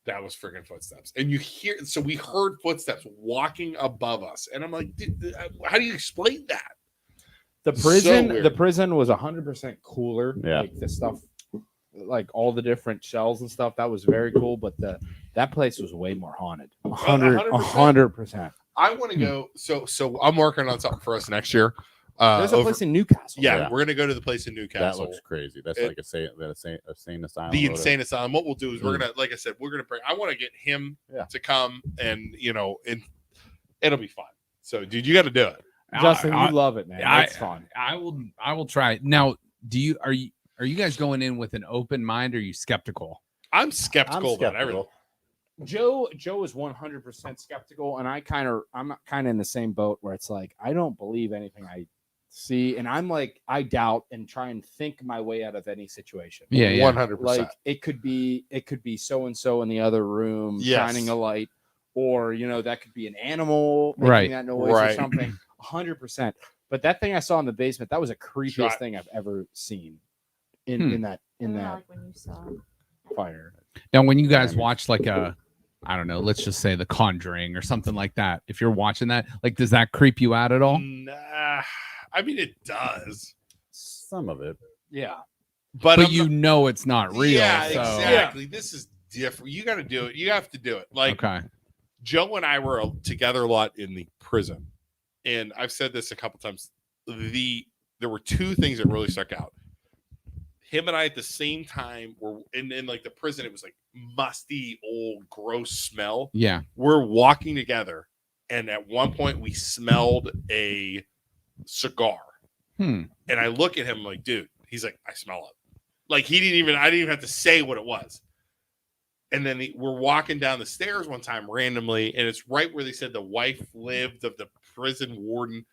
that was freaking footsteps. And you hear, so we heard footsteps walking above us, and I'm like, dude, how do you explain that? The So prison, weird. the prison was 100% cooler. Yeah. Like the stuff, like all the different shells and stuff, that was very cool. But that place was way more haunted. 100%. I want to go. So I'm working on something for us next year. There's a over- place in Newcastle. Yeah, Yeah. we're gonna go to the place in That Newcastle. looks crazy. That's It- like a insane asylum. The or whatever. insane asylum. What we'll do is we're gonna, like I said, we're gonna bring. I want to get him Yeah. to come, and it'll be fun. So, dude, you got to do it. Justin, I- you love it, man. I- It's fun. I will try it. Now, are you guys going in with an open mind or are you skeptical? I'm skeptical about everything. Joe is 100% skeptical, and I'm kind of in the same boat where it's like I don't believe anything I See, and I'm like, I doubt and try and think my way out of any situation. Yeah, yeah. 100%. Like it could be so and so in the other room Yes. shining a light, or that could be an animal making Right. that noise or Right. something. 100%. But that thing I saw in the basement, that was the creepiest Shot. thing I've ever seen in that Like when you saw. fire. Now, when you guys watch like I don't know, let's just say The Conjuring or something like that, if you're watching that, like, does that creep you out at all? Nah, I mean it does, Some of it. Yeah. but But I'm you know it's not real. Yeah, so. exactly. This is different. You got to do it. You have to do it. Like Okay. Joe and I were together a lot in the prison, and I've said this a couple times. There were two things that really stuck out. Him and I at the same time were in like the prison. It was like musty, old, gross smell. Yeah. We're walking together, and at one point we smelled a cigar. Hmm. And I look at him like, dude. He's like, I smell it. Like I didn't even have to say what it was. And then we're walking down the stairs one time randomly, and it's right where they said the wife lived of the prison warden,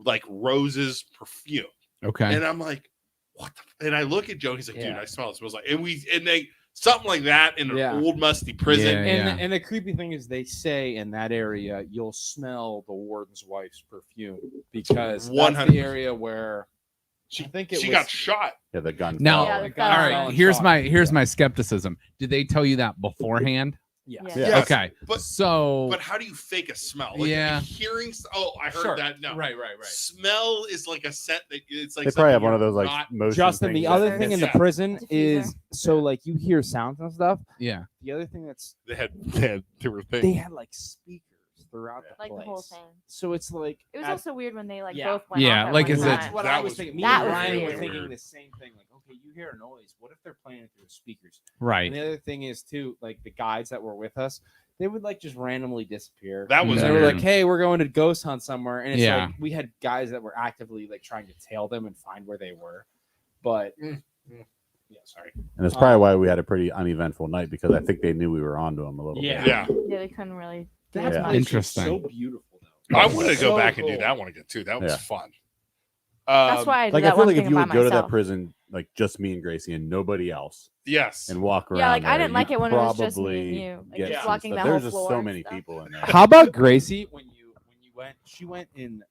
like Rose's perfume. Okay. And I'm like, what? And I look at Joe. He's like, dude, I smell it. It smells like, and they something like that in an old musty prison. Yeah. And the creepy thing is, they say in that area you'll smell the warden's wife's perfume because that's the area where She she got shot. Yeah, the gun. Now, fell. Yeah, the all gun. right. Here's my skepticism. Did they tell you that beforehand? Yes. Yeah. Yes, Okay. But how do you fake a smell? Like, Yeah. hearing. Oh, I heard that. No. Right. Smell is like a scent that it's like They probably have something one of those you're like not- motion Justin, the things other that- thing in the Yeah. prison Diffuser. is so like you hear sounds and stuff. Yeah. The other thing that's they were they things. had like speakers throughout the Like place. the whole thing. So it's like It was at- also weird when they like Yeah. both went Yeah, off at like, one is it- time. That's what That I was was thinking. Me that and was Ryan were really thinking weird. the same thing. Like, okay, you hear a noise. What if they're playing it through the speakers? Right. And the other thing is too, like the guides that were with us, they would like just randomly disappear. That was Yeah. They were weird. like, "Hey, we're going to ghost hunt somewhere," and it's Yeah. like we had guys that were actively like trying to tail them and find where they were, but yeah, sorry. And that's probably why we had a pretty uneventful night because I think they knew we were onto them a little Yeah. bit. Yeah. Yeah, they couldn't really. do That Yeah. much. place was Interesting. so beautiful though. I It was want to go so back and do cool. that one again too. That was Yeah. fun. That's why I did Like that I feel one like thing if you by would go to that myself. prison, like just me and Gracie and nobody else, Yes. and walk around. Yeah, like I there, didn't like you'd it when it was just me and probably you. Like get just some walking stuff. that whole There's just floor so and many stuff. people in there. How about Gracie when you went? She went in.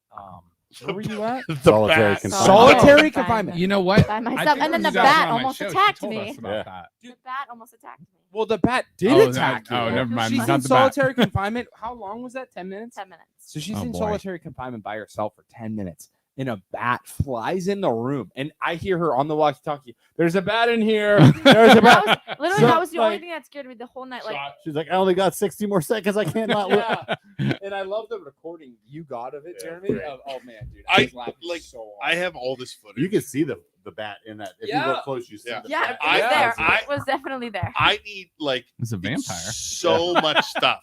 Where were you at? Solitary bat. confinement. Solitary Confinement. confinement. You know what? By I myself, think and then you the guys bat were on my almost show. She attacked told me. us about Yeah. that. The bat almost attacked me. Well, the bat did Oh, attack you. oh, never mind. She's Not in the bat. solitary confinement. How long was that? 10 minutes? 10 minutes. So she's Oh, in boy. solitary confinement by herself for 10 minutes. And a bat flies in the room. And I hear her on the walkie-talkie. There's a bat in here. There's a bat. That was, literally, So, that was the only like- thing that scared me the whole night. Like, She's like, I only got 60 more seconds. I can't not look. Yeah. And I love the recording you got of it, Yeah, Jeremy. great. Oh, man, dude. I- was laughing like, so hard. I have all this footage. You can see the bat in that. If you Yeah. look close, you see Yeah. the yeah, bat. it was I- there. I- It was definitely there. I need like It's a vampire. so much stuff.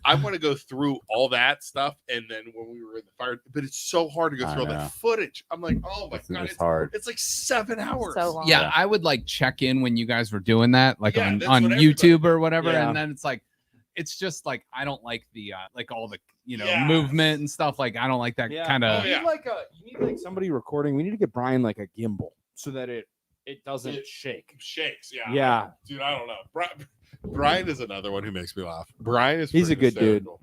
I want to go through all that stuff, and then when we were in the fire, but it's so hard to go I through all know. that footage. I'm like, oh my god, It's it's, hard. it's like 7 hours. So long. Yeah, Yeah. I would like check in when you guys were doing that, like Yeah, on that's what everybody- YouTube or whatever, Yeah. and then it's like, it's just like I don't like the like all the Yeah. movement and stuff. Like I don't like that kind of. Oh, yeah. You need like somebody recording. We need to get Brian like a gimbal so that it doesn't It- shake. Shakes, yeah. Yeah. Dude, I don't know. Brian is another one who makes me laugh. Brian is He's a pretty good dude. hysterical.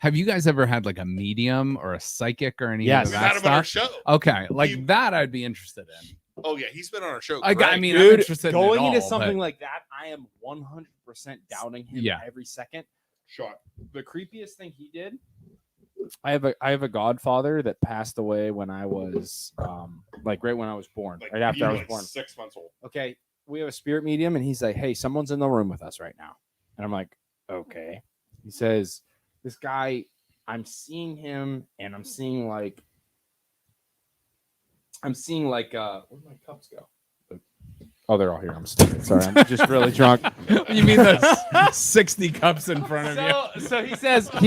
Have you guys ever had like a medium or a psychic or any Yes. of We've that had him on our stuff? show. Okay, like He- that I'd be interested in. Oh yeah, he's been on our show. I Greg. mean, I'm Dude, interested going in it into all, something but- like that, I am 100% doubting him Yeah. every second. shot. The creepiest thing he did. I have a godfather that passed away when I was like right when I was born, Like, right after you I were, was like born. 6 months old. Okay, we have a spirit medium, and he's like, "Hey, someone's in the room with us right now," and I'm like, "Okay." He says, "This guy, I'm seeing him, and I'm seeing like, where'd my cups go?" Oh, they're all here. I'm stupid. Sorry, I'm just really drunk. You mean the 60 cups in front of you? So he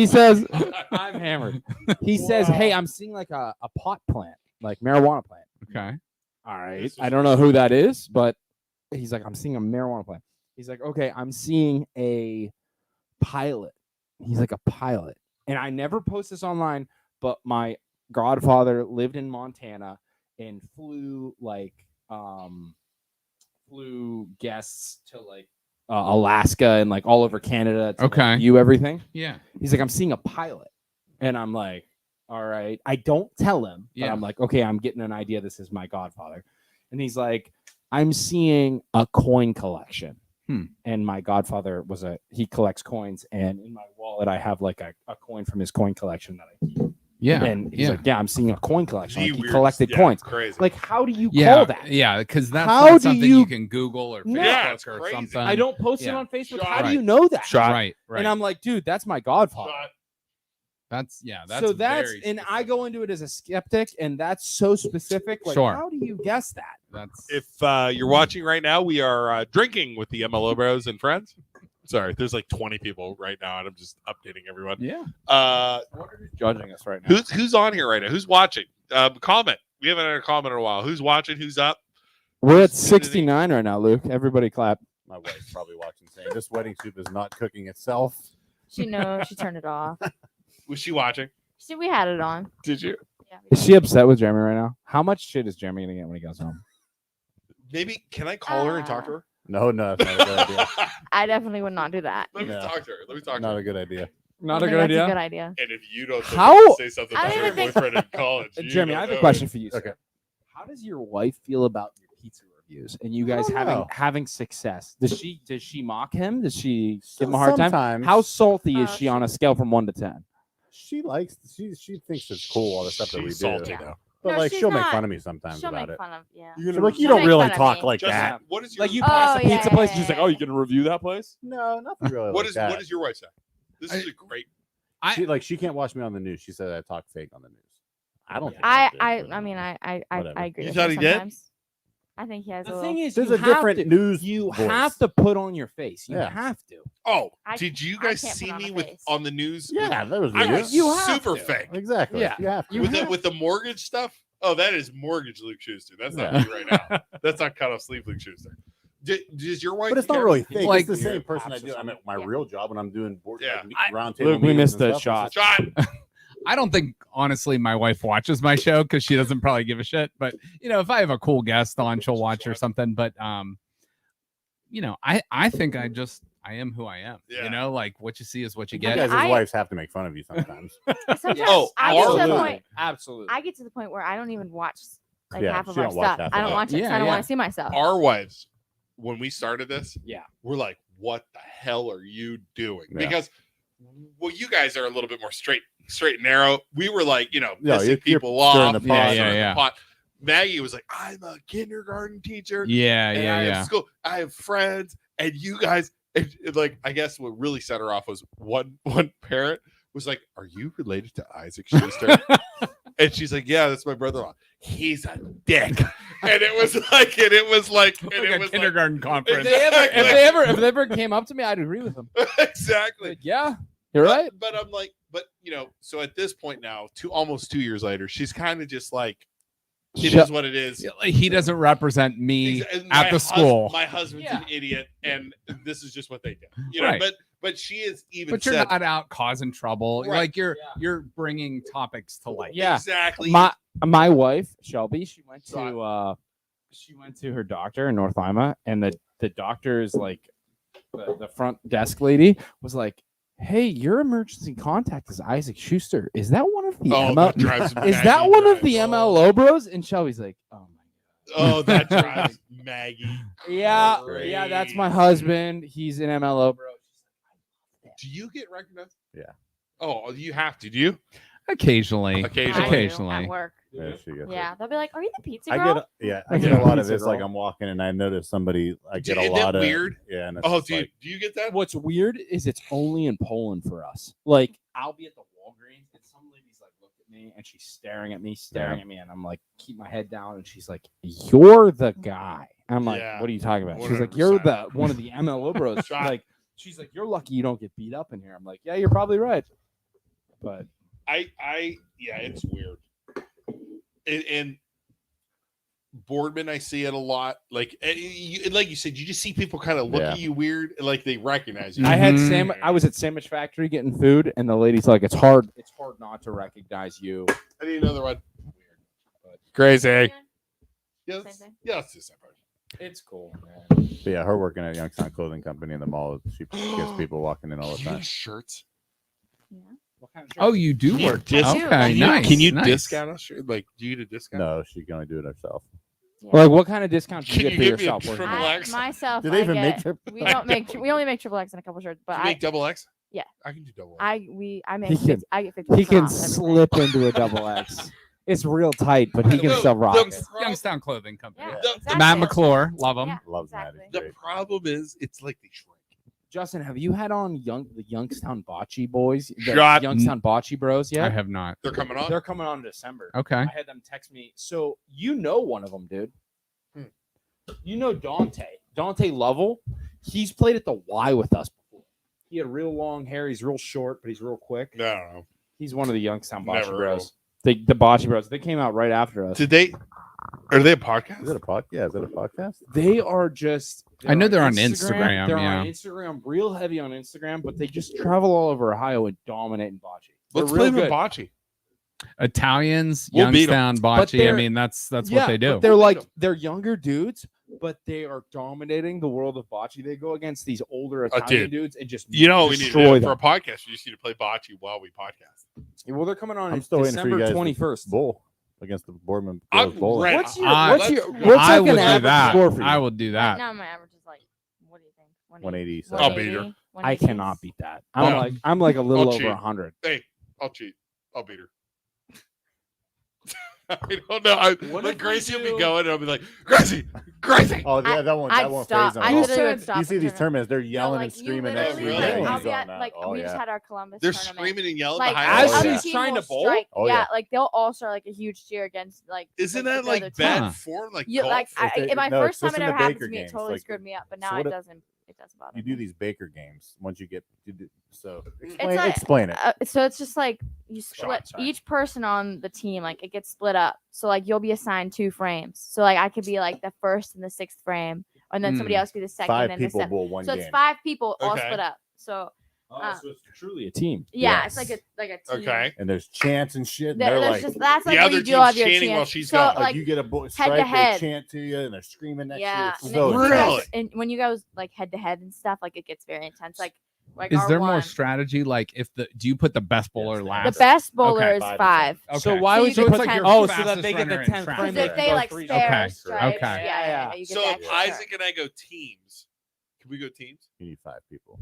says, I'm hammered. He says, "Hey, I'm seeing like a pot plant, like marijuana plant." Okay. All right. This is I don't know who that is, but he's like, "I'm seeing a marijuana plant." He's like, "Okay, I'm seeing a pilot." He's like, "A pilot." And I never post this online, but my godfather lived in Montana and flew guests to like Alaska and like all over Canada to Okay. view everything. Yeah. He's like, I'm seeing a pilot, and I'm like, all right. I don't tell him, but Yeah. I'm like, okay, I'm getting an idea. This is my godfather, and he's like, I'm seeing a coin collection. And my godfather he collects coins, and in my wallet I have like a coin from his coin collection that I keep. Yeah. And he's like, yeah, I'm seeing a coin collection. Like, he weirdest- collected yeah, coins. Crazy. Like, how do you Yeah. call that? Yeah. Because that's How not do something you- you can Google or No. Yeah, Facebook it's or crazy. something. I don't post it Yeah. on Facebook. Shot. How do Right. you know that? Shot. Right. Right. And I'm like, dude, that's my godfather. Shot. That's So that's very and I specific. go into it as a skeptic, and that's so specific. Like, Sure. how do you guess that? That's If you're watching right now, we are drinking with the MLO Bros and friends. Sorry, there's like 20 people right now, and I'm just updating everyone. Yeah. Judging us right now. Who's on here right now? Who's watching? Comment. We haven't had a comment in a while. Who's watching? Who's up? We're at Who's tuning in? 69 right now, Luke. Everybody clap. My wife's probably watching saying this wedding soup is not cooking itself. She knows. She turned it off. Was she watching? See, we had it on. Did you? Yeah. Is she upset with Jeremy right now? How much shit is Jeremy gonna get when he goes home? Maybe can I call her and talk to her? No, that's not a good idea. I definitely would not do that. Let me No. talk to her. Let me talk to Not her. a good idea. Not I a think good that's idea. A good idea. And if you don't How- say something I about don't your even think- boyfriend in college, you Jeremy, don't I have a know question it. for you. Sir. Okay. How does your wife feel about your pizza reviews and you guys don't having know. having success? Does she mock him? Does she give him a hard time? Sometimes. How salty is Oh, she on a scale from 1 to 10? She thinks it's cool all the stuff that we She's do. salty Yeah. though. But No, like she's she'll make not. fun of me sometimes She'll about make it. fun of yeah. She's like, you She'll don't make really fun of talk me. like Justin, that. what is your Like you Oh, pass a yeah, pizza place, yeah, and she's like, yeah. "Oh, you can review that place?" No, nothing really. what like is that. what does your wife say? This is a great. She can't watch me on the news. She said I talk fake on the news. I don't. Think I do, but, mean I whatever. agree. You with thought her he did? sometimes. I think he has a The little. thing is, There's you a have different to, news. You voice. have to put on your face. You Yeah. have to. Oh, I- did you I guys can't put see on me a with face. on the news? Yeah, that was I weird. was You have super to. fake Exactly. Yeah. You have to. You with have- with the mortgage stuff. Oh, that is mortgage Luke Schuster. That's not Yeah. me right now. That's not cut off sleeve Luke Schuster. Does your wife? But it's not care? really fake. Like- it's the same person I do. I'm at my Yeah. real job when I'm doing board, Yeah. round table. Luke, we meetings missed and a stuff. shot. Shot. I don't think honestly my wife watches my show because she doesn't probably give a shit. But if I have a cool guest on, she'll watch or something. But I think I am who I am. Yeah. Like what you see is what you You get. guys as I- wives have to make fun of you sometimes. Sometimes Oh, I get to the absolutely. point. Absolutely. I get to the point where I don't even watch like Yeah, half of she our don't watch stuff. half I of don't it. watch it. 'cause Yeah, I don't yeah. want to see myself. Our wives, when we started this, Yeah. we're like, "What the hell are you doing?" Yeah. Because well, you guys are a little bit more straight and narrow. We were like, Yeah, pissing you're people stirring off. the pot. stirring the Yeah. pot. Maggie was like, "I'm a kindergarten teacher. Yeah, and yeah, I have yeah. school. I have friends, and you guys." And, like, I guess what really set her off was one parent was like, "Are you related to Isaac Schuster?" And she's like, "Yeah, that's my brother-in-law. He's a dick." And it was like, Like a kindergarten conference. If they ever came up to me, I'd agree with them. exactly. Like, yeah, you're right. But I'm like, so at this point now, almost 2 years later, she's kind of just like, it is what it is. He doesn't represent me And at the school. My husband's Yeah. an idiot, and this is just what they do. Right. But she is even. But you're said, not out causing trouble. Right. Like you're bringing topics to light. Yeah. exactly. My wife Shelby, she went Right. to her doctor in North Lima, and the doctor is like the front desk lady was like, "Hey, your emergency contact is Isaac Schuster. Is that one of the that drives is that Maggie one of nuts. the MLO bros?" And Shelby's like, "Oh my." Oh, that drives Maggie. Yeah, yeah, that's my husband. He's an MLO bro. Do you get recognized? Yeah. Oh, you have to. Do you? Occasionally. I Occasionally. do Occasionally. at work. Yeah, she gets it. Yeah, they'll be like, "Are you the pizza I girl?" get I Yeah. get a lot of Pizza this. Like girl. I'm walking and I notice somebody. I get a Isn't lot that of weird? Yeah. And it's Oh, just do like, you get that? What's weird is it's only in Poland for us. Like, I'll be at the Walgreens and some lady's like look at me and she's staring at me, and I'm like, keep my head down, and she's like, "You're the guy." And I'm like, Yeah. "What are you talking about?" She's like, "You're 100%. one of the MLO bros." Shot. Like, she's like, "You're lucky you don't get beat up in here." I'm like, "Yeah, you're probably right." But Yeah, it's weird. And Boardman, I see it a lot. Like like you said, you just see people kind of look Yeah. at you weird, like they recognize you. I had Mhm. I was at Sandwich Factory getting food, and the lady's like, "It's hard not to recognize you." I need another one. Crazy. Yes. Same thing. Yeah, it's just that part. It's cool, man. But yeah, her working at Youngstown Clothing Company in the mall, she gets people walking in all the Do you time. have shirts? Yeah. What kind of Oh, you do Can you work. dis- Okay, Can you- nice. Can you nice. discount us? Like, do you get a discount? No, she can only do it herself. Like, what kind of discount do Can you get you for give me a yourself? triple working I, there? X? myself, Do they I even make get, their- we don't make we only make triple X in a couple shirts, but Do you make double X? Yeah. I can do double X. I make He can- 50, I get 50. He can slip into a double X. It's real tight, but he can No, still rock the it. prob- Youngstown Clothing Company. Yeah, The- exactly. Matt McClure, love him. Yeah, Loves exactly. Maddie. The Great. problem is, it's like they shrink. Justin, have you had on the Youngstown Bocce boys? The Shut- Youngstown Bocce Bros yet? I have not. They're coming on. They're coming on in December. Okay. I had them text me. So you know one of them, dude. Hmm. You know Dante Lovell. He's played at the Y with us before. He had real long hair. He's real short, but he's real quick. No, I don't know. He's one of the Youngstown Bocce Never heard of Bros. The Bocce Bros. They came out right after us. Did they? Are they a podcast? Is it a podcast? Yeah, is it a podcast? They are just. I know they're on Instagram, They're yeah. on Instagram, real heavy on Instagram, but they just travel all over Ohio and dominate in bocce. They're Let's real play them good. bocce. Italians, We'll beat 'em. Youngstown, But bocce. I they're- mean, that's Yeah, what they do. but they're like they're younger dudes, but they are dominating the world of bocce. They go against these older Italian dude. dudes and just You know, we need to destroy do for them. a podcast. We just need to play bocce while we podcast. Well, they're coming on I'm still waiting for you December guys 21st. to bowl against the Boardman I'm girls bowling. ready. What's your I- what's let's your go. what's I like would an do average that. score for you? I would do Right that. now my average is like, what do you think? 180. I'll beat her. I cannot beat that. No. I'm like a little I'll over cheat. 100. Hey, I'll cheat. I'll beat her. I don't know. What Like if we Gracie will do- be going, and I'll be like, Gracie. Oh, yeah, that one. I'd That one stop. phase them I all. literally would stop You the see these tournament. tournaments, they're No, yelling like, and you screaming next to literally, you. Really? like, Yeah, I'll he's be on at, that. like Oh, we just yeah. had our Columbus They're tournament. screaming and yelling Like behind As us. other he's team trying will to bowl? strike. Oh, yeah, yeah. like they'll all start like a huge cheer against like. Isn't the that other like team. bad Huh. form? Like Yeah, golf? like in my No, first time listen it to ever happened Baker to me, it games, totally like- screwed me up. But so now what it if- doesn't. It doesn't bother You me. do these Baker games once you get. So It's explain, like, explain it. So it's just like you split sorry. each person on the team. Like it gets split up. So like you'll be assigned 2 frames. So like I could be like the first and the 6th frame, and then somebody else could be the second 5 and the people 7th. bowl one So game. it's 5 people all Okay. split up. So So it's truly a team. yeah, Yes. it's like a team. Okay. And there's chants and shit. And There- they're there's like, just that's like The where other you do all of team's your chanting while chants. she's so going. like you get a head strike, to they head. chant to you, and they're screaming next Yeah, to and you. then It's when you so Really? guys, and when you guys like head to head and stuff, like it gets very intense. Like Is our there more one- strategy? Like, if do you put the best bowler the The last? best bowler Okay. is 5 to 5. Okay. So why So would you you get put? the 10th Oh, frame. so that they get the Fastest 10th runner frame. in Because track. if they go like 3 spare Okay. stripes, Okay. yeah, you get So that if extra Isaac start. and I go teams, can we go teams? You need 5 people.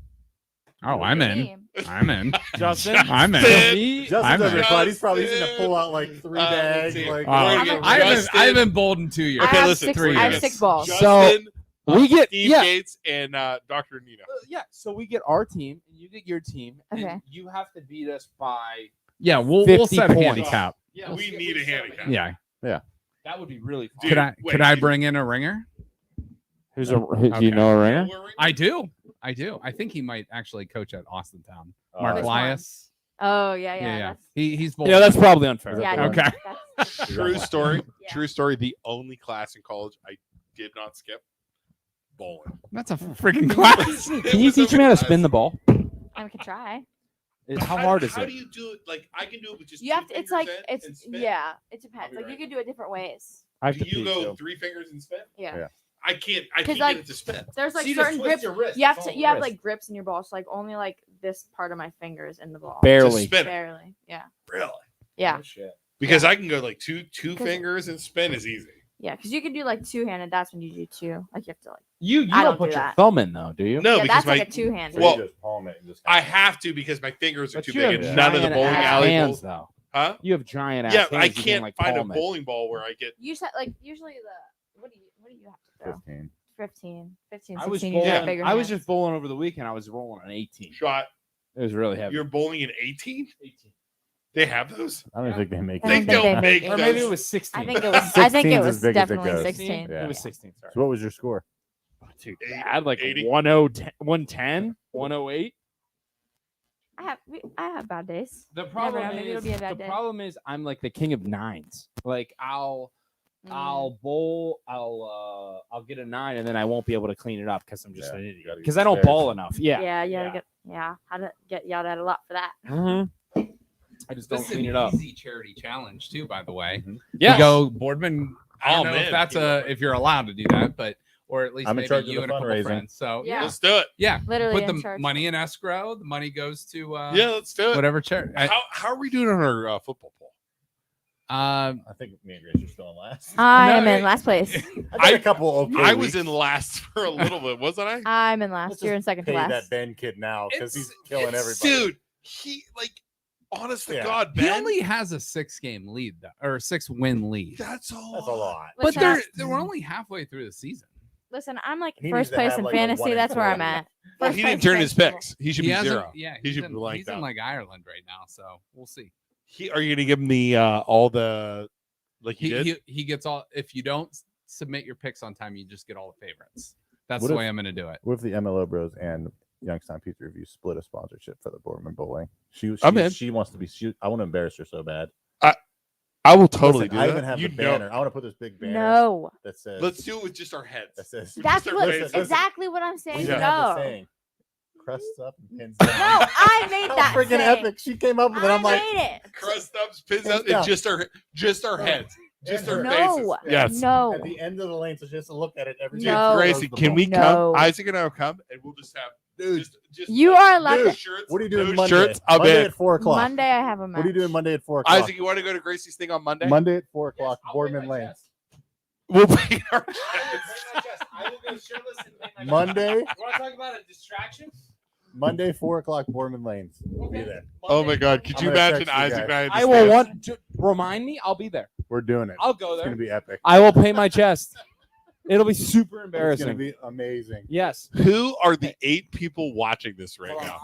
Oh, I'm in. Team. I'm in. Justin, I'm in. Justin. Me, Justin's I'm over in. fight. He's probably he's gonna pull out like 3 let's bags. see. Like, I'm gonna I haven't, Justin- I haven't bowled in 2 years. I Okay, have listen, 6. 3 I have years. 6 balls. Justin, we get Steve yeah. Gates, and Dr. Nina. Yeah, so we get our team and you get your team, Okay. and you have to beat us by. Yeah, we'll 50 set a points. handicap. Yeah, We need a handicap. Yeah. that would be really fun. Dude, Could I wait, could I you- bring in a ringer? Who's a? Do Okay. you know a You ringer? know where we're I do. I do. I think he might actually coach at Austin Town. Mark Which one? Elias. Oh yeah, Yeah, yeah. yeah. That's, He's bowled. Yeah, that's probably unfair. Is yeah. that Okay. That's, True story. Yeah. True story. The only class in college I did not skip bowling. That's a freaking class. Can you teach me how to spin the ball? I could try. How hard is How it? do you do it? Like I can do it with just You have two to. It's fingers like in and it's spin. yeah. It depends. be Like you right. can do it different ways. I have Do to you pee, go too. 3 fingers and spin? Yeah. Yeah. I can't. I 'Cause, can't like, get it to spin. There's like So you just certain twist grips. your wrist. You have It's to. all You the have wrist. like grips in your ball. So like only like this part of my fingers in the ball. To Barely. spin it. Barely. Yeah. Really? Yeah. Oh, shit. Because I can go like two 'Cause- fingers and spin is easy. Yeah. Because you can do like 2-handed. That's when you do 2. Like you have to like. You I don't don't put do your that. thumb in though, do you? No, yeah, because that's my like a 2-handed. Well, you just palm it and just I have to because my fingers are But too you big have and none of the giant bowling ass alley hands balls. though. Huh? You have giant ass Yeah, hands. I you can, can't like, find a palm it. bowling ball where I get. You said like usually the what do you have to throw? 15. 15, 16, I was 16. You get bigger bowling. I was hands. just bowling over the weekend. I was rolling an 18. Shot. It was really heavy. You're bowling an 18? 18. They have those? I don't think they make I They don't think don't they make make Or those. maybe it was 16. I think it was. I think 16 it 's was as big as it definitely goes. 16. Yeah. It was 16. Sorry. So what was your score? Dude, Eighty- I had like 80. 110, 108. I have bad days. The Never problem know, maybe it'll is be a bad the day. problem is I'm like the king of 9s. Like I'll I'll bowl. I'll get a 9, and then I won't be able to clean it up because I'm just Yeah, an you idiot. gotta get Because I don't spares. bowl enough. Yeah. Yeah, you gotta had to get yelled at a lot for that. Mm-hmm. I just don't This is clean an it up. easy charity challenge too, by the way. Yeah. You go Boardman. I don't Oh, know man. if that's if you're allowed to do that, but or at least I'm in maybe charge of you the and a couple fundraising. friends. So Yeah. Let's do it. yeah. Literally Put in the charge. money in escrow. The money goes to Yeah, let's do it. whatever charity. How are we doing on our football poll? I think me and Grace are still in last. I No, am in it- last place. I did a couple okay I was weeks. in last for a little bit, wasn't I? I'm in last. Let's You're in just second to pay last. that Ben kid now because It's- he's killing it's- everybody. Dude, he honest to Yeah. God, He Ben. only has a 6-game lead, though, or a 6-win lead. That's all. That's a lot. But Listen, they're only halfway through the season. Listen, I'm like He first needs to place have, in like, a fantasy. 1 in That's where 4. I'm at. Well, First he didn't place turn his fantasy. picks. He should be hasn't- zero. Yeah, He should in, be blanked he's in out. like Ireland right now, so we'll see. Are you going to give him the all the like you did? He gets all. If you don't submit your picks on time, you just get all the favorites. That's What the if- way I'm going to do it. What if the MLO Bros and Youngstown Pizza Review split a sponsorship for the Boardman Bowling? I'm in. She wants to be. I want to embarrass her so bad. I will totally Listen, do I that. even have You the know- banner. I want to put this big banner No, that says. Let's do it with just our heads. That says. that's our what faces. exactly what I'm We saying. even Yeah. have the No, saying. Crusts up and pins no, down. I made How that. freaking saying. epic! She came up with it. I I'm like, made it. Crust ups, pins Hands out, and down. just our heads, just And our her. faces. No, Yes. no. at the end of the lane, so she has to look at it every Dude, No. Gracie, can we No. come? Isaac and I will come, and we'll just have just You are allowed no to- shirts. What are you no doing Monday? Shirts. I'm Monday in. at 4:00. Monday I have a match. What are you doing Monday at 4:00? Isaac, you want to go to Gracie's thing on Monday? Monday at 4:00, Boardman Lane. We'll pay our Monday, You want to talk about a distraction? Monday, 4:00, Boardman Lanes. We'll be there. Oh my God! Could I'm you gonna imagine text you Isaac and I? I will want to remind me. I'll be there. We're doing it. I'll go It's there. gonna be epic. I will paint my chest. It'll be super It's gonna embarrassing. be amazing. Yes. Who are the 8 people watching this right Hold on. now?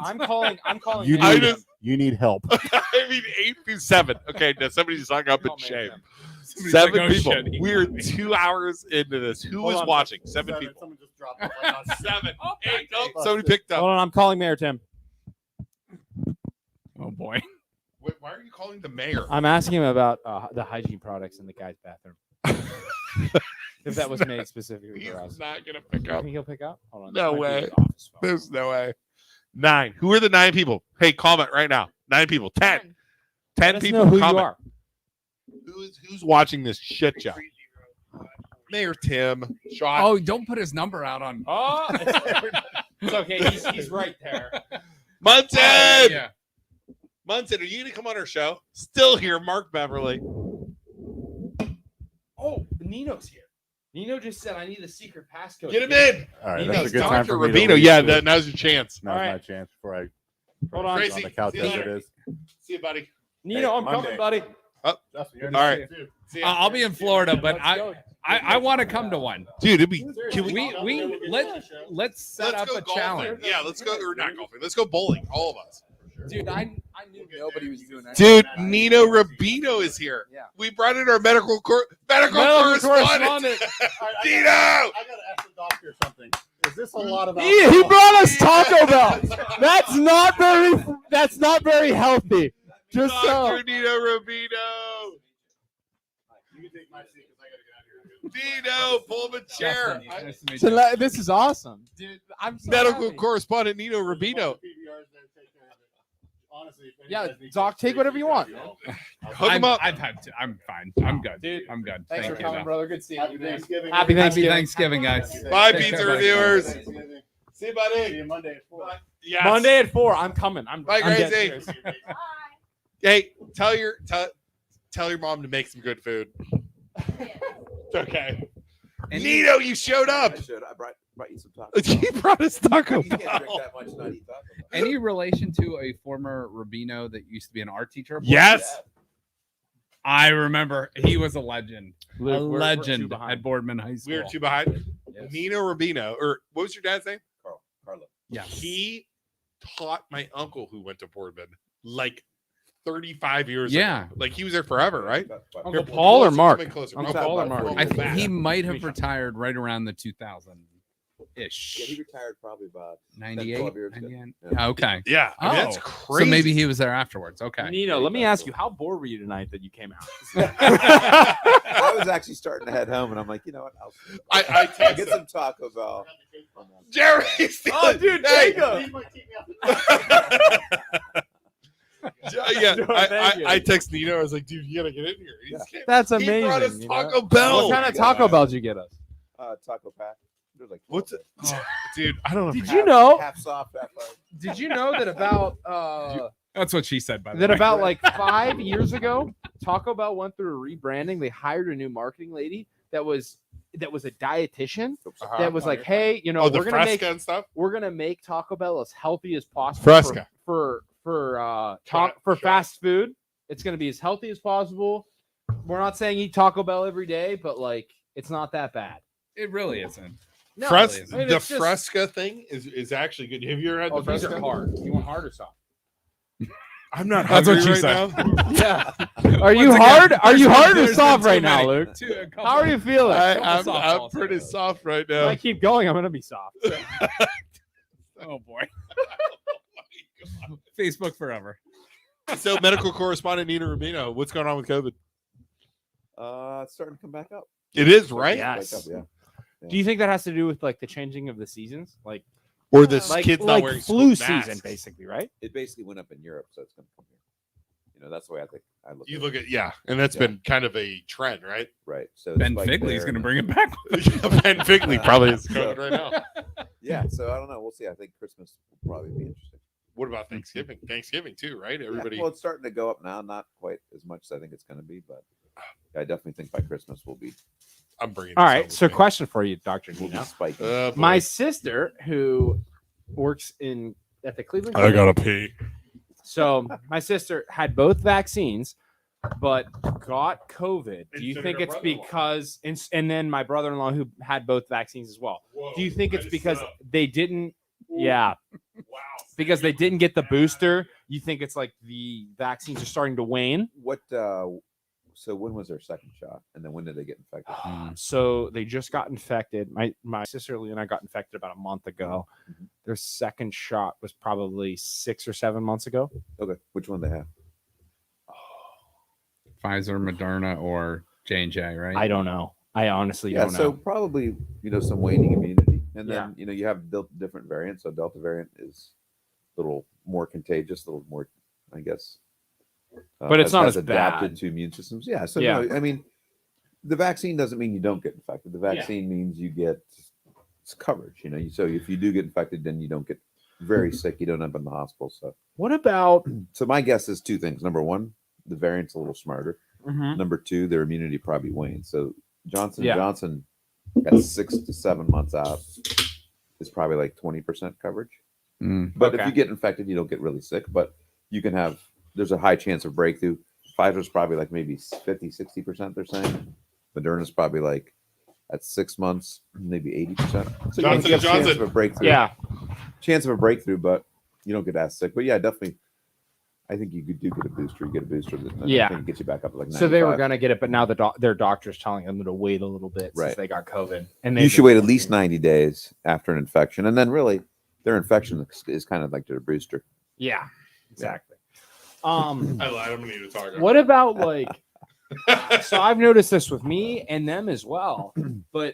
I'm calling. You I need, just- you need help. I mean, 8 through 7. Okay, now somebody just hung up in shame. Somebody's 7 like, "Oh, people. shit." We're 2 hours into this. Who Hold is on. watching? 7 people. Someone just dropped it. Like on 7, Oh, 8. Oh, okay. somebody picked up. Hold on. I'm calling Mayor Tim. Oh boy. Wait, why are you calling the mayor? I'm asking him about the hygiene products in the guy's bathroom. If that was made specifically He's for us. not gonna pick You up. think he'll pick up? Hold on. No this might be way. his office phone. There's no way. 9. Who are the 9 people? Hey, comment right now. 9 people. 10. 10 Let us people. know who you comment. are. Who's watching this shit show? Mayor Tim. Shot. Oh, don't put his number out on. Oh, it's okay. He's right there. Munson. Yeah. Munson, are you gonna come on our show? Still here, Mark Beverly. Oh, Nino's here. Nino just said I need the secret passcode. Get him in. All right, He that's a knows good time Dr. for me to Rubino. leave, Yeah, too. now's your chance. Now's All my right. chance before I Hold on. Crazy. on the couch See you as later. it is. See you, buddy. Nino, I'm Monday. coming, buddy. Justin, you're All right. too. See ya. I'll be in Florida, but Let's go. I want to come to one. Dude, it'd be. Can Let's set let's up go a golfing. challenge. Yeah, let's go. Or not golfing. Let's go bowling. All of us. Dude, I knew nobody was doing that. Dude, Nino Rubino is here. Yeah. We brought in our medical Medical correspondent. correspondent. Nino. I gotta ask the doctor something. Is this a lot of He brought us Taco Bell. That's not very healthy. Just Dr. so. Nino Rubino. You can take my seat because I gotta get out of here. Nino, pull him a chair. Nice to meet you. This is awesome, dude. I'm so Medical happy. correspondent Nino Rubino. PBRs there, take care of it. Honestly, if Yeah, anybody needs Doc, to take whatever you want. Hook him up. I'm fine. I'm good. Dude, I'm good. Thanks Thank for you. coming, though. brother. Good seeing Happy you. man. Thanksgiving. Happy Happy Thanksgiving. Thanksgiving, guys. Bye, Take pizza care, buddy. reviewers. Thanksgiving. See you, See buddy. you Monday at 4. Yes. Monday at 4. I'm coming. I'm Bye, I'm dead Gracie. serious. Hey, tell your mom to make some good food. Okay. Nino, you showed up. I should. I brought you some tacos. He brought us Taco You can't drink Bell. that much and not eat Taco Bell. Any relation to a former Rubino that used to be an art teacher? Yes. I remember. He was a legend. We're- A we're two legend behind. at Boardman High School. We were 2 behind. Yes. Nino Rubino, or what was your dad's name? Carlo. Yeah. He taught my uncle who went to Boardman like 35 years Yeah. ago. Like he was there forever, right? Uncle Here, Paul or closer, Mark? come in closer. Uncle Uncle Paul or Mark? I think back. he might have retired right around the 2000. ish. Yeah, he retired probably about 98. 12 years ago. 99. Yeah. Okay. Yeah, I mean, that's Oh, crazy. So maybe he was there afterwards. Okay. Nino, let me ask you, how bored were you tonight that you came out? I was actually starting to head home, and I'm like, you know what? I I'll texted get some Taco Bell. Jerry. Oh, dude, hey, take yeah, Thank you. I text Nino. I was like, dude, you gotta get in here. He just came- That's He amazing. brought us you know? Taco Bell. What kind of Taco Bell did you get us? Taco pack. There's like What's it? Dude, I don't know. Did you know? half soft, half hard. Did you know that about That's what she said, by the that way. about like 5 years ago, Taco Bell went through a rebranding. They hired a new marketing lady that was a dietitian Uh-huh. that was like, hey, you know, Oh, the we're gonna Fresca and stuff. make Taco Bell as healthy as possible Fresca. for Shot. fast food. It's gonna be as healthy as possible. We're not saying eat Taco Bell every day, but like it's not that bad. It really isn't. No, the it's just- Fresca thing is actually good. Have you ever had Oh, the these Fresca? are hard. You want hard or soft? I'm not That's hungry what she right said. now. Yeah. Are you Once again, hard? Are you there's hard or been soft too right now, many. Luke? A couple- How are you feeling? I'm softballs pretty here. soft right If now. I keep going, I'm gonna be soft. Oh boy. Facebook forever. So, medical correspondent Nina Rubino, what's going on with COVID? It's starting to come back up. It is right, Yes. Wake up, yeah. Do you think that has to do with like the changing of the seasons, like or this like, kid's like not wearing flu masks. season, basically, right? It basically went up in Europe, so it's going to come here. You know, that's the way I think I look. You at look it. at and that's Yeah. been kind of a trend, right? Right. So Ben it's like Figley's there going to and- bring it back. Ben Figley probably is COVID right now. Yeah. So I don't know. We'll see. I think Christmas will probably be interesting. What about Thanksgiving? Thanksgiving too, right? Yeah, Everybody. well, it's starting to go up now. Not quite as much as I think it's going to be, but I definitely think by Christmas we'll be I'm bringing. All this right. up So, with me. question for you, Dr. we'll be Nino. spiking. Boy. My sister, who works at the Cleveland, I Clinic, gotta pee. so my sister had both vaccines, but got COVID. Do you Instead of think her it's brother-in-law. because, and then my brother-in-law who had both vaccines as well. Do you think it's because they didn't? Yeah, Wow. because they didn't get the booster. You think it's like the vaccines are starting to wane? What? So when was their second shot, and then when did they get infected? So they just got infected. My sister Lee and I got infected about a month ago. Mhm. Their second shot was probably 6 or 7 months ago. Okay, which one they have? Pfizer, Moderna, or J&J, right? I don't know. I honestly Yeah, don't so know. probably some waning immunity, and Yeah. then you have different variants. So Delta variant is a little more contagious, a little more, I guess. But it's not has as adapted bad. to immune systems. Yeah. So Yeah. no, I mean, the vaccine doesn't mean you don't get infected. The vaccine means you get coverage. So if you do get infected, then you don't get very sick. You don't end up in the hospital. What about So my guess is two things. Number one, the variant's a little smarter. Mhm. Number two, their immunity probably wanes. So Johnson Yeah. Johnson at 6 to 7 months out is probably like 20% coverage. Mm. But if Okay. you get infected, you don't get really sick. But you can have, there's a high chance of breakthrough. Pfizer's probably like maybe 50, 60%, they're saying. Moderna's probably like at 6 months, maybe 80%. So you have Johnson a chance Johnson. of a breakthrough. yeah? Chance of a breakthrough, but you don't get as sick. But yeah, definitely. I think you do get a booster. You get a booster that Yeah. I think gets you back up to like 95. So they were gonna get it, but now their doctor's telling them to wait a little bit since Right. they got COVID. And You should wait at least 90 days after an infection. And then really their infection is kind of like their booster. Yeah, exactly. I lied. I'm gonna need to talk. What about like? So I've noticed this with me and them as well, but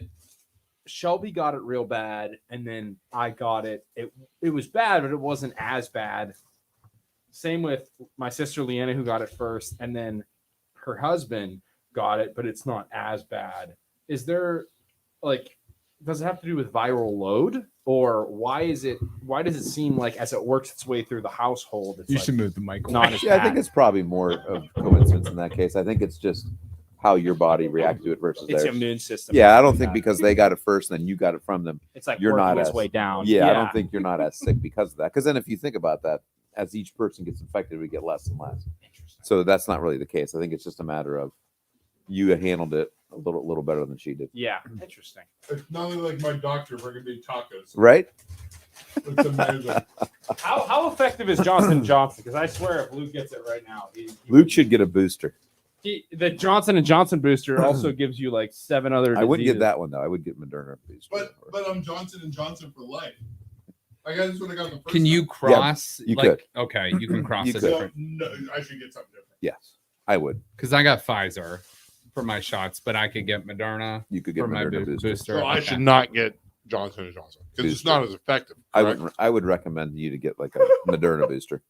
Shelby got it real bad, and then I got it. It was bad, but it wasn't as bad. Same with my sister Leanna, who got it first, and then her husband got it, but it's not as bad. Is there like, does it have to do with viral load, or why does it seem like as it works its way through the household, it's You like should move the mic. not away. as Yeah, I bad? think it's probably more of coincidence in that case. I think it's just how your body reacts to it versus It's theirs. immune system. Yeah, I don't think because they got it first, then you got it from them. it's like you're working not its as- way down. Yeah, I don't think you're not as sick because of that. Because then if you think about that, as each person gets infected, we get less and less. So that's not really the case. I think it's just a matter of you handled it a little better than she did. Yeah, interesting. It's nothing like my doctor bringing me tacos. Right? It's amazing. How effective is Johnson Johnson? Because I swear, if Luke gets it right now, Luke should get a booster. The Johnson & Johnson booster also gives you like 7 other. I wouldn't get diseases. that one though. I would get Moderna booster. But I'm Johnson & Johnson for life. Like, I just would have got the first Can you one. cross? you like, could. Okay, you can cross You the could. different. No, I should get something different. Yes, I would. Because I got Pfizer for my shots, but I could get Moderna You could get for my Moderna booster. booster. So I Okay. should not get Johnson & Johnson because it's not as effective. Correct? I would recommend you to get like a Moderna booster.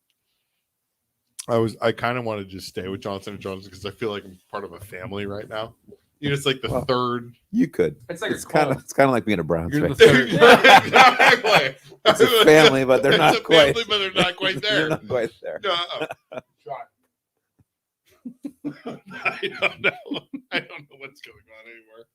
I kind of want to just stay with Johnson & Johnson because I feel like I'm part of a family right now. You know, it's like the third. You could. It's like It's kind of like being a Browns You're fan. the third. Exactly. It's a family, but they're It's not a quite. family, but they're not quite They're there. not quite there. No, shot. I don't know. I don't know what's going on anymore.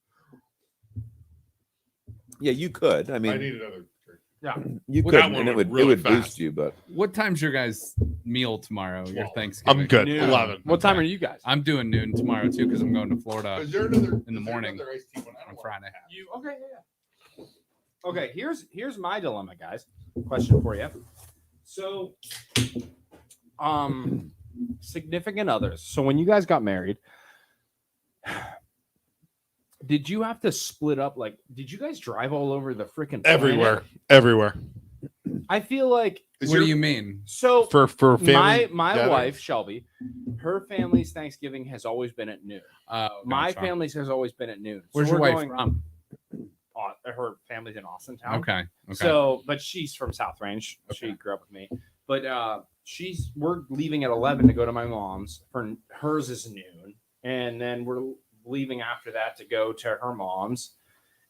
Yeah, you could. I I mean, need another drink. you Well, could, that one and it went would really boost fast. you. But What time's your guys' meal tomorrow? Your 12. Thanksgiving. I'm good. Noon. 11. What time are you guys? I'm doing noon tomorrow too because I'm going to Florida Is there another in the morning iced tea one? I don't on want Friday. You okay? Yeah. Okay. Here's my dilemma, guys. Question for you. So, significant others. So when you guys got married, did you have to split up? Like, did you guys drive all over the freaking everywhere. Everywhere. I feel like Is What your- do you mean? so. for family? My gathering? wife Shelby, her family's Thanksgiving has always been at noon. My Gotcha. family's has always been at noon. So Where's your we're wife going- from? Her family's in Austin town. Okay. So, but she's from South Range. She Okay. grew up with me. But we're leaving at 11 to go to my mom's. Hers is noon, and then we're leaving after that to go to her mom's.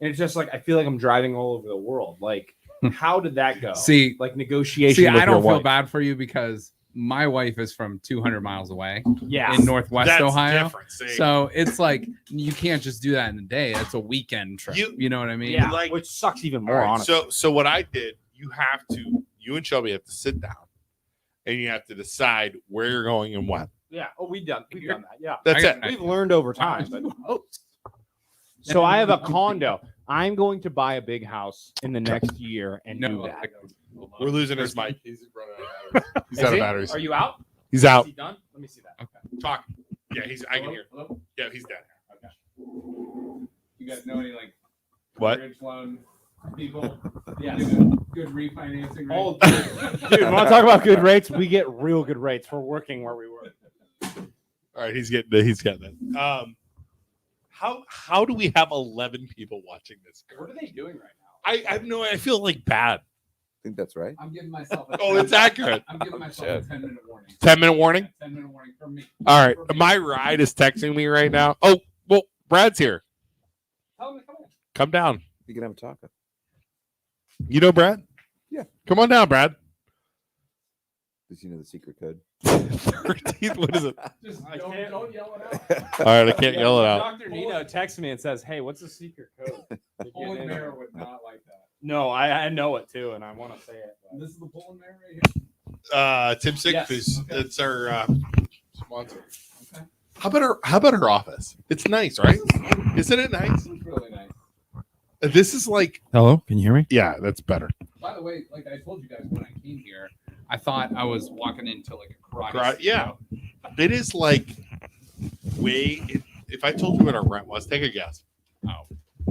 And it's just like I feel like I'm driving all over the world. Like, how did that go? See, like negotiation. see, with I don't your feel wife. bad for you because my wife is from 200 miles away Yeah. in Northwest That's Ohio. different. See? So it's like you can't just do that in a day. That's a weekend trip. You- You know what I mean? Yeah, like- which sucks even All more. right, Honestly. so what I did, you and Shelby have to sit down and you have to decide where you're going and when. yeah. Oh, we've done that. Yeah. That's I it. got- We've learned over time. But so I have a condo. I'm going to buy a big house in the next year and do that. We're losing his mic. He's running out of batteries. He's Is out of he? batteries. Are you out? He's Is out. he done? Let me see that. Okay. Talk. Yeah, I can hear. Hello? Yeah, he's dead. You guys know any like What? mortgage loan people? Yeah. Good refinancing. Oh, dude, want to talk about good rates? We get real good rates for working where we work. All right, he's getting it. How do we have 11 people watching this? What are they doing right now? I have no. I feel like bad. I think that's right. I'm giving myself. Oh, it's accurate. I'm giving myself a 10-minute warning. 10-minute warning. 10-minute warning for me. All right, For me. my ride is texting me right now. Oh, well, Brad's here. Tell them to come in. Come down. You can have a taco. You know Brad? Yeah. Come on down, Brad. Does you know the secret code? 13. What is it? Just I don't can't- yell it out. All right, I can't yell it out. Dr. Nino texts me and says, "Hey, what's the secret code?" to get Pull and in?" Bear would not like that. No, I know it too, and I want to say it. but- This is the Pull and Bear right here. Tim Sick, Yes. it's our sponsor. Okay. How about her office? It's nice, right? Isn't it nice? It's really nice. This is like, Hello, can you hear me? yeah, that's better. By the way, like I told you guys when I came here, I thought I was walking into like a karate. Yeah. studio. It is like if I told you what our rent was, take a guess. Oh.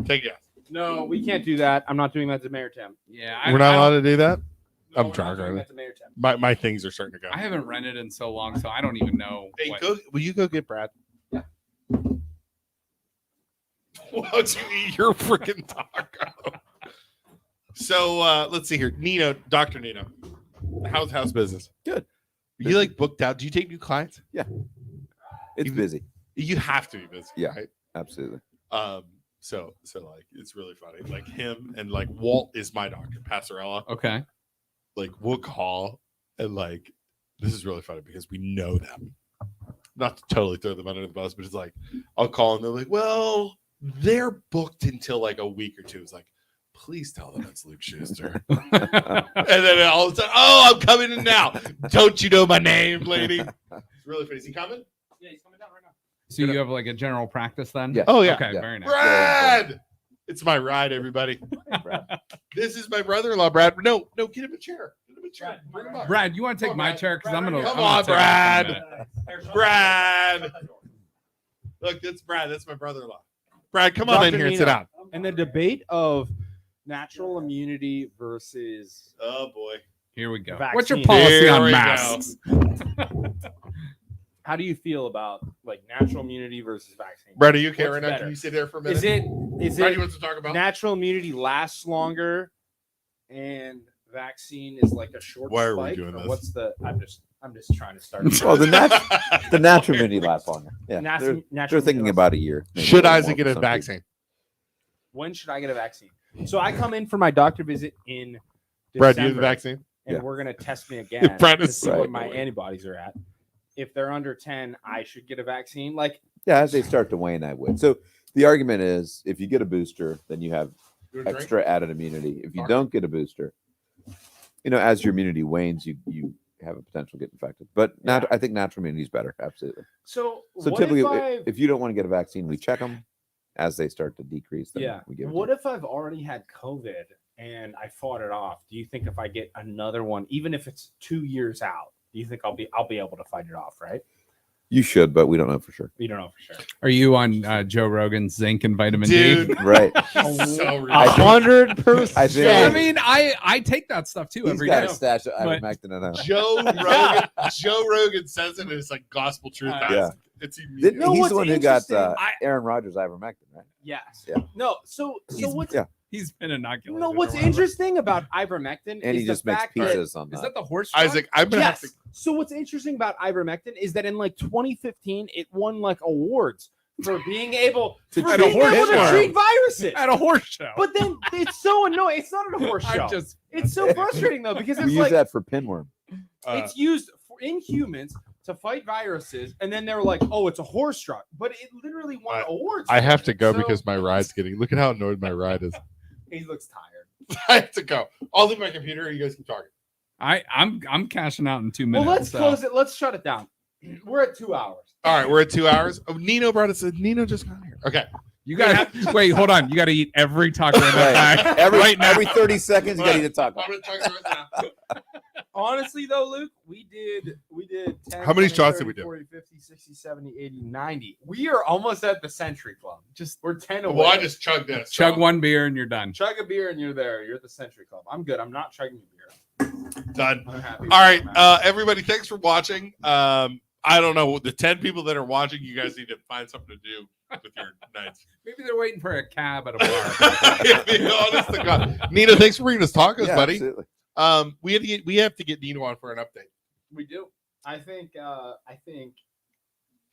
Take a guess. No, we can't do that. I'm not doing that to Mayor Tim. Yeah, We're not allowed to do that. No, I'm we're trying not to doing go. that to Mayor Tim. My things are starting to go. I haven't rented in so long, so I don't even know. Hey, what- will you go get Brad? Yeah. Won't you eat your freaking taco? So let's see here. Dr. Nino. How's business? Good. You like booked out? Do you take new clients? It's busy. You have to be busy. Yeah. Right? Absolutely. So like it's really funny. Like him and like Walt is my doctor, Passarella. Okay. Like we'll call and like this is really funny because we know them. Not to totally throw them under the bus, but it's like I'll call and they're like, well, they're booked until like a week or two. It's like, please tell them it's Luke Schuster. And then all of a sudden, oh, I'm coming in now. Don't you know my name, lady? It's really funny. Is he coming? Yeah, he's coming down right now. So you have like a general practice then? Yeah. Oh yeah. Okay, Yeah. very nice. Brad! It's my ride, everybody. Brad. This is my brother-in-law, Brad. No, get him a chair. Get him a chair. Bring him up. Brad, you want to take Come my on, chair? Because I'm Brad, gonna come I'm gonna on, sit down for a Brad. minute. Brad. Look, that's Brad. That's my brother-in-law. Brad, come on in Dr. here and sit Nino. down. And the debate of natural immunity versus Oh boy. Here we go. Vaccine. What's your policy Here on we masks? how do you feel about like natural immunity versus vaccine? Brad, are you okay What's right now? better? Can you sit there for a minute? Is Brad, it you want to talk about? natural immunity lasts longer and vaccine is like a short Why are we spike, doing or this? what's the I'm just trying to start. Well, the natural immunity lasts longer. Yeah, Natural they're thinking immunity about a year. maybe Should a little Isaac more get for a some people. vaccine? When should I get a vaccine? So I come in for my doctor visit in Brad, do you have the December, vaccine? and Yeah. we're gonna test me again Brad to is see right. what my antibodies are at. If they're under 10, I should get a vaccine. Like, Yeah, as they start to wane, I would. So the argument is, if you get a booster, then you have You want a drink? extra added immunity. If you Mark? don't get a booster, as your immunity wanes, you have a potential to get infected. But I think natural immunity is better. Absolutely. so So what typically, if I've- if you don't want to get a vaccine, we check them. As they start to decrease, then yeah. we give it. What if I've already had COVID and I fought it off? Do you think if I get another one, even if it's 2 years out, do you think I'll be able to fight it off? Right? You should, but we don't know for sure. You don't know for sure. Are you on Joe Rogan's zinc and vitamin Dude, D? Right. he's so I think- 100%. I think- I mean, I take that stuff too He's every got day. a stash of But- ivermectin at home. Joe Rogan says it, and it's like gospel truth. Yeah. It's Didn't, immediate. No, he's what's the one who got interesting- Aaron Rodgers ivermectin, right? Yes. Yeah. No. So what's yeah. He's been inoculated. no? What's or whatever. interesting about ivermectin And is he just the makes fact that pizzas on Is that. that the horse? drug? Isaac, I'm gonna have yes. to. So what's interesting about ivermectin is that in like 2015, it won like awards for being able To for treat being able to horse treat show. viruses. At a horse show. But then it's so annoying. It's not at a horse show. I'm just It's so frustrating though because We it's use like that for pinworm. it's used in humans to fight viruses, and then they're like, "Oh, it's a horse drug," but it literally won awards. I have to go So- because my ride's getting. Look at how annoyed my ride is. He looks tired. I have to go. I'll leave my computer. You guys can talk. I'm cashing out in 2 Well, minutes. let's so. close it. Let's shut it down. We're at 2 hours. All right, we're at 2 hours. Oh, Nino brought us. Nino just got here. Okay. You got to wait. Hold on. You got to eat every taco in that bag Every right now. every 30 seconds, you got to eat a taco. I'm gonna talk right now. Honestly, though, Luke, we did 10, How many 20, shots did 30, we do? 40, 50, 60, 70, 80, 90. We are almost at the Century Club. We're 10 away. Well, I just chugged this. Chug so one beer and you're done. Chug a beer and you're there. You're at the Century Club. I'm good. I'm not chugging a beer. Done. I'm happy. All right, everybody. Thanks for watching. I don't know the 10 people that are watching. You guys need to find something to do with your nights. Maybe they're waiting for a cab at a bar. Yeah, be honest to God. Nino, thanks for bringing us tacos, Yeah, buddy. absolutely. We have to get Nino on for an update. We do. I think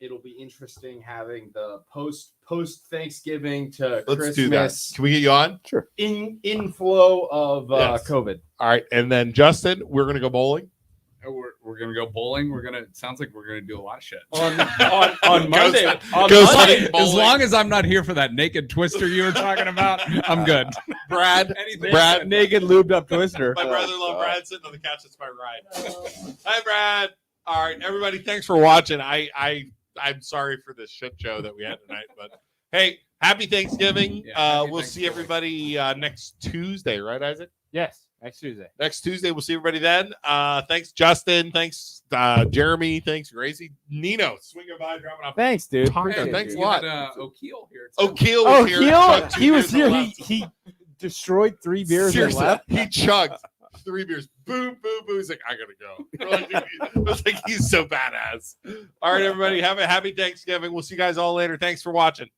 it'll be interesting having the post Thanksgiving to Let's do that. Christmas Can we get you on? Sure. inflow of Yes. COVID. All right, and then Justin, we're gonna go bowling. We're gonna go bowling. Sounds like we're gonna do a lot of shit. On Goes- Monday. On goes Monday. hunting As bowling. long as I'm not here for that naked twister you were talking about, I'm good. Brad, Anything. Brad, naked lubed up twister. my brother-in-law Brad sitting on the couch. That's my ride. Hi, Brad. All right, everybody. Thanks for watching. I'm sorry for the shit show that we had tonight, but hey, happy Thanksgiving. Yeah, happy We'll see Thanksgiving. everybody next Tuesday, right, Isaac? Yes, next Tuesday. Next Tuesday, we'll see everybody then. Thanks, Justin. Thanks, Jeremy. Thanks, Gracie. Nino, swinging by, dropping off. Thanks, dude. Taco, Appreciate thanks it. a lot. O'Keel here. too. O'Keel Oh, was here. Keel, chugged 2 he was beers here. and He left. destroyed 3 beers and Seriously, left. he chugged 3 beers. Boom, boom, boom. He's like, I gotta go. We're like, dude, it was like he's so badass. All right, everybody, have a happy Thanksgiving. We'll see you guys all later. Thanks for watching.